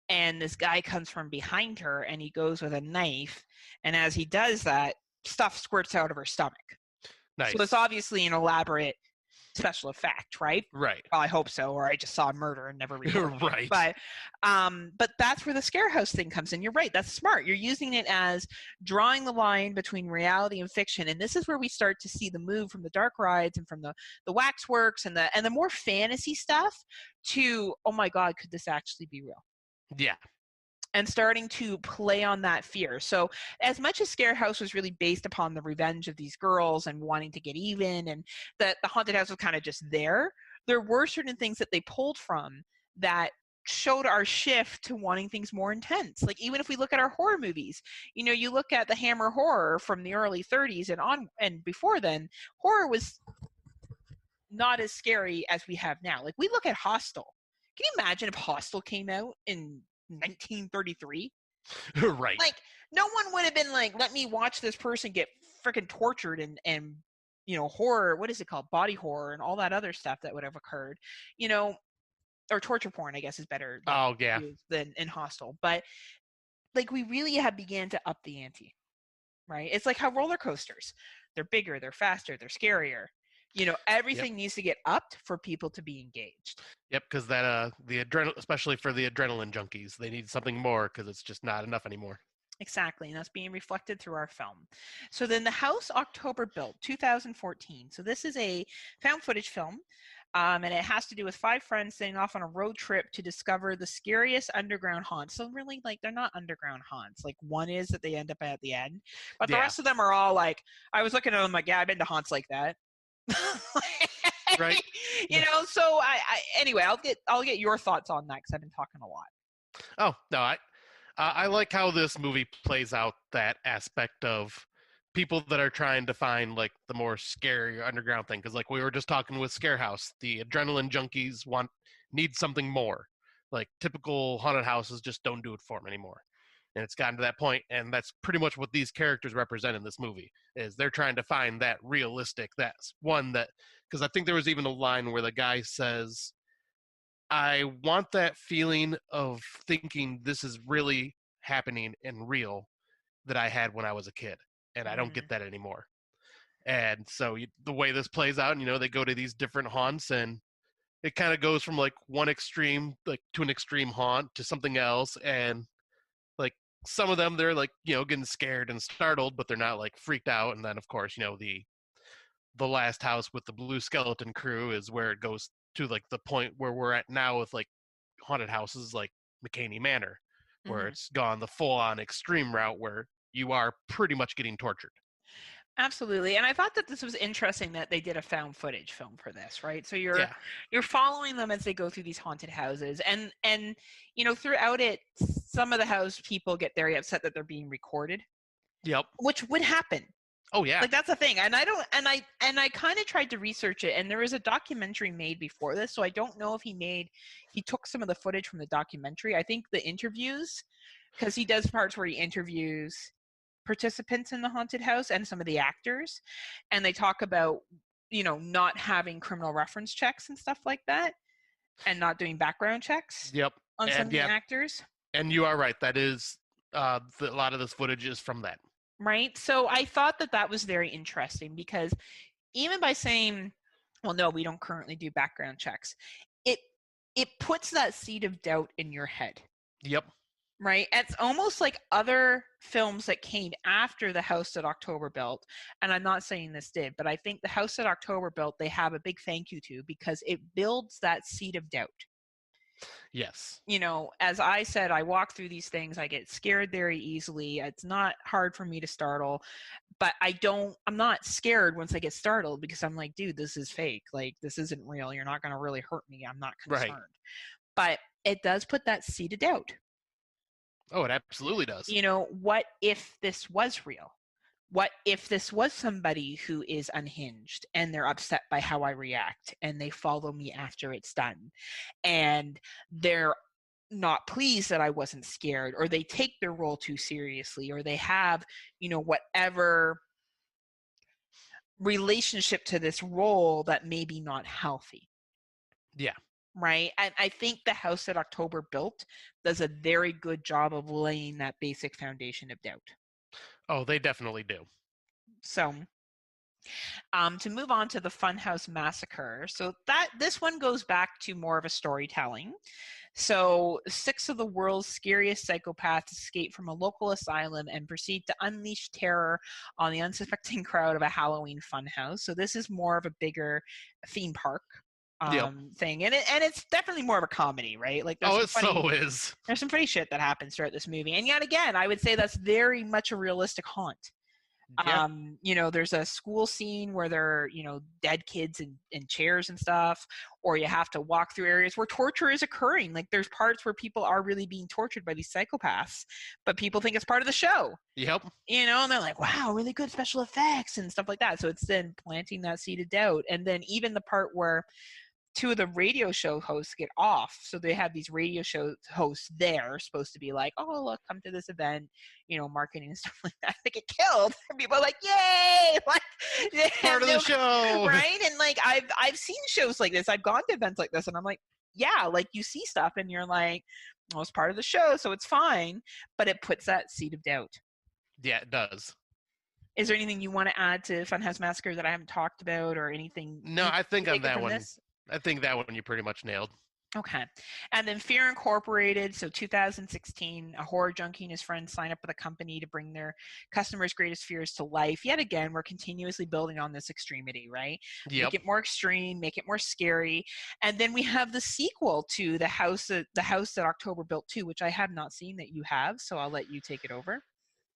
and this guy comes from behind her and he goes with a knife, and as he does that, stuff squirts out of her stomach. Nice. So it's obviously an elaborate special effect, right? Right. Well, I hope so, or I just saw a murder and never reported Right. it. But that's where the scare house thing comes in. You're right. That's smart. You're using it as drawing the line between reality and fiction, and this is where we start to see the move from the dark rides and from the waxworks and the more fantasy stuff to, oh my God, could this actually be real? Yeah. And starting to play on that fear. So as much as Scare House was really based upon the revenge of these girls and wanting to get even, and that the haunted house was kind of just there were certain things that they pulled from that showed our shift to wanting things more intense. Like even if we look at our horror movies, you look at the Hammer horror from the early 30s and on, and before then, horror was not as scary as we have now. Like we look at Hostel. Can you imagine if Hostel came out in 1933? Right. Like no one would have been like, let me watch this person get freaking tortured and horror, what is it called, body horror and all that other stuff that would have occurred, or torture porn, I guess is better than in Hostel. But like we really have began to up the ante, right? It's like how roller coasters, they're bigger, they're faster, they're scarier. Everything needs to get upped for people to be engaged. Yep, because that the adrenaline, especially for the adrenaline junkies, they need something more because it's just not enough anymore. Exactly, and that's being reflected through our film. So then the house, October built, 2014. So this is a found footage film, and it has to do with 5 friends setting off on a road trip to discover the scariest underground haunts. So really, like, they're not underground haunts. Like, one is that they end up at the end, but the rest of them are all like, I was looking at them like, yeah, I've been to haunts like that. Right. So anyway, I'll get your thoughts on that because I've been talking a lot. Oh no, I like how this movie plays out that aspect of people that are trying to find like the more scary underground thing, because like we were just talking with Scare House, the adrenaline junkies need something more. Like typical haunted houses just don't do it for them anymore. And it's gotten to that point, and that's pretty much what these characters represent in this movie, is they're trying to find that realistic, that's one that, because I think there was even a line where the guy says, I want that feeling of thinking this is really happening and real that I had when I was a kid, and I don't get that anymore. And so the way this plays out, they go to these different haunts, and it kind of goes from like one extreme, like to an extreme haunt to something else, and like some of them they're like getting scared and startled, but they're not like freaked out. And then of course the last house with the blue skeleton crew is where it goes to like the point where we're at now with like haunted houses like McCaney Manor, where it's gone the full-on extreme route where you are pretty much getting tortured. Absolutely. And I thought that this was interesting that they did a found footage film for this, right? So you're following them as they go through these haunted houses, and throughout it, some of the house people get very upset that they're being recorded. Yep. Which would happen. Oh yeah. Like that's the thing. And I kind of tried to research it, and there was a documentary made before this, so I don't know if he took some of the footage from the documentary. I think the interviews, because he does parts where he interviews participants in the haunted house and some of the actors, and they talk about not having criminal reference checks and stuff like that, and not doing background checks on some of the actors. And you are right, that is a lot of this footage is from that, right? So I thought that was very interesting, because even by saying, well, no, we don't currently do background checks, it puts that seed of doubt in your head. Yep. Right? It's almost like other films that came after The House That October Built, and I'm not saying this did, but I think The House That October Built, they have a big thank you to, because it builds that seed of doubt. Yes. You know, as I said, I walk through these things, I get scared very easily. It's not hard for me to startle, but I'm not scared once I get startled because I'm like, dude, this is fake. Like, this isn't real. You're not going to really hurt me. I'm not Right. concerned. But it does put that seed of doubt. Oh, it absolutely does. You know, what if this was real? What if this was somebody who is unhinged and they're upset by how I react and they follow me after it's done and they're not pleased that I wasn't scared, or they take their role too seriously, or they have, you know, whatever relationship to this role that may be not healthy. Yeah. Right. And I think the house that October built does a very good job of laying that basic foundation of doubt. Oh, they definitely do. So to move on to the Funhouse Massacre. So this one goes back to more of a storytelling. So 6 of the world's scariest psychopaths escape from a local asylum and proceed to unleash terror on the unsuspecting crowd of a Halloween funhouse. So this is more of a bigger theme park thing, and it's definitely more of a comedy, right? Like there's there's some funny shit that happens throughout this movie, and yet again, I would say that's very much a realistic haunt. Yeah. You know, there's a school scene where there are, you know, dead kids in chairs and stuff, or you have to walk through areas where torture is occurring. Like there's parts where people are really being tortured by these psychopaths, but people think it's part of the show. Yep. You know, and they're like, wow, really good special effects and stuff like that. So it's then planting that seed of doubt. And then even the part where 2 of the radio show hosts get off. So they have these radio show hosts there supposed to be like, oh, look, come to this event, you know, marketing and stuff like that. They get killed. And people are like, yay! Like, part of the show. Right? And like, I've seen shows like this. I've gone to events like this and I'm like, yeah, like you see stuff and you're like, well, it's part of the show, so it's fine. But it puts that seed of doubt. Yeah, it does. Is there anything you want to add to Funhouse Massacre that I haven't talked about, or anything? No, I think on that one, this? I think that one you pretty much nailed. Okay. And then Fear Incorporated, so 2016, a horror junkie and his friends sign up with a company to bring their customers' greatest fears to life. Yet again, we're continuously building on this extremity, right? Yep. Make it more extreme, make it more scary. And then we have the sequel to the house that October built too, which I have not seen, that you have, so I'll let you take it over.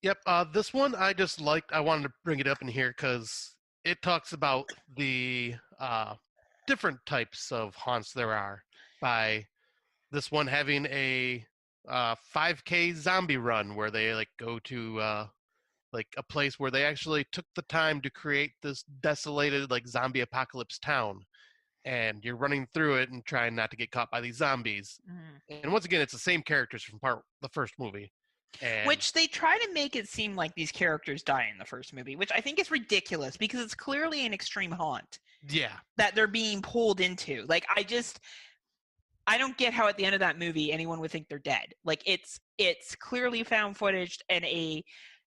Yep. This one I just liked. I wanted to bring it up in here because it talks about the different types of haunts there are, by this one having a 5K zombie run where they like go to like a place where they actually took the time to create this desolated like zombie apocalypse town, and you're running through it and trying not to get caught by these zombies. And once again, it's the same characters from the first movie. And which they try to make it seem like these characters die in the first movie, which I think is ridiculous because it's clearly an extreme haunt. Yeah. That they're being pulled into. Like, I don't get how at the end of that movie anyone would think they're dead. Like, it's clearly found footage and a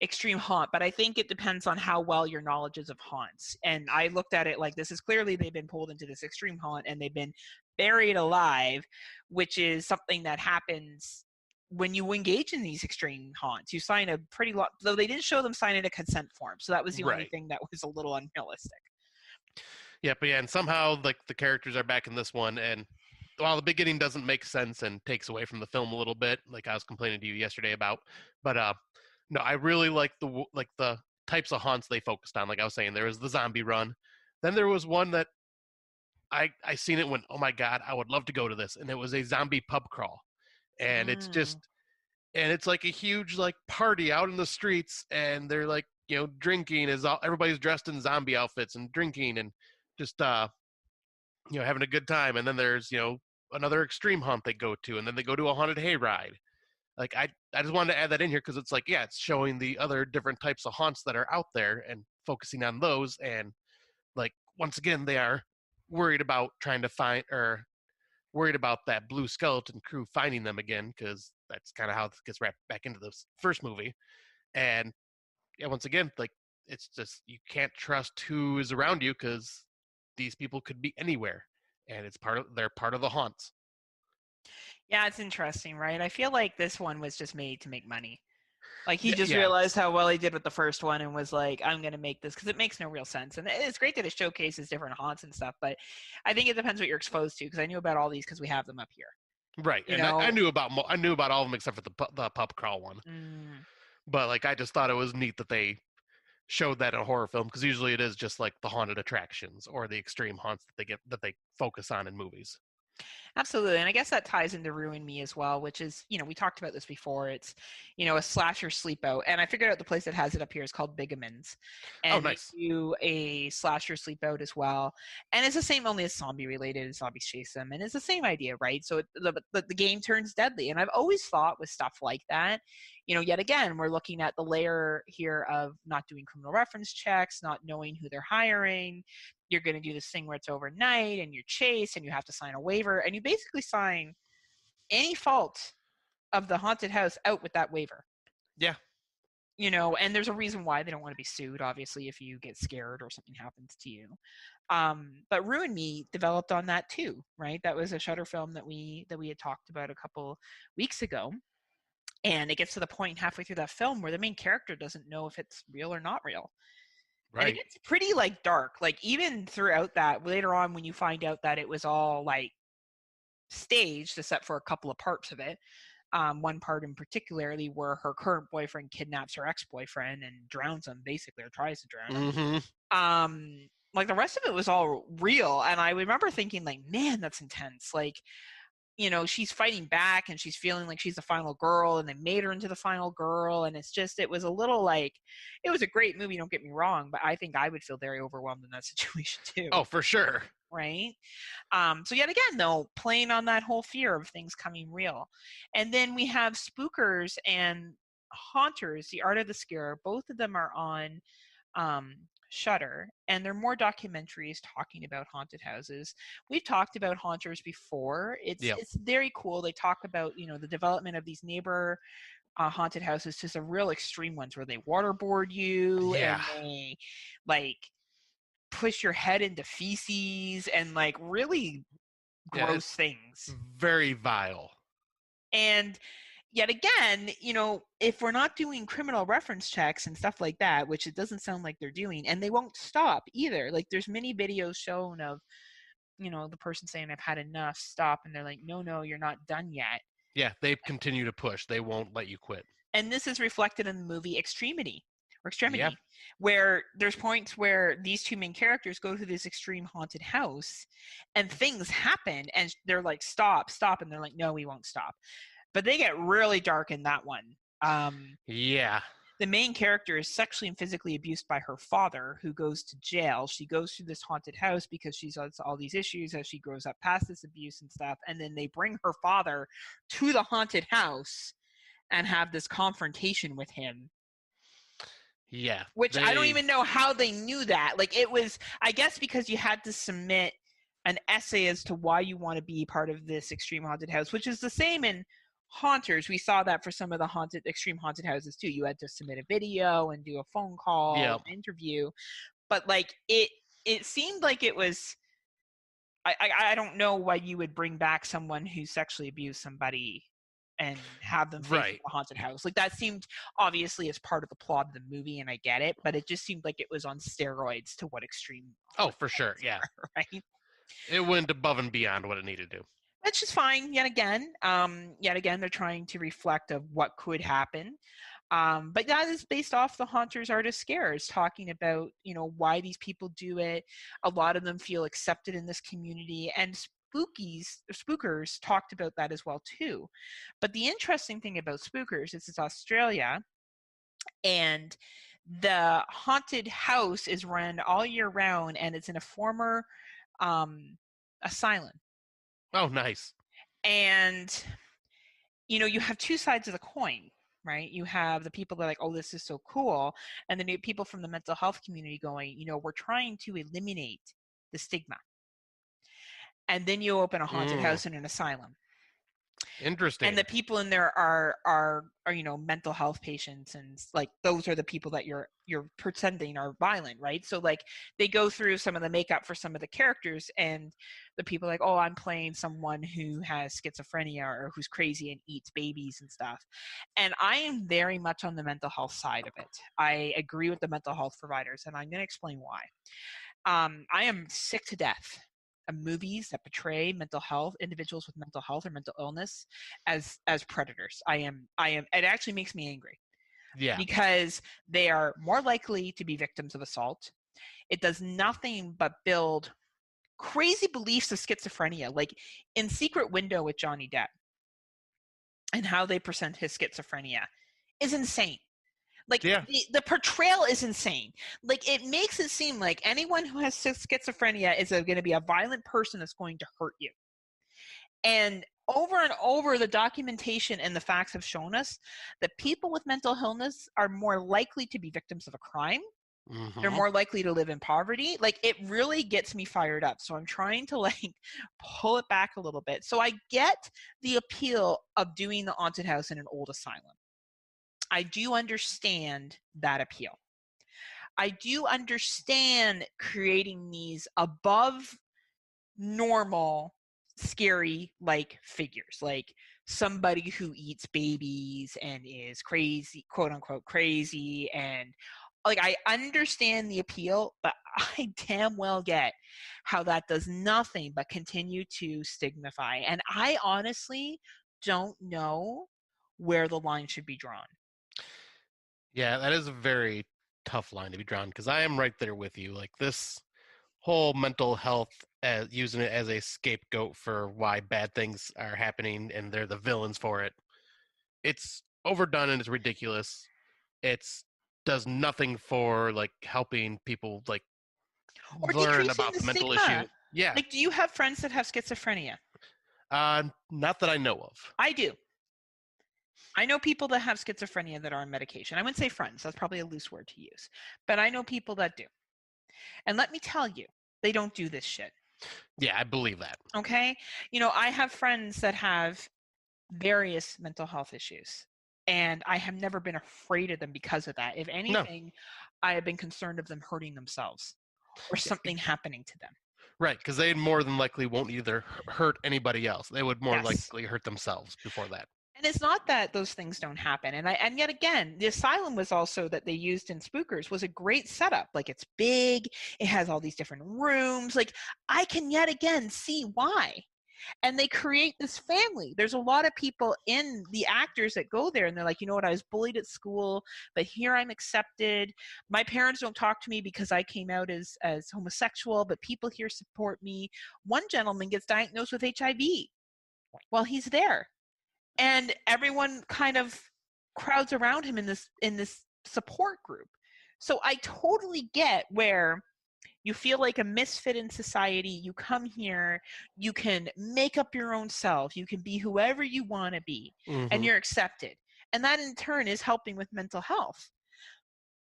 extreme haunt, but I think it depends on how well your knowledge is of haunts. And I looked at it like, this is clearly they've been pulled into this extreme haunt and they've been buried alive, which is something that happens when you engage in these extreme haunts. You sign a pretty lot, though they didn't show them signing a consent form, so that was the only thing that was a little unrealistic. Yeah, but yeah, and somehow like the characters are back in this one, and while the beginning doesn't make sense and takes away from the film a little bit, like I was complaining to you yesterday about, but no, I really like the types of haunts they focused on. Like I was saying, there was the zombie run, then there was one that I seen it and went, oh my god, I would love to go to this, and it was a zombie pub crawl. And it's just, and it's like a huge like party out in the streets, and they're like, you know, drinking everybody's dressed in zombie outfits and drinking and just you know, having a good time. And then there's, you know, another extreme haunt they go to, and then they go to a haunted hayride. Like I just wanted to add that in here because it's like, yeah, it's showing the other different types of haunts that are out there and focusing on those. And like once again, they are worried about worried about that blue skeleton crew finding them again, because that's kind of how it gets wrapped back into the first movie. And yeah, once again, like it's just, you can't trust who is around you because these people could be anywhere, and they're part of the haunts. Yeah, it's interesting, right? I feel like this one was just made to make money. Like he just realized how well he did with the first one and was like, I'm going to make this, because it makes no real sense. And it's great that it showcases different haunts and stuff, but I think it depends what you're exposed to, because I knew about all these because we have them up here. Right, You and I know, knew about I knew about all of them except for the pub crawl one. But like, I just thought it was neat that they showed that in a horror film, because usually it is just like the haunted attractions or the extreme haunts that they focus on in movies. Absolutely. And I guess that ties into Ruin Me as well, which is, we talked about this before. It's, a slasher sleepout. And I figured out the place that has it up here is called Bigamins. Oh, And they nice. do a slasher sleepout as well. And it's the same, only it's zombie related. Zombies chase them. And it's the same idea, right? So the game turns deadly. And I've always thought with stuff like that, yet again, we're looking at the layer here of not doing criminal reference checks, not knowing who they're hiring. You're going to do this thing where it's overnight and you're chased and you have to sign a waiver, and you basically sign any fault of the haunted house out with that waiver. Yeah. And there's a reason why they don't want to be sued, obviously, if you get scared or something happens to you. But Ruin Me developed on that too, right? That was a Shudder film that we had talked about a couple weeks ago. And it gets to the point halfway through that film where the main character doesn't know if it's real or not real. Right. And it gets pretty dark. Even throughout that, later on when you find out that it was all staged, except for a couple of parts of it. One part in particularly where her current boyfriend kidnaps her ex-boyfriend and drowns him, basically, or tries to drown him. Mm-hmm. The rest of it was all real. And I remember thinking, man, that's intense. She's fighting back and she's feeling like she's the final girl, and they made her into the final girl. And it was a little it was a great movie, don't get me wrong, but I think I would feel very overwhelmed in that situation too. Oh, for sure. Right. So yet again, though, playing on that whole fear of things coming real. And then we have Spookers and Haunters, The Art of the Scare. Both of them are on Shudder, and they're more documentaries talking about haunted houses. We've talked about Haunters before. It's very cool. They talk about the development of these neighbor haunted houses to some real extreme ones where they waterboard you and they push your head into feces and really gross things. Very vile. And yet again, if we're not doing criminal reference checks and stuff like that, which it doesn't sound like they're doing, and they won't stop either. There's many videos shown of, the person saying, "I've had enough, stop." And they're like, no, you're not done yet. Yeah, they continue to push. They won't let you quit. And this is reflected in the movie Extremity, where there's points where these two main characters go to this extreme haunted house and things happen and they're like, stop. And they're like, no, we won't stop. But they get really dark in that one. The main character is sexually and physically abused by her father, who goes to jail. She goes to this haunted house because she has all these issues as she grows up past this abuse and stuff. And then they bring her father to the haunted house and have this confrontation with him. Yeah. Which I don't even know how they knew that. It was, I guess, because you had to submit an essay as to why you want to be part of this extreme haunted house, which is the same in Haunters. We saw that for some of the extreme haunted houses too. You had to submit a video and do a phone call, interview. But it seemed like it was, I don't know why you would bring back someone who sexually abused somebody and have them face the haunted house. That seemed obviously as part of the plot of the movie, and I get it, but it just seemed like it was on steroids to what extreme. Oh, for sure, yeah. Right. It went above and beyond what it needed to. Which is fine. Yet again, they're trying to reflect of what could happen. But that is based off the Haunters Art of Scares, talking about why these people do it. A lot of them feel accepted in this community, and Spookers talked about that as well too. But the interesting thing about Spookers is it's Australia, and the haunted house is run all year round, and it's in a former asylum. Oh, nice. And you have two sides of the coin, right? You have the people that are like, oh, this is so cool, and then you have people from the mental health community going, we're trying to eliminate the stigma. And then you open a haunted house in an asylum. Interesting. And the people in there are mental health patients, and those are the people that you're pretending are violent, right? So they go through some of the makeup for some of the characters, and the people are like, oh, I'm playing someone who has schizophrenia or who's crazy and eats babies and stuff. And I am very much on the mental health side of it. I agree with the mental health providers, and I'm going to explain why. I am sick to death movies that portray mental health, individuals with mental health or mental illness as predators. It actually makes me angry Yeah. because they are more likely to be victims of assault. It does nothing but build crazy beliefs of schizophrenia, like in Secret Window with Johnny Depp, and how they present his schizophrenia is insane. Like Yeah. the portrayal is insane. Like it makes it seem like anyone who has schizophrenia is going to be a violent person that's going to hurt you. And over, the documentation and the facts have shown us that people with mental illness are more likely to be victims of a crime. They're more likely to live in poverty. Like it really gets me fired up. So I'm trying to like pull it back a little bit. So I get the appeal of doing the haunted house in an old asylum. I do understand that appeal. I do understand creating these above normal, scary like figures, like somebody who eats babies and is crazy, quote unquote crazy, and like I understand the appeal, but I damn well get how that does nothing but continue to stigmatize. And I honestly don't know where the line should be drawn. Yeah, that is a very tough line to be drawn because I am right there with you. Like this whole mental health, using it as a scapegoat for why bad things are happening and they're the villains for it. It's overdone and it's ridiculous. It's does nothing for like helping people like Or learn decreasing about the the mental stigma. issue. Yeah. Like, do you have friends that have schizophrenia? Not that I know of. I do. I know people that have schizophrenia that are on medication. I wouldn't say friends. That's probably a loose word to use. But I know people that do. And let me tell you, they don't do this shit. Yeah, I believe that. Okay? You know, I have friends that have various mental health issues. And I have never been afraid of them because of that. If anything, I have been concerned of them hurting themselves or something happening to them. Right, because they more than likely won't either hurt anybody else. They would more Yes. likely hurt themselves before that. And it's not that those things don't happen. And yet again, the asylum was also that they used in Spookers was a great setup. Like it's big, it has all these different rooms. Like I can yet again see why. And they create this family. There's a lot of people in the actors that go there and they're like, you know what, I was bullied at school, but here I'm accepted. My parents don't talk to me because I came out as homosexual, but people here support me. One gentleman gets diagnosed with HIV while he's there. And everyone kind of crowds around him in this support group. So I totally get where you feel like a misfit in society. You come here, you can make up your own self, you can be whoever you want to be, and you're accepted. And that in turn is helping with mental health.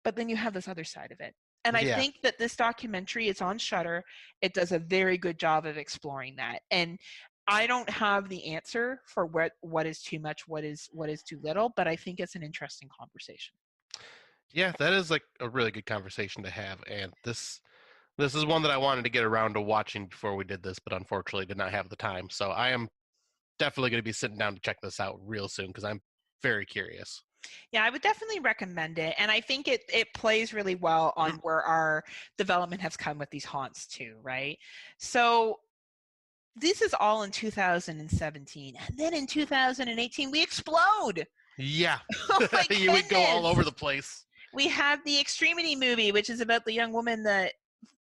But then you have this other side of it. And I think that this documentary, it's on Shudder, it does a very good job of exploring that. And I don't have the answer for what is too much, what is too little, but I think it's an interesting conversation. Yeah, that is like a really good conversation to have. And this is one that I wanted to get around to watching before we did this, but unfortunately did not have the time. So I am definitely going to be sitting down to check this out real soon because I'm very curious. Yeah, I would definitely recommend it. And I think it plays really well on where our development has come with these haunts too, right? So this is all in 2017. And then in 2018, we explode. Yeah. Oh my You would go all goodness. over the place. We have the Extremity movie, which is about the young woman that,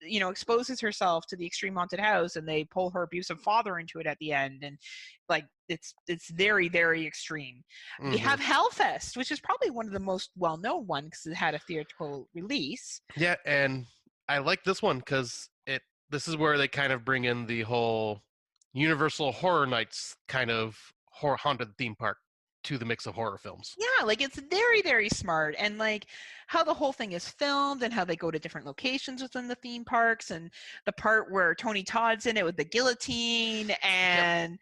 you know, exposes herself to the extreme haunted house and they pull her abusive father into it at the end. And like, it's very, very extreme. We have Hellfest, which is probably one of the most well-known ones because it had a theatrical release. Yeah, and I like this one because this is where they kind of bring in the whole Universal Horror Nights kind of haunted theme park to the mix of horror films. Yeah, like it's very, very smart. And like how the whole thing is filmed and how they go to different locations within the theme parks and the part where Tony Todd's in it with the guillotine and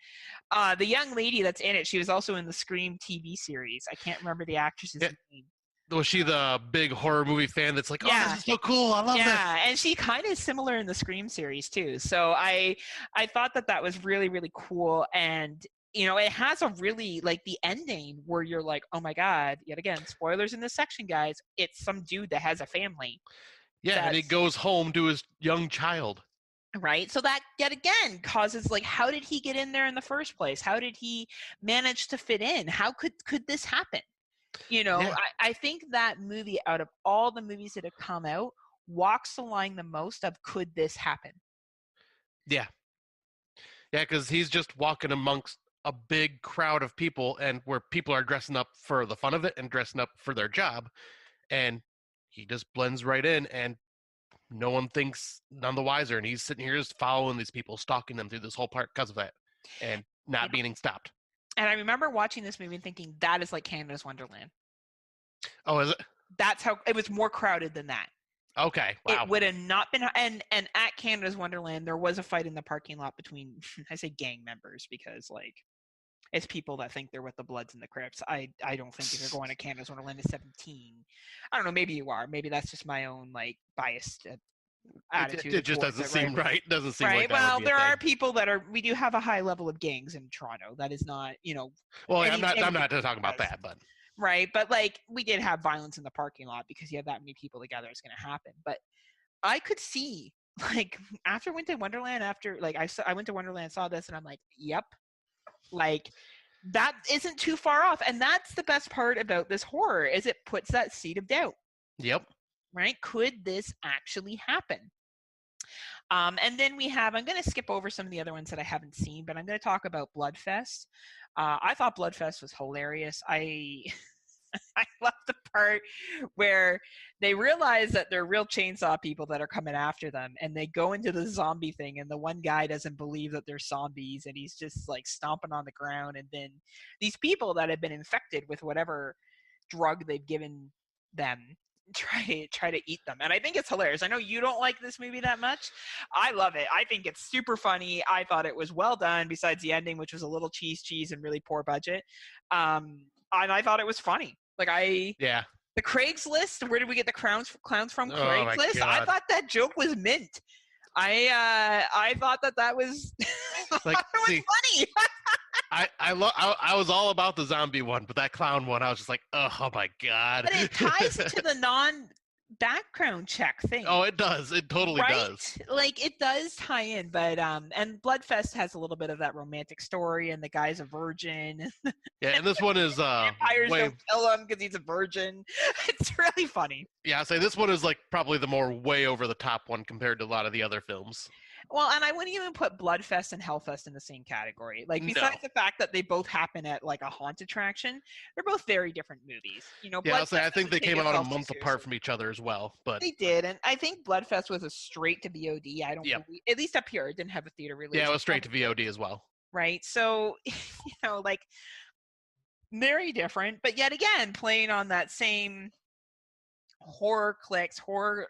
the young lady that's in it, she was also in the Scream TV series. I can't remember the actress's name. Was she the big horror movie fan that's like, oh, this is so cool, I love this? Yeah, and she kind of similar in the Scream series too. So I thought that was really, really cool. And, you know, it has a really, like, the ending where you're like, oh my God, yet again, spoilers in this section, guys. It's some dude that has a family. Yeah, and he goes home to his young child. Right. So that yet again causes like, how did he get in there in the first place? How did he manage to fit in? How could this happen? Yeah. I think that movie, out of all the movies that have come out, walks the line the most of could this happen? Yeah. Yeah, because he's just walking amongst a big crowd of people, and where people are dressing up for the fun of it and dressing up for their job, and he just blends right in, and no one thinks none the wiser, and he's sitting here just following these people, stalking them through this whole part because of that, and not being stopped. And I remember watching this movie and thinking, that is like Canada's Wonderland. Oh, is it? That's how it was more crowded than that. Okay, wow. It would have not been, and at Canada's Wonderland, there was a fight in the parking lot between, I say gang members because like it's people that think they're with the Bloods and the Crips. I don't think if you're going to Canada's Wonderland at 17, I don't know, maybe you are. Maybe that's just my own like biased attitude. It just doesn't seem right. Doesn't seem like that Well, would be a there thing. are people that are. We do have a high level of gangs in Toronto. That is not, Well, any- I'm not any- talking about that, but right. But like, we did have violence in the parking lot because you have that many people together. It's going to happen. But I could see, like, after went to Wonderland, I went to Wonderland and saw this, and I'm like, yep, like that isn't too far off. And that's the best part about this horror, is it puts that seed of doubt. yep. Right? Could this actually happen? And then we have, I'm going to skip over some of the other ones that I haven't seen, but I'm going to talk about Bloodfest. I thought Bloodfest was hilarious. I love the part where they realize that they're real chainsaw people that are coming after them, and they go into the zombie thing, and the one guy doesn't believe that they're zombies, and he's just like stomping on the ground, and then these people that have been infected with whatever drug they've given them try to eat them. And I think it's hilarious. I know you don't like this movie that much. I love it. I think it's super funny. I thought it was well done, besides the ending, which was a little cheese and really poor budget. And I thought it was funny. Like Yeah. the Craigslist, where did we get the clowns from? Oh, my Craigslist. I God. thought that joke was mint. I thought that was Like, it was see, funny. I was all about the zombie one, but that clown one, I was just like, oh my God. But it ties into the non-background check thing. Oh, it does. It totally does. Like it does tie in, but and Bloodfest has a little bit of that romantic story, and the guy's a virgin. Yeah, and this one is Vampires way. don't kill him because he's a virgin. It's really funny. Yeah, I say this one is like probably the more way over the top one compared to a lot of the other films. Well, and I wouldn't even put Bloodfest and Hellfest in the same category. Like, besides the fact that they both happen at like a haunt attraction, they're both very different movies. Yeah, I'll say I Bloodfest think they doesn't take came out a itself too month apart seriously. from each other as well. But They did, and I think Bloodfest was a straight to VOD. I don't Yep. believe, at least up here, it didn't have a theater release. yeah, it was straight to VOD as well. Right? So, like, very different, but yet again, playing on that same horror clicks, horror,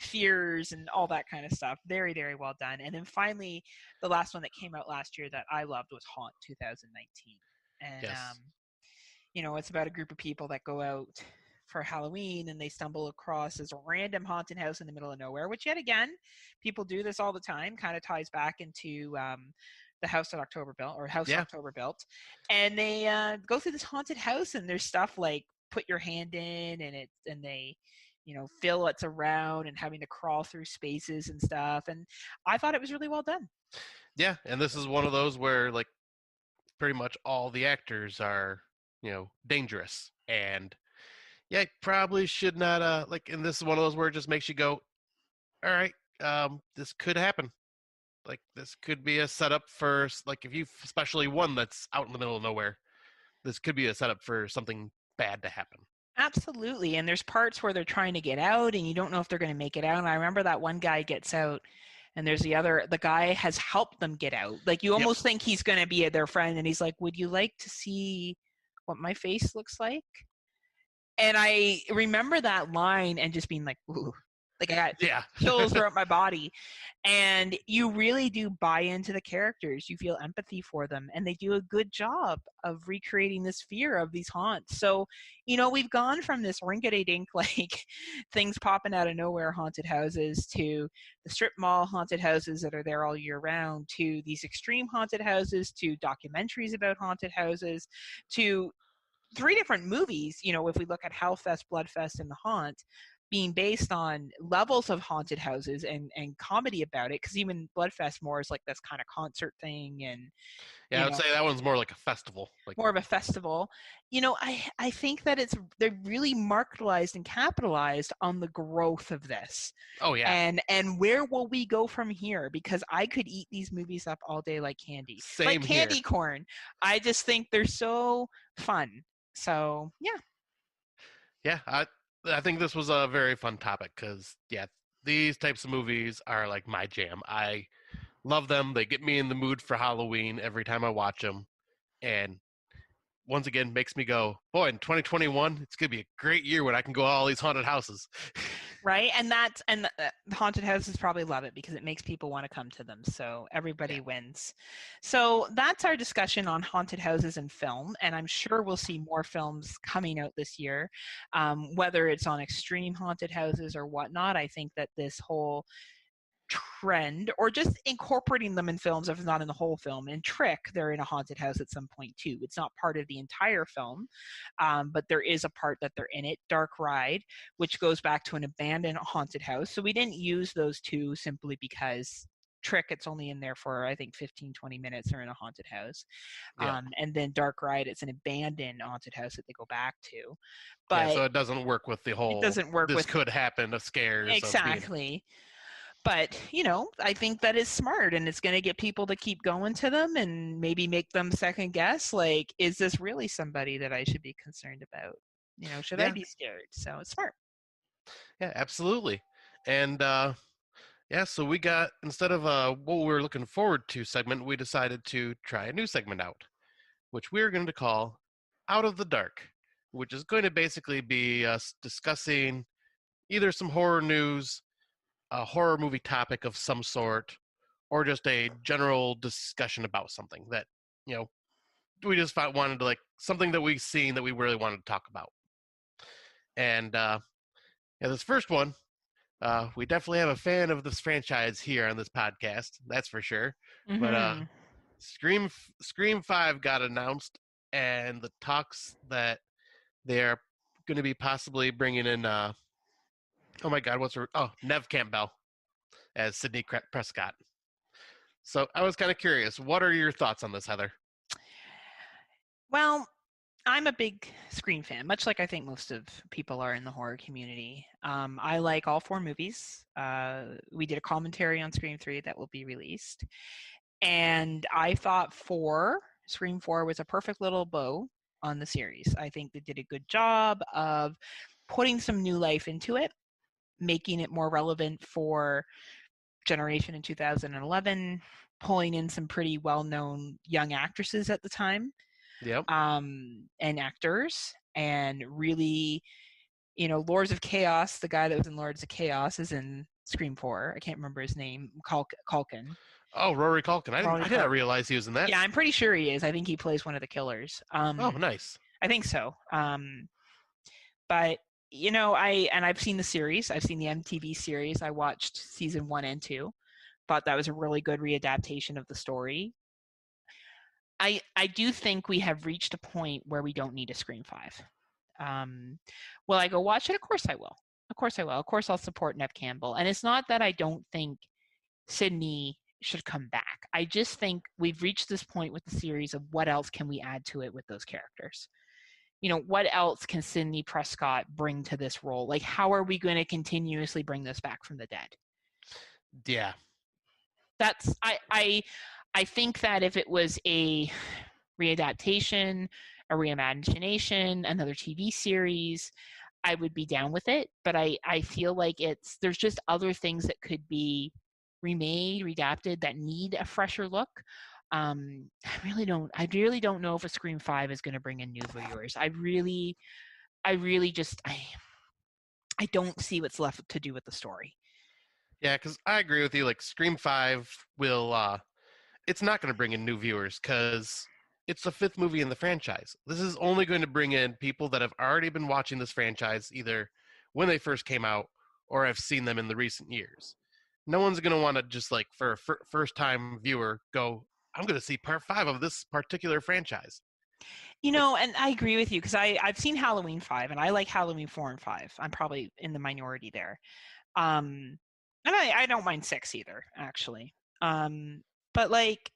fears and all that kind of stuff. Very, very well done. And then finally, the last one that came out last year that I loved was Haunt 2019. And, Yes. it's about a group of people that go out for Halloween, and they stumble across this random haunted house in the middle of nowhere, which yet again, people do this all the time, kind of ties back into the house that October built, or house October built. And they go through this haunted house, and there's stuff like put your hand in, and they feel what's around, and having to crawl through spaces and stuff. And I thought it was really well done. Yeah, and this is one of those where like pretty much all the actors are, dangerous. And yeah, probably should not like, and this is one of those where it just makes you go, all right, this could happen. Like this could be a setup for, like, if you, especially one that's out in the middle of nowhere, this could be a setup for something bad to happen. Absolutely. And there's parts where they're trying to get out, and you don't know if they're going to make it out. And I remember that one guy gets out, and the guy has helped them get out. Like, you almost think he's going to be their friend, and he's like, would you like to see what my face looks like? And I remember that line and just being like, ooh, like I got chills throughout my body. And you really do buy into the characters. You feel empathy for them, and they do a good job of recreating this fear of these haunts. So, we've gone from this rinky-dink, like, things popping out of nowhere haunted houses, to the strip mall haunted houses that are there all year round, to these extreme haunted houses, to documentaries about haunted houses, to 3 different movies. If we look at Hellfest, Bloodfest, and The Haunt, being based on levels of haunted houses and comedy about it, because even Bloodfest more is like this kind of concert thing, and Yeah, I would say that one's more like a festival. Like more of a festival. I think that they're really marketized and capitalized on the growth of this. Oh yeah. And where will we go from here? Because I could eat these movies up all day like candy. Same like candy here. corn. I just think they're so fun. So yeah. Yeah, I think this was a very fun topic because these types of movies are like my jam. I love them. They get me in the mood for Halloween every time I watch them, and once again makes me go, boy, in 2021 it's gonna be a great year when I can go to all these haunted houses. Right, and the haunted houses probably love it because it makes people want to come to them, so everybody wins. So that's our discussion on haunted houses and film, and I'm sure we'll see more films coming out this year, whether it's on extreme haunted houses or whatnot. I think that this whole trend, or just incorporating them in films if it's not in the whole film. In Trick, they're in a haunted house at some point too. It's not part of the entire film, but there is a part that they're in it. Dark Ride, which goes back to an abandoned haunted house. So we didn't use those two simply because Trick, it's only in there for I think 15-20 minutes. They're in a haunted house. And then Dark Ride, it's an abandoned haunted house that they go back to. But so it doesn't work with the whole it doesn't work this with could happen of scares. exactly. But, I think that is smart, and it's going to get people to keep going to them and maybe make them second guess, like, is this really somebody that I should be concerned about? Should I be scared? So it's smart. Yeah, absolutely. And so we got, instead of what we were looking forward to segment, we decided to try a new segment out, which we're going to call Out of the Dark, which is going to basically be us discussing either some horror news, a horror movie topic of some sort, or just a general discussion about something that, we just wanted to, like, something that we've seen that we really wanted to talk about. And this first one, we definitely have a fan of this franchise here on this podcast, that's for sure. Mm-hmm. But Scream 5 got announced, and the talks that they're going to be possibly bringing in oh my God, Nev Campbell as Sidney Prescott. So I was kind of curious, what are your thoughts on this, Heather? Well, I'm a big Scream fan, much like I think most of people are in the horror community. I like all 4 movies. We did a commentary on Scream 3 that will be released. And I thought Scream 4 was a perfect little bow on the series. I think they did a good job of putting some new life into it, making it more relevant for generation in 2011, pulling in some pretty well-known young actresses at the time. Yep. And actors, and really, Lords of Chaos, the guy that was in Lords of Chaos is in Scream 4. I can't remember his name. Culkin. Oh, Rory Culkin. I didn't realize he was in that. Yeah, I'm pretty sure he is. I think he plays one of the killers. Oh, nice. I think so. But I've seen the series. I've seen the MTV series. I watched season 1 and 2. Thought that was a really good readaptation of the story. I do think we have reached a point where we don't need a Scream 5. Will I go watch it? Of course I will. Of course I will. Of course I'll support Nev Campbell. And it's not that I don't think Sidney should come back. I just think we've reached this point with the series of what else can we add to it with those characters. What else can Sidney Prescott bring to this role? Like, how are we going to continuously bring this back from the dead? Yeah. That's I think that if it was a readaptation, a reimagination, another TV series, I would be down with it. But I feel like there's just other things that could be remade, redacted, that need a fresher look. I really don't know if a Scream 5 is going to bring in new viewers. I really just I don't see what's left to do with the story. Yeah, because I agree with you. Like, Scream 5 will, it's not going to bring in new viewers because it's the 5th movie in the franchise. This is only going to bring in people that have already been watching this franchise either when they first came out or have seen them in the recent years. No one's going to want to just, like, for a first-time viewer, go, I'm going to see part 5 of this particular franchise. And I agree with you because I've seen Halloween 5 and I like Halloween 4 and 5. I'm probably in the minority there. And I don't mind 6 either, actually. But like,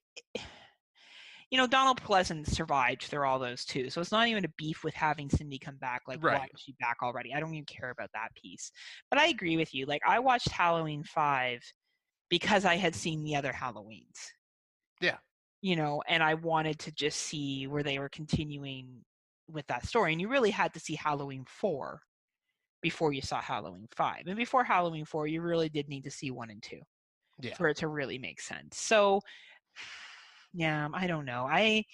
Donald Pleasance survived through all those too. So it's not even a beef with having Cindy come back. Like, why Right. is she back already? I don't even care about that piece. But I agree with you. Like, I watched Halloween 5 because I had seen the other Halloweens. Yeah. And I wanted to just see where they were continuing with that story. And you really had to see Halloween 4 before you saw Halloween 5. And before Halloween 4, you really did need to see 1 and 2 for it to really make sense. So, yeah, I don't know. I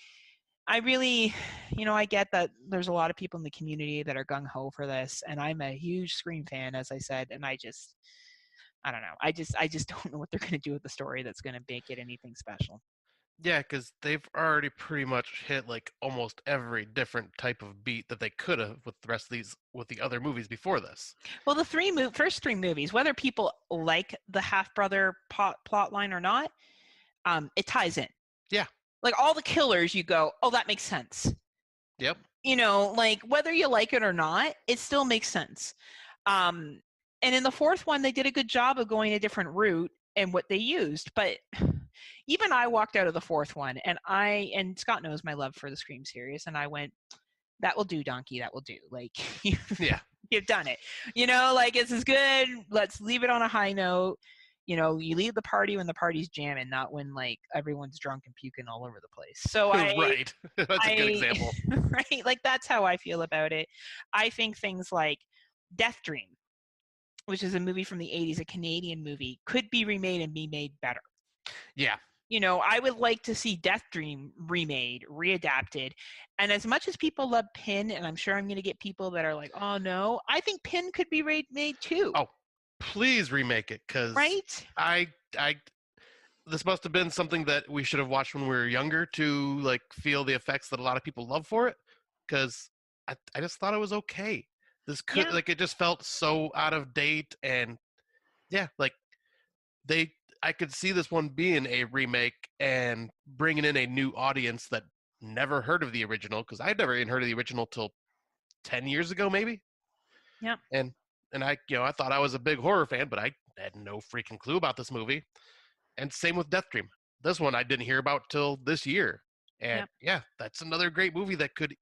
really, I get that there's a lot of people in the community that are gung-ho for this, and I'm a huge Scream fan, as I said, and I don't know. I just don't know what they're going to do with the story that's going to make it anything special. Yeah, because they've already pretty much hit like almost every different type of beat that they could have with the rest of these, with the other movies before this. Well, the first 3 movies, whether people like the half-brother plot line or not, it ties in. Yeah. Like, all the killers, you go, oh, that makes sense. Yep. Like, whether you like it or not, it still makes sense. And in the 4th one, they did a good job of going a different route and what they used. But even I walked out of the 4th one, and Scott knows my love for the Scream series, and I went, that will do, Donkey, that will do. Like, Yeah. you've done it. Like, this is good. Let's leave it on a high note. You leave the party when the party's jamming, not when like everyone's drunk and puking all over the place. So Right. That's a good example. Right, like that's how I feel about it. I think things like Death Dream, which is a movie from the 80s, a Canadian movie, could be remade and be made better. Yeah. I would like to see Death Dream remade, readapted. And as much as people love Pin, and I'm sure I'm going to get people that are like, oh no, I think Pin could be remade too. Oh, please remake it, because right? I this must have been something that we should have watched when we were younger to like feel the effects that a lot of people love for it, because I just thought it was okay. This could like, it just felt so out of date, and yeah, like I could see this one being a remake and bringing in a new audience that never heard of the original, because I'd never even heard of the original till 10 years ago maybe. Yeah. And I I thought I was a big horror fan, but I had no freaking clue about this movie. And same with Death Dream. This one I didn't hear about till this year. And yeah, that's another great movie that could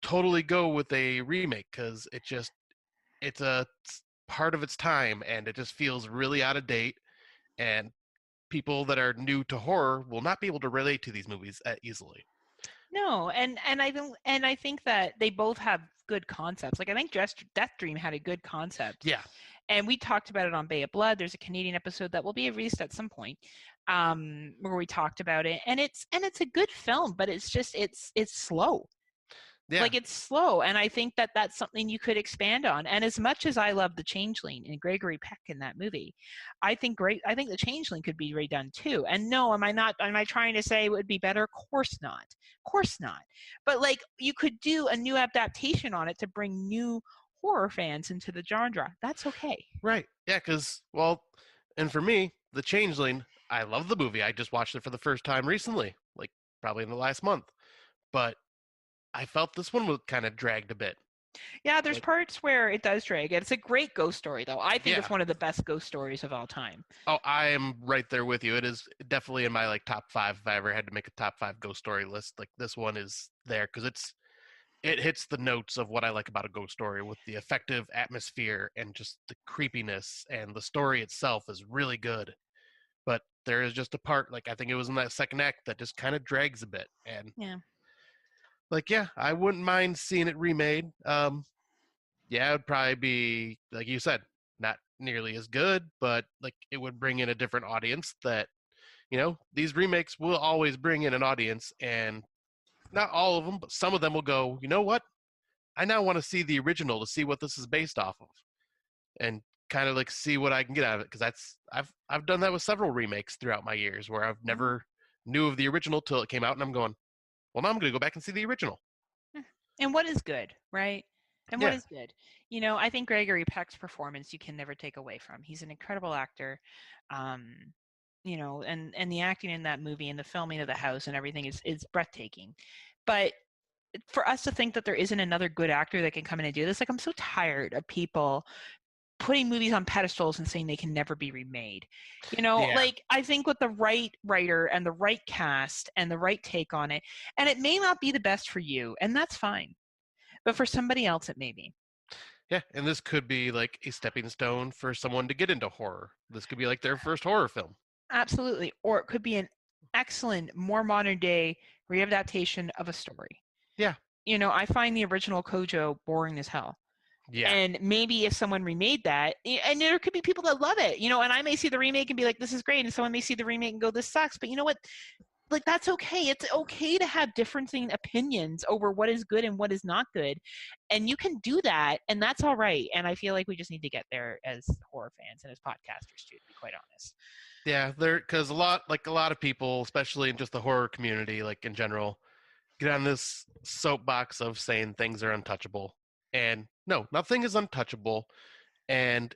totally go with a remake, because it's a part of its time, and it just feels really out of date, and people that are new to horror will not be able to relate to these movies easily. No, and I think that they both have good concepts. Like, I think Death Dream had a good concept. Yeah. And we talked about it on Bay of Blood. There's a Canadian episode that will be released at some point, where we talked about it. And it's a good film, but it's just it's slow. Yeah. Like, it's slow, and I think that that's something you could expand on. And as much as I love the Changeling and Gregory Peck in that movie, I think the Changeling could be redone too. And no, am I trying to say it would be better? Of course not. But like, you could do a new adaptation on it to bring new horror fans into the genre. That's okay. Right. Yeah, because, well, and for me, The Changeling, I love the movie. I just watched it for the first time recently, like probably in the last month. But I felt this one was kind of dragged a bit. Yeah, there's parts where it does drag. It's a great ghost story, though. I think Yeah. it's one of the best ghost stories of all time. Oh, I am right there with you. It is definitely in my like top 5. If I ever had to make a top 5 ghost story list, like this one is there, because it hits the notes of what I like about a ghost story, with the effective atmosphere and just the creepiness, and the story itself is really good. But there is just a part, like I think it was in that second act, that just kind of drags a bit. And Yeah. like, yeah, I wouldn't mind seeing it remade. Yeah, it would probably be, like you said, not nearly as good, but like it would bring in a different audience that, these remakes will always bring in an audience, and not all of them, but some of them will go, you know what? I now want to see the original to see what this is based off of, and kind of like see what I can get out of it. Because I've done that with several remakes throughout my years, where I've never knew of the original till it came out, and I'm going, well, now I'm going to go back and see the original. And what is good, right? And what is good? I think Gregory Peck's performance you can never take away from. He's an incredible actor. And the acting in that movie and the filming of the house and everything is breathtaking. But for us to think that there isn't another good actor that can come in and do this, like, I'm so tired of people putting movies on pedestals and saying they can never be remade. Yeah. Like, I think with the right writer and the right cast and the right take on it, and it may not be the best for you, and that's fine. But for somebody else, it may be. Yeah, and this could be like a stepping stone for someone to get into horror. This could be like their first horror film. Absolutely. Or it could be an excellent, more modern day readaptation of a story. Yeah. I find the original Kojo boring as hell. Yeah. And maybe if someone remade that, and there could be people that love it, and I may see the remake and be like, this is great. And someone may see the remake and go, this sucks. But you know what? Like, that's okay. It's okay to have differing opinions over what is good and what is not good. And you can do that, and that's all right. And I feel like we just need to get there as horror fans and as podcasters too, to be quite honest. Yeah, because a lot of people, especially in just the horror community, like in general, get on this soapbox of saying things are untouchable. And no, nothing is untouchable. And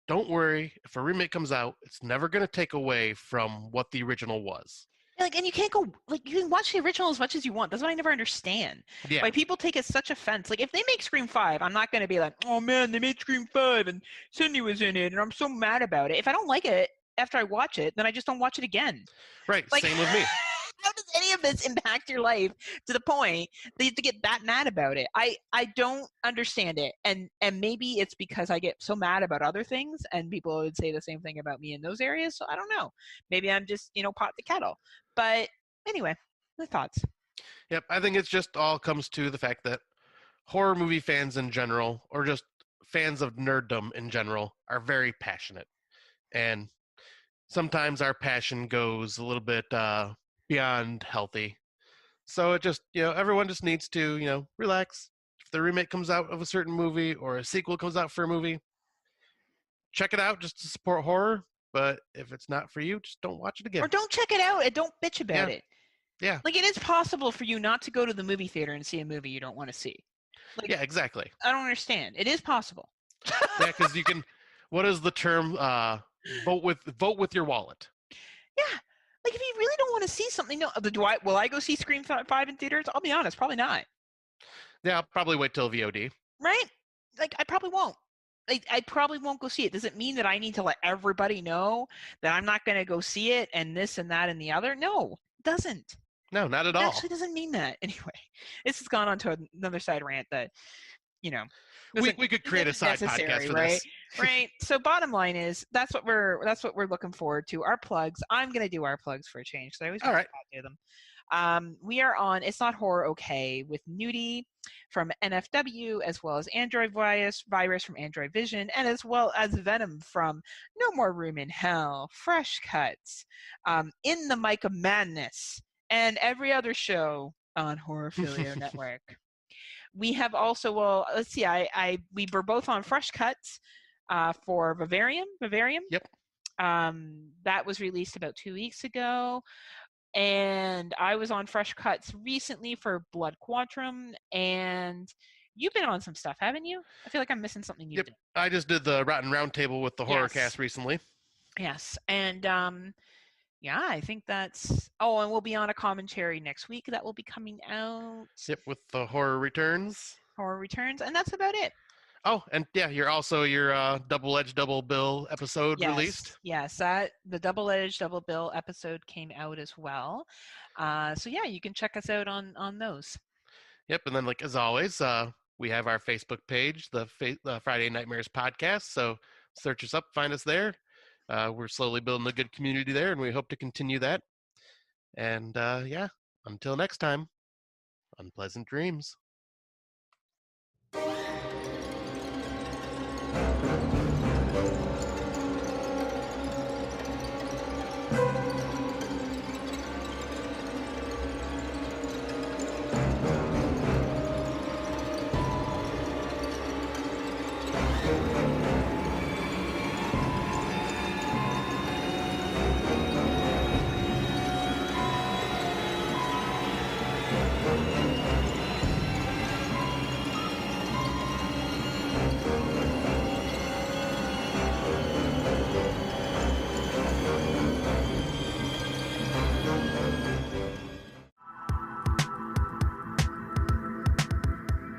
don't worry, if a remake comes out, it's never going to take away from what the original was. Like, and you can't go, like, you can watch the original as much as you want. That's what I never understand. Yeah. Why people take it such offense. Like, if they make Scream 5, I'm not going to be like, oh man, they made Scream 5 and Cindy was in it and I'm so mad about it. If I don't like it after I watch it, then I just don't watch it again. Right, Like, same with me. How does any of this impact your life to the point that you have to get that mad about it? I don't understand it. And maybe it's because I get so mad about other things and people would say the same thing about me in those areas. So I don't know. Maybe I'm just, pot the kettle. But anyway, my thoughts. Yep, I think it's just all comes to the fact that horror movie fans in general, or just fans of nerddom in general, are very passionate. And sometimes our passion goes a little bit beyond healthy. So it just, everyone just needs to, relax. If the remake comes out of a certain movie or a sequel comes out for a movie, check it out just to support horror. But if it's not for you, just don't watch it again. Or don't check it out and don't bitch about it. Yeah. Like, it is possible for you not to go to the movie theater and see a movie you don't want to see. Like, yeah, exactly. I don't understand. It is possible. Yeah, because you can, what is the term? Vote with your wallet. Yeah. Like, if you really don't want to see something, will I go see Scream 5 in theaters? I'll be honest, probably not. Yeah, I'll probably wait till VOD. Right? Like, I probably won't. I probably won't go see it. Does it mean that I need to let everybody know that I'm not going to go see it and this and that and the other? No, it doesn't. No, not at all. It actually doesn't mean that. Anyway, this has gone on to another side rant that, we could create a side podcast for this. Right. So bottom line is that's what we're looking forward to. Our plugs. I'm going to do our plugs for a change because I always want to do them. We are on It's Not Horror Okay with Nudie from NFW, as well as Android Virus from Android Vision, and as well as Venom from No More Room in Hell, Fresh Cuts, In the Mic of Madness, and every other show on Horrorphilia Network. We have also, let's see, we were both on Fresh Cuts for Vivarium. Yep. That was released about 2 weeks ago. And I was on Fresh Cuts recently for Blood Quantum, and you've been on some stuff, haven't you? I feel like I'm missing something you did. I just did the Rotten Roundtable with the Horrorcast recently. Yes, and I think that's... Oh, and we'll be on a commentary next week that will be coming out. Yep, with the Horror Returns. And that's about it. Oh, and yeah, you're also your Double-Edged Double Bill episode released. Yes, the Double-Edged Double Bill episode came out as well. So yeah, you can check us out on those. Yep, and then like as always, we have our Facebook page, the Friday Nightmares Podcast. So search us up, find us there. We're slowly building a good community there, and we hope to continue that. And until next time, unpleasant dreams.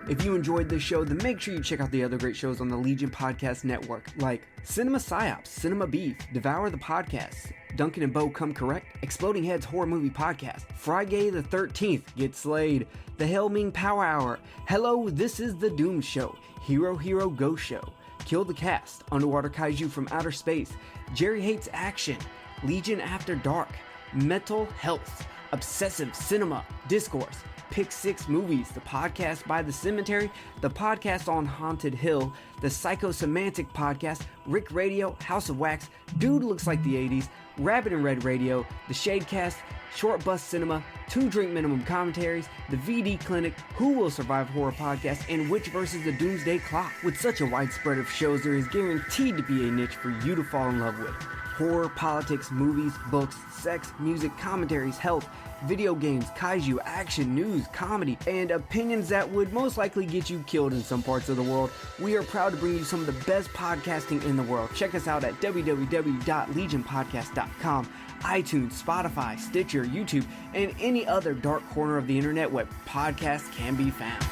If you enjoyed this show, then make sure you check out the other great shows on the Legion Podcast Network, like Cinema Psyops, Cinema Beef, Devour the Podcast, Duncan and Bo Come Correct, Exploding Heads Horror Movie Podcast, Friday the 13th, Get Slayed, The Hellming Power Hour, Hello, This is the Doom Show, Hero Hero Ghost Show, Kill the Cast, Underwater Kaiju from Outer Space, Jerry Hates Action, Legion After Dark, Mental Health, Obsessive Cinema, Discourse, Pick Six Movies, the podcast by The Cemetery, the podcast on Haunted Hill, the Psychosemantic Podcast, Rick Radio, House of Wax, Dude Looks Like the 80s, Rabbit and Red Radio, the Shadecast, Short Bus Cinema, Two Drink Minimum Commentaries, the VD Clinic, Who Will Survive Horror Podcast, and Witch vs. the Doomsday Clock. With such a wide spread of shows, there is guaranteed to be a niche for you to fall in love with. Horror, politics, movies, books, sex, music, commentaries, health, video games, kaiju, action, news, comedy, and opinions that would most likely get you killed in some parts of the world. We are proud to bring you some of the best podcasting in the world. Check us out at www.legionpodcast.com, iTunes, Spotify, Stitcher, YouTube, and any other dark corner of the internet where podcasts can be found.